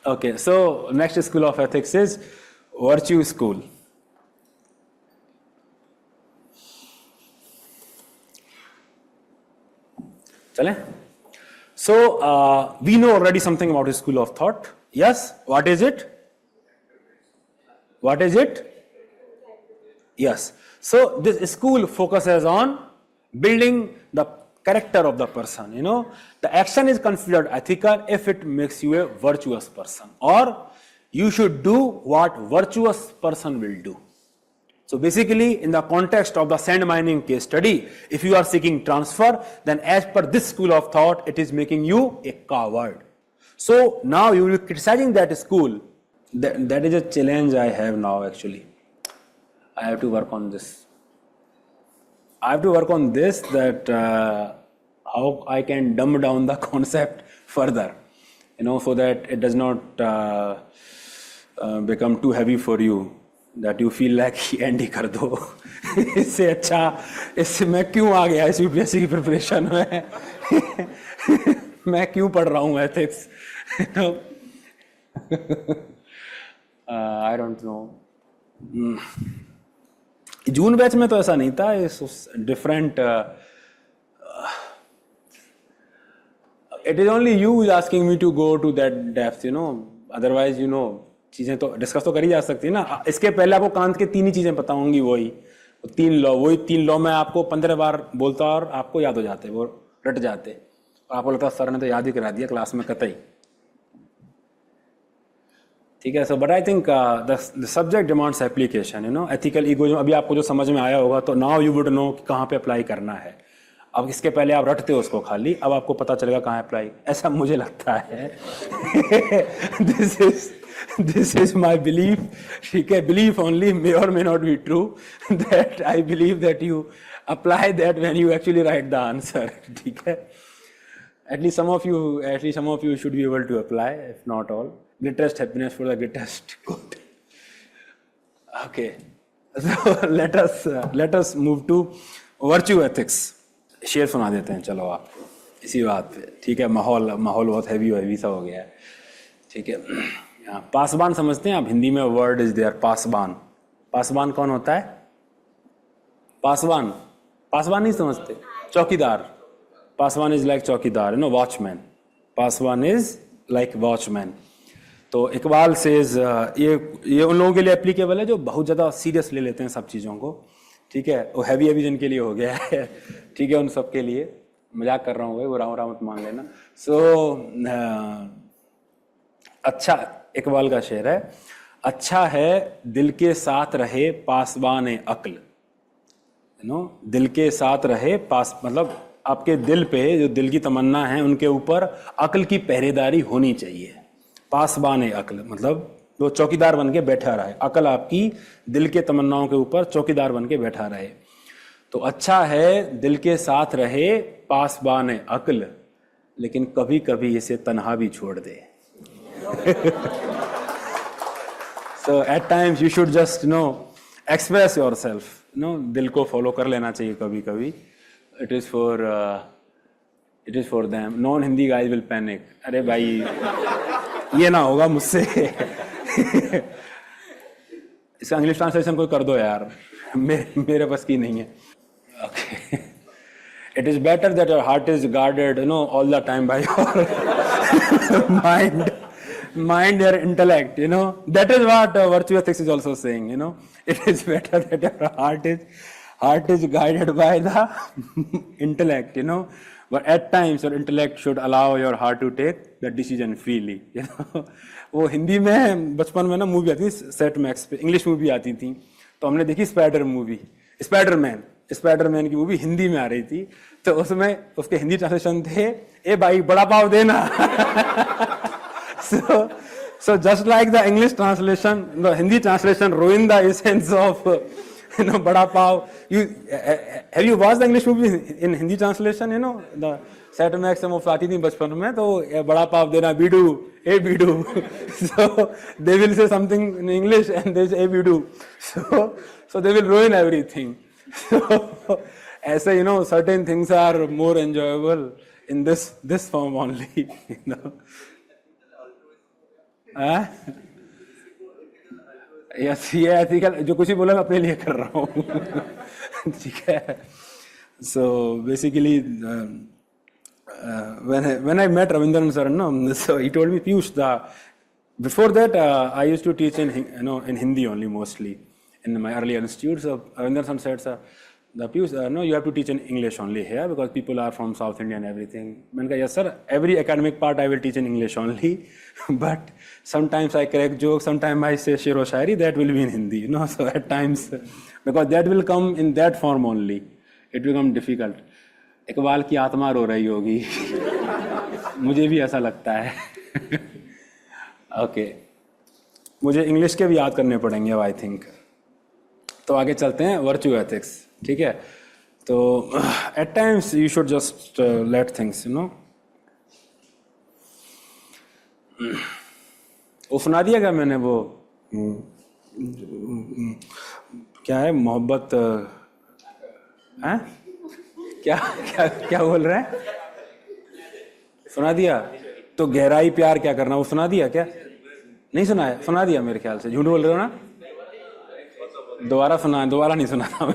Speaker 1: Okay, so next school of ethics is virtue school. चलें. So we know already something about school of thought. Yes, what is it? What is it? Yes. So this school focuses on building the character of the person. You know, the action is considered ethical if it makes you a virtuous person, or you should do what virtuous person will do. So basically, in the context of the sand mining case study, if you are seeking transfer, then as per this school of thought, it is making you a coward. So now you will be criticizing that school. That is a challenge I have now actually. I have to work on this. I have to work on this, that how I can dumb down the concept further, you know, so that it does not become too heavy for you, that you feel like end ही कर दो. इससे अच्छा, इससे मैं क्यों आ गया इस UPSC की प्रिपरेशन में. मैं क्यों पढ़ रहा हूँ ethics. I don't know. June batch में तो ऐसा नहीं था. इस different. It is only you who is asking me to go to that depth, you know. Otherwise, you know, चीजें तो डिस्कस तो करी जा सकती है ना. इसके पहले आपको कांत के 3 ही चीजें पता होंगी. वही 3 लॉ मैं आपको 15 बार बोलता और आपको याद हो जाते, वो रट जाते. आपको लगता सर ने तो याद ही करा दिया क्लास में कतई. ठीक है. So but I think the subject demands application, you know. Ethical ego जो अभी आपको जो समझ में आया होगा, तो नाउ यू वुड नो कि कहाँ पे अप्लाई करना है. अब इसके पहले आप रटते हो उसको खाली, अब आपको पता चलेगा कहाँ अप्लाई. ऐसा मुझे लगता है. This is my belief. ठीक है. बिलीफ ओनली, मे और may not be true. That I believe that you apply that when you actually right the answer. ठीक है. At least some of you should be able to apply, if not all. Greatest happiness for the greatest good. Okay, so let us move to virtue ethics. शेर सुना देते हैं चलो आप इसी बात पे. ठीक है. माहौल बहुत हैवी सा हो गया है. ठीक है. पासबान समझते हैं आप. हिंदी में वर्ड इज देयर, पासबान. पासबान कौन होता है? पासबान नहीं समझते? चौकीदार. पासवान इज लाइक चौकीदार, you know, watchman. Paswan is like watchman. तो इकबाल सेज, ये उन लोगों के लिए एप्लीकेबल है जो बहुत ज़्यादा सीरियस ले लेते हैं सब चीज़ों को. ठीक है. वो हैवी जिनके लिए हो गया है. ठीक है. उन सब के लिए मजाक कर रहा हूँ भाई, वो राम मत मान लेना. सो अच्छा, इकबाल का शेर है. अच्छा है दिल के साथ रहे पासबान अक्ल. यू नो, दिल के साथ रहे पास, मतलब आपके दिल पे जो दिल की तमन्ना है उनके ऊपर अक्ल की पहरेदारी होनी चाहिए. पासबान अक्ल मतलब वो चौकीदार बन के बैठा रहे. अक्ल आपकी दिल के तमन्नाओं के ऊपर चौकीदार बन के बैठा रहे. तो अच्छा है दिल के साथ रहे पासबान अक्ल, लेकिन कभी कभी इसे तन्हा भी छोड़ दे. So at times you should just, you know, express yourself. You know, दिल को फॉलो कर लेना चाहिए कभी कभी. It is for them. Non-Hindi guys will panic. अरे भाई ये ना होगा मुझसे. इसका इंग्लिश ट्रांसलेशन कोई कर दो यार, मेरे पास की नहीं है. Okay. It is better that your heart is guarded, you know, all the time by your mind, your intellect, you know. That is what virtue ethics is also saying, you know. It is better that your heart is guided by the intellect, you know. But at times your intellect should allow your heart to take the decision freely, you know. वो हिंदी में बचपन में ना movie आती थी set max पे, English movie आती थी, तो हमने देखी स्पाइडरमैन की मूवी हिंदी में आ रही थी. तो उसमें उसके हिंदी ट्रांसलेशन थे, ए भाई बड़ा पाव देना. So just like the English translation, the Hindi translation ruined the essence of, you know, bada pav. Have you watched the English movie in Hindi translation? You know, the set max में आती थी बचपन में, तो बड़ा पाव देना Baidu, A Baidu. So they will say something in English and they say A Baidu. So they will ruin everything. So ऐसे, you know, certain things are more enjoyable in this form only, you know. Yes, ये ethical जो कुछ ही बोला मैं अपने लिए कर रहा हूँ. ठीक है. So basically when I met Ravindran sir, no, so he told me, Piyush, the Before that, I used to teach in Hindi only mostly in my early institutes. So Ravinder San said, sir, the Piyush, no, you have to teach in English only here because people are from South India and everything. I said, yes, sir, every academic part I will teach in English only. But sometimes I crack jokes, sometimes I say Shero Shairi, that will be in Hindi, So at times, because that will come in that form only, it will become difficult. Iqbal की आत्मा रो रही होगी मुझे भी ऐसा लगता है okay मुझे इंग्लिश के भी याद करने पड़ेंगे आई थिंक तो आगे चलते हैं वर्च्यू एथिक्स ठीक है तो at times you should just let things वो सुना दिया क्या मैंने वो क्या है मोहब्बत हैं क्या क्या क्या बोल रहे हैं सुना दिया तो गहराई प्यार क्या करना वो सुना दिया क्या नहीं सुनाया सुना दिया मेरे ख्याल से झूठ बोल रहे हो ना दोबारा नहीं सुना था मैं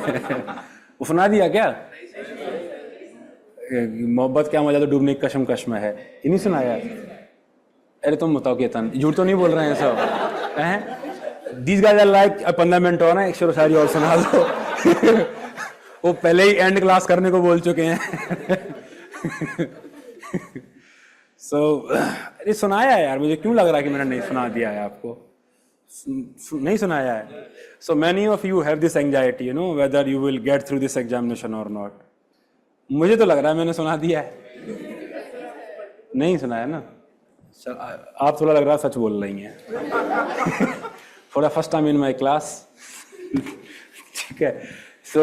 Speaker 1: वो सुना दिया क्या मोहब्बत क्या मजा तो डूबने की कशमकश में है ये नहीं सुनाया अरे तुम बताओ केतन झूठ तो नहीं बोल रहे हैं सब हैं these guys are like 15 minute और ना एक शेर शायरी और सुना दो वो पहले ही एंड क्लास करने को बोल चुके हैं सो अरे सुनाया है यार मुझे क्यों लग रहा है कि मैंने नहीं सुना दिया है आपको नहीं सुनाया है so many of you have this anxiety whether you will get through this examination और नॉट मुझे तो लग रहा है मैंने सुना दिया है नहीं सुनाया ना आप थोड़ा लग रहा है सच बोल रही हैं for the first time in my class ठीक है सो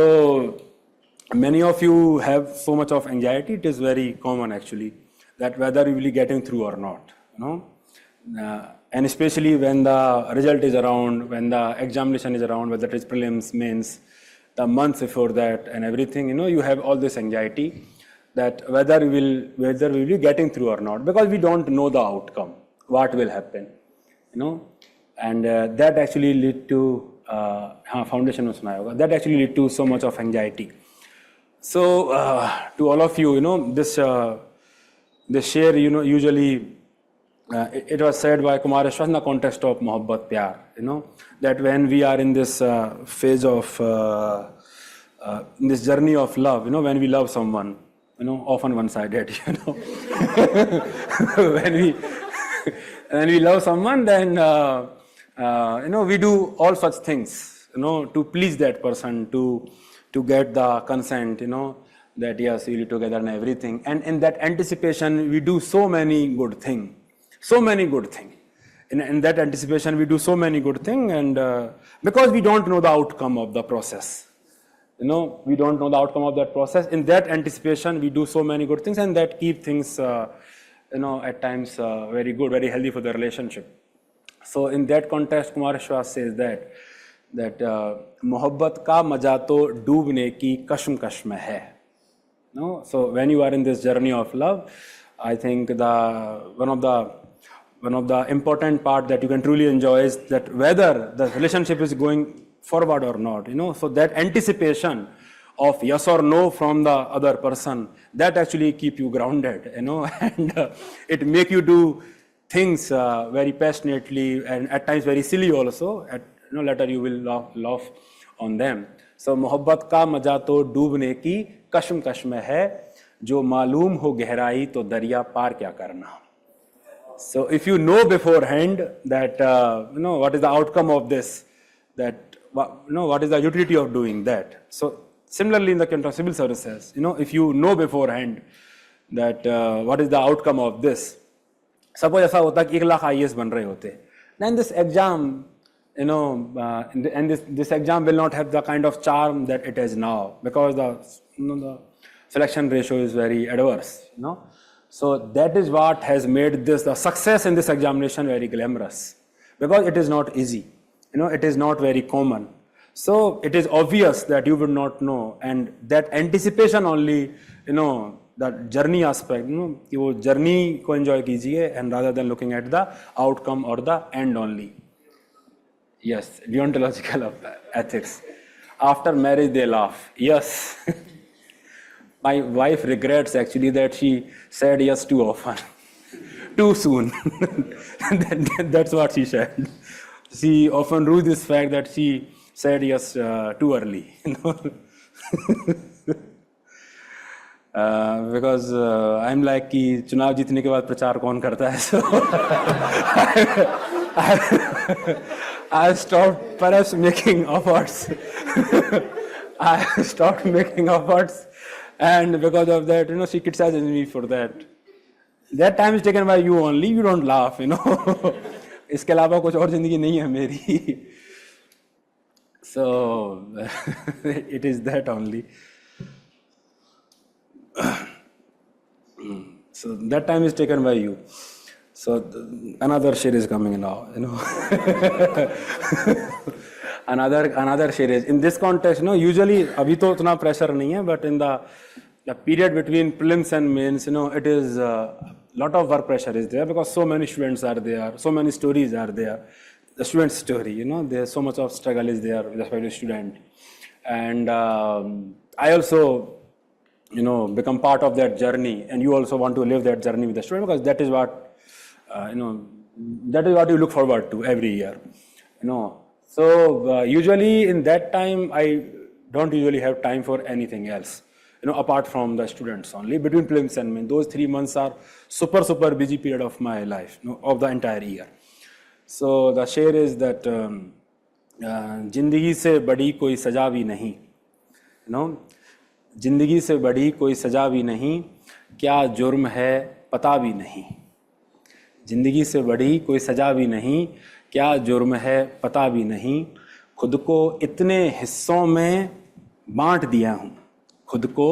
Speaker 1: many of you have so much of anxiety. It is very common actually that whether you will be getting through or not, and especially when the result is around, when the examination is around, whether it is prelims, mains, the months before that and everything, you have all this anxiety that whether we will be getting through or not because we don't know the outcome, what will happen, and that actually lead to foundation में सुनाया होगा that actually lead to so much of anxiety. So to all of you, this share, usually it was said by Kumar Ashwat in the context of Mohabbat Pyar, that when we are in this phase of in this journey of love, when we love someone, often one-sided, when we love someone, then we do all such things, to please that person, to get the consent, that yes, we'll be together and everything. And in that anticipation, we do so many good things. In that anticipation, we do so many good things, and because we don't know the outcome of the process, we don't know the outcome of that process. In that anticipation, we do so many good things, and that keep things, at times very good, very healthy for the relationship. So in that context, Kumar Ashwat says that मोहब्बत का मजा तो डूबने की कशमकश में है. So when you are in this journey of love, I think one of the important part that you can truly enjoy is that whether the relationship is going forward or not, so that anticipation of yes or no from the other person, that actually keep you grounded, and it make you do things very passionately and at times very silly also. Later you will laugh on them. So मोहब्बत का मजा तो डूबने की कशमकश में है जो मालूम हो गहराई तो दरिया पार क्या करना. So if you know beforehand that what is the outcome of this, that what is the utility of doing that. So similarly in the context of civil services, if you know beforehand that what is the outcome of this. Suppose ऐसा होता कि 1 lakh IAS बन रहे होते, then this exam, and this exam will not have the kind of charm that it has now because the selection ratio is very adverse. So that is what has made the success in this examination very glamorous because it is not easy. It is not very common. So it is obvious that you would not know, and that anticipation only, the journey aspect, कि वो journey को enjoy कीजिए, and rather than looking at the outcome or the end only. Yes, deontological of ethics. After marriage, they laugh. Yes. My wife regrets actually that she said yes too often. too soon. That's what she said. She often rues this fact that she said yes too early. Because I'm like कि चुनाव जीतने के बाद प्रचार कौन करता है, so I stopped perhaps making efforts. I stopped making efforts, and because of that, she criticizes me for that. That time is taken by you only. You don't laugh, इसके अलावा कुछ और जिंदगी नहीं है मेरी. So it is that only. So that time is taken by you. So another share is coming now, another share is in this context. Usually अभी तो उतना pressure नहीं है, but in the period between prelims and mains, it is lot of work pressure is there because so many students are there, so many stories are there. The student story, there's so much of struggle is there with respect to student, and I also become part of that journey, and you also want to live that journey with the student because that is what that is what you look forward to every year. So usually in that time I don't usually have time for anything else, apart from the students only. Between prelims and main, those 3 months are super busy period of my life, of the entire year. So the share is that जिंदगी से बड़ी कोई सजा भी नहीं, जिंदगी से बड़ी कोई सजा भी नहीं, क्या जुर्म है पता भी नहीं. जिंदगी से बड़ी कोई सजा भी नहीं, क्या जुर्म है पता भी नहीं. खुद को इतने हिस्सों में बांट दिया हूँ, खुद को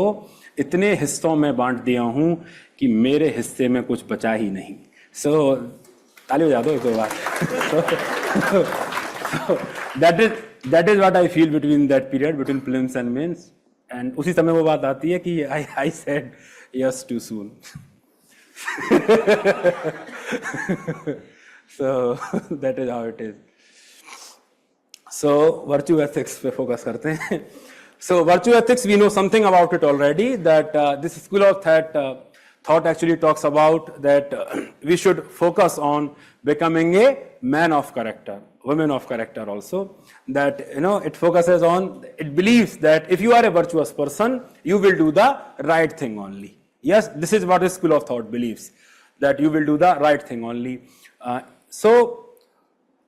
Speaker 1: इतने हिस्सों में बांट दिया हूँ कि मेरे हिस्से में कुछ बचा ही नहीं. So ताली बजा दो एक बार. That is what I feel between that period between prelims and mains. And उसी समय वो बात आती है कि I said yes too soon. So that is how it is. So virtue ethics पे focus करते हैं. So virtue ethics, we know something about it already, that this school of thought actually talks about that we should focus on becoming a man of character, women of character also. That it focuses on, it believes that if you are a virtuous person, you will do the right thing only. Yes, this is what the school of thought believes, that you will do the right thing only. So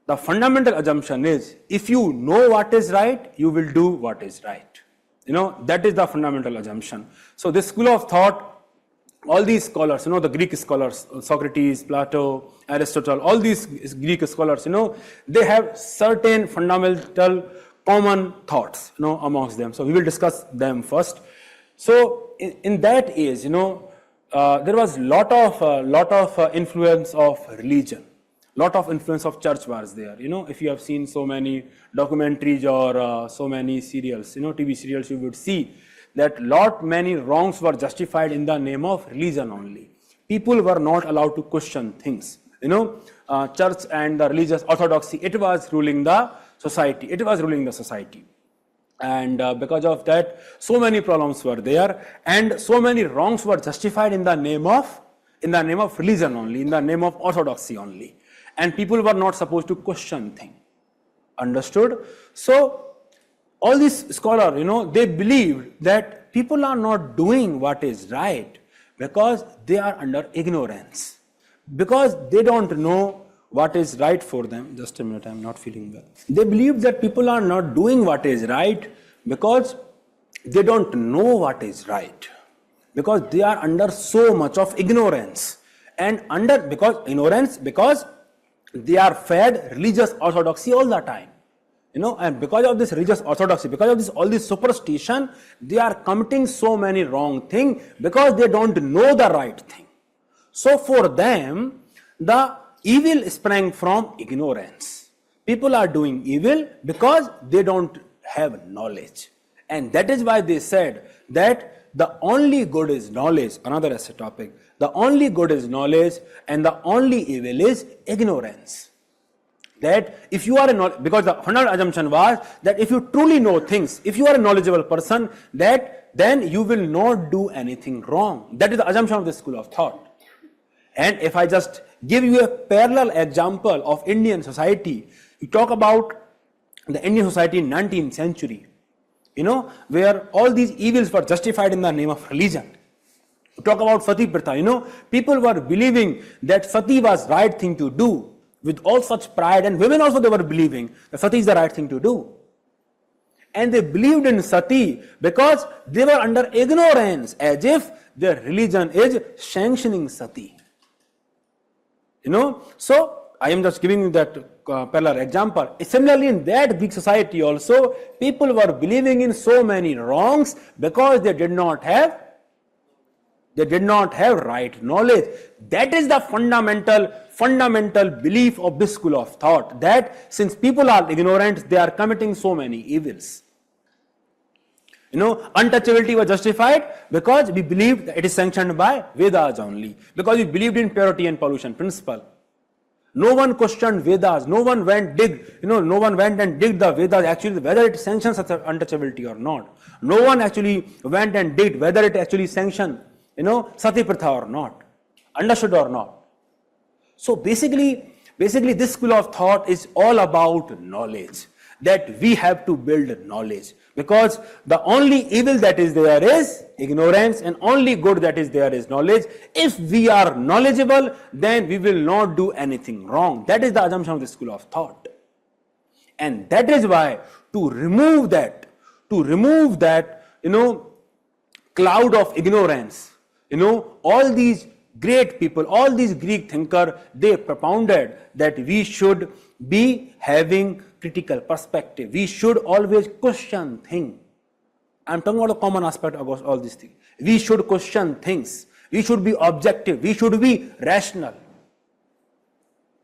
Speaker 1: the fundamental assumption is, if you know what is right, you will do what is right. That is the fundamental assumption. So this school of thought, all these scholars, the Greek scholars, Socrates, Plato, Aristotle, all these Greek scholars, they have certain fundamental common thoughts, amongst them. So we will discuss them first. So in that age, there was lot of influence of religion, lot of influence of church was there. If you have seen so many documentaries or so many serials, TV serials, you would see that many wrongs were justified in the name of religion only. People were not allowed to question things. Church and the religious orthodoxy, it was ruling the society. And because of that, so many problems were there, and so many wrongs were justified in the name of religion only, in the name of orthodoxy only. And people were not supposed to question things. Understood? So all these scholars, they believed that people are not doing what is right because they are under ignorance, because they don't know what is right for them. Just a minute, I'm not feeling well. They believe that people are not doing what is right because they don't know what is right, because they are under so much of ignorance, and because they are fed religious orthodoxy all the time. And because of this religious orthodoxy, because of all this superstition, they are committing so many wrong things because they don't know the right thing. So for them, the evil sprang from ignorance. People are doing evil because they don't have knowledge. And that is why they said that the only good is knowledge. Another essay topic. The only good is knowledge and the only evil is ignorance. That if you are because the fundamental assumption was that if you truly know things, if you are a knowledgeable person, then you will not do anything wrong. That is the assumption of the school of thought. And if I just give you a parallel example of Indian society, you talk about the Indian society in 19th century, where all these evils were justified in the name of religion. You talk about Sati Pratha, people were believing that Sati was right thing to do with all such pride, and women also they were believing that Sati is the right thing to do. And they believed in Sati because they were under ignorance, as if their religion is sanctioning Sati. So I am just giving you that parallel example. Similarly, in that Greek society also, people were believing in so many wrongs because they did not have right knowledge. That is the fundamental belief of this school of thought, that since people are ignorant, they are committing so many evils. Untouchability was justified because we believed that it is sanctioned by Vedas only, because we believed in purity and pollution principle. No one questioned Vedas. No one went and digged the Vedas actually whether it sanctions such untouchability or not. No one actually went and digged whether it actually sanctioned Sati Pratha or not, understood or not. So basically this school of thought is all about knowledge, that we have to build knowledge, because the only evil that is there is ignorance, and only good that is there is knowledge. If we are knowledgeable, then we will not do anything wrong. That is the assumption of the school of thought. And that is why to remove that cloud of ignorance, all these great people, all these Greek thinkers, they propounded that we should be having critical perspective. We should always question things. I am talking about a common aspect of all these things. We should question things. We should be objective. We should be rational.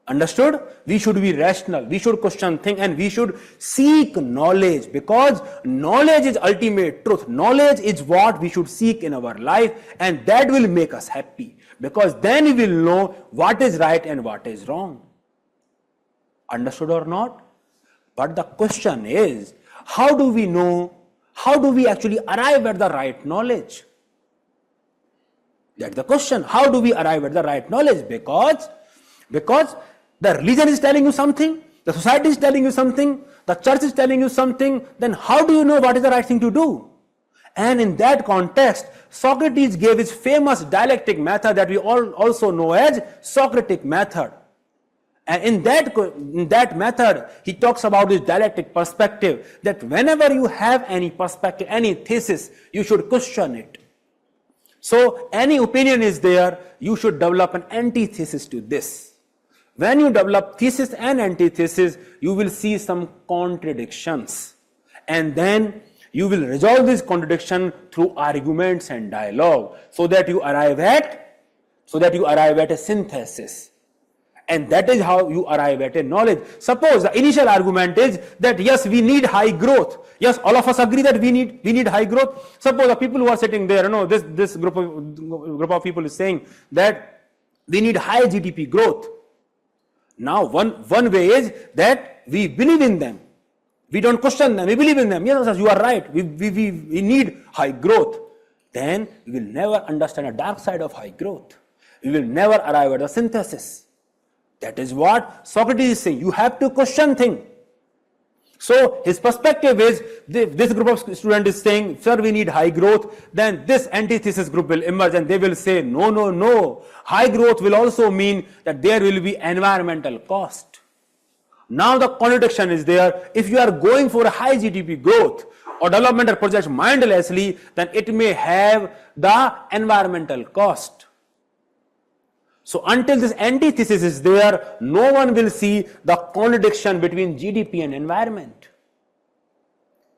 Speaker 1: Understood? We should be rational. We should question things, and we should seek knowledge, because knowledge is ultimate truth. Knowledge is what we should seek in our life, and that will make us happy, because then we will know what is right and what is wrong. Understood or not? But the question is, how do we know? How do we actually arrive at the right knowledge? That's the question. How do we arrive at the right knowledge? Because the religion is telling you something, the society is telling you something, the church is telling you something, then how do you know what is the right thing to do? And in that context, Socrates gave his famous dialectic method that we all also know as Socratic method. And in that method, he talks about his dialectic perspective, that whenever you have any perspective, any thesis, you should question it. So any opinion is there, you should develop an antithesis to this. When you develop thesis and antithesis, you will see some contradictions. And then you will resolve this contradiction through arguments and dialogue, so that you arrive at a synthesis. And that is how you arrive at a knowledge. Suppose the initial argument is that yes, we need high growth. Yes, all of us agree that we need high growth. Suppose the people who are sitting there, this group of people is saying that we need high GDP growth. Now, one way is that we believe in them. We don't question them. We believe in them. Yes, you are right. We need high growth. Then we will never understand the dark side of high growth. We will never arrive at a synthesis. That is what Socrates is saying. You have to question things. So his perspective is, this group of students is saying, sir, we need high growth. Then this antithesis group will emerge and they will say, no. High growth will also mean that there will be environmental cost. Now the contradiction is there. If you are going for a high GDP growth or developmental projects mindlessly, then it may have the environmental cost. So until this antithesis is there, no one will see the contradiction between GDP and environment.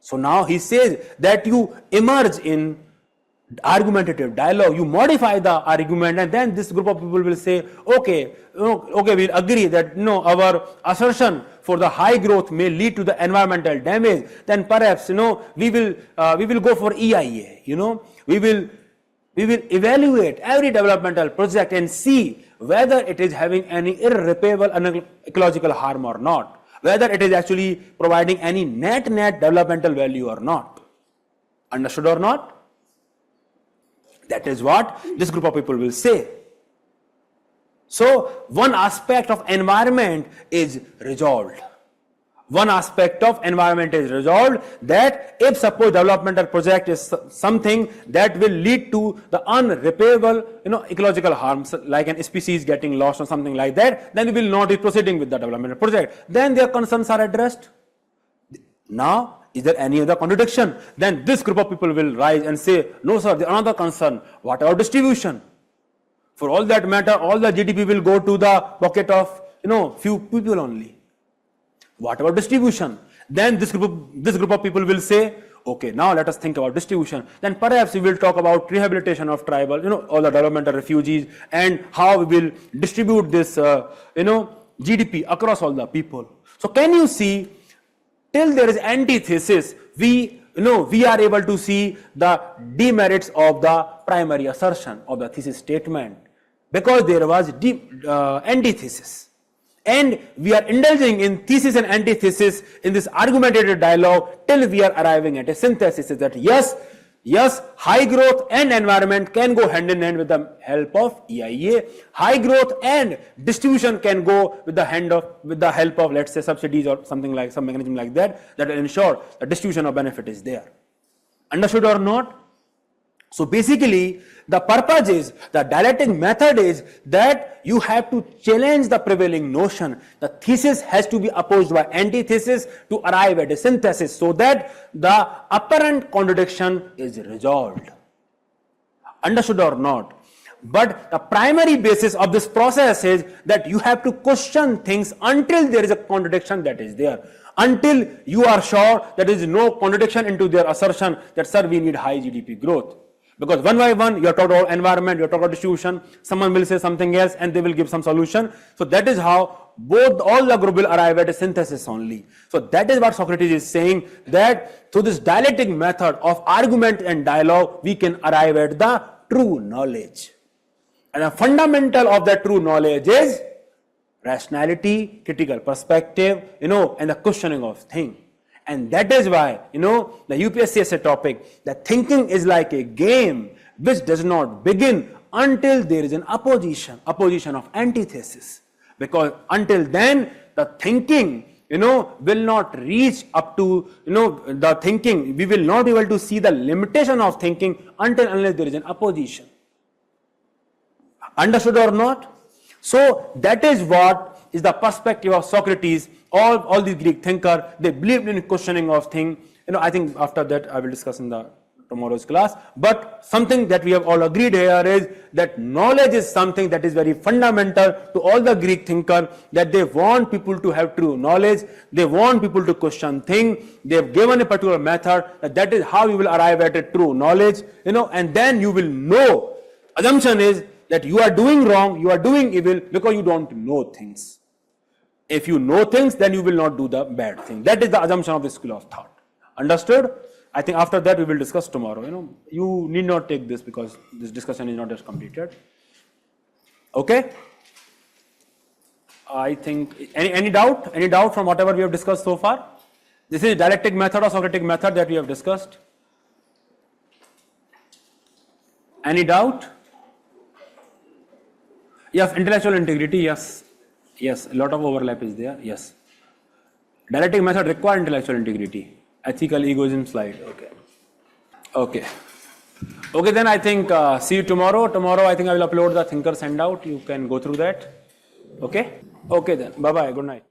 Speaker 1: So now he says that you emerge in argumentative dialogue, you modify the argument, and then this group of people will say, okay, we'll agree that our assertion for the high growth may lead to the environmental damage. Then perhaps we will go for EIA. We will evaluate every developmental project and see whether it is having any irreparable ecological harm or not, whether it is actually providing any net developmental value or not. Understood or not? That is what this group of people will say. So one aspect of environment is resolved. One aspect of environment is resolved, that if suppose developmental project is something that will lead to the unrepairable, ecological harms, like an species getting lost or something like that, then we will not be proceeding with the developmental project. Then their concerns are addressed. Now, is there any other contradiction? Then this group of people will rise and say, no sir, there is another concern. What about distribution? For all that matter, all the GDP will go to the pocket of, few people only. What about distribution? Then this group of people will say, okay, now let us think about distribution. Then perhaps we will talk about rehabilitation of tribal, all the developmental refugees, and how we will distribute this, GDP across all the people. So can you see, till there is antithesis, we are able to see the demerits of the primary assertion of the thesis statement, because there was antithesis. And we are indulging in thesis and antithesis in this argumentative dialogue till we are arriving at a synthesis that yes, high growth and environment can go hand in hand with the help of EIA. High growth and distribution can go with the help of, let's say, subsidies or something like some mechanism like that will ensure the distribution of benefit is there. Understood or not? So basically, the purpose is, the dialectic method is that you have to challenge the prevailing notion. The thesis has to be opposed by antithesis to arrive at a synthesis, so that the apparent contradiction is resolved. Understood or not? But the primary basis of this process is that you have to question things until there is a contradiction that is there. Until you are sure there is no contradiction into their assertion that, sir, we need high GDP growth. Because one by one, you are talking about environment, you are talking about distribution, someone will say something else and they will give some solution. So that is how all the group will arrive at a synthesis only. So that is what Socrates is saying, that through this dialectic method of argument and dialogue, we can arrive at the true knowledge. And the fundamental of that true knowledge is rationality, critical perspective, and the questioning of things. And that is why, the UPSC essay topic, that thinking is like a game which does not begin until there is an opposition of antithesis. Because until then, the thinking, will not reach up to, the thinking, we will not be able to see the limitation of thinking unless there is an opposition. Understood or not? So that is what is the perspective of Socrates. All these Greek thinkers, they believed in questioning of things. I think after that I will discuss in tomorrow's class. But something that we have all agreed here is that knowledge is something that is very fundamental to all the Greek thinkers, that they want people to have true knowledge. They want people to question things. They have given a particular method, that is how you will arrive at a true knowledge, and then you will know. Assumption is that you are doing wrong, you are doing evil because you don't know things. If you know things, then you will not do the bad thing. That is the assumption of the school of thought. Understood? I think after that we will discuss tomorrow. You need not take this because this discussion is not yet completed. Okay? I think, any doubt? Any doubt from whatever we have discussed so far? This is dialectic method or Socratic method that we have discussed. Any doubt? Yes, intellectual integrity, yes. Yes, a lot of overlap is there, yes. Dialectic method requires intellectual integrity. Ethical egoism slide, okay. Okay, then I think, see you tomorrow. Tomorrow I think I will upload the Thinker's handout. You can go through that. Okay? Okay then, bye-bye, good night.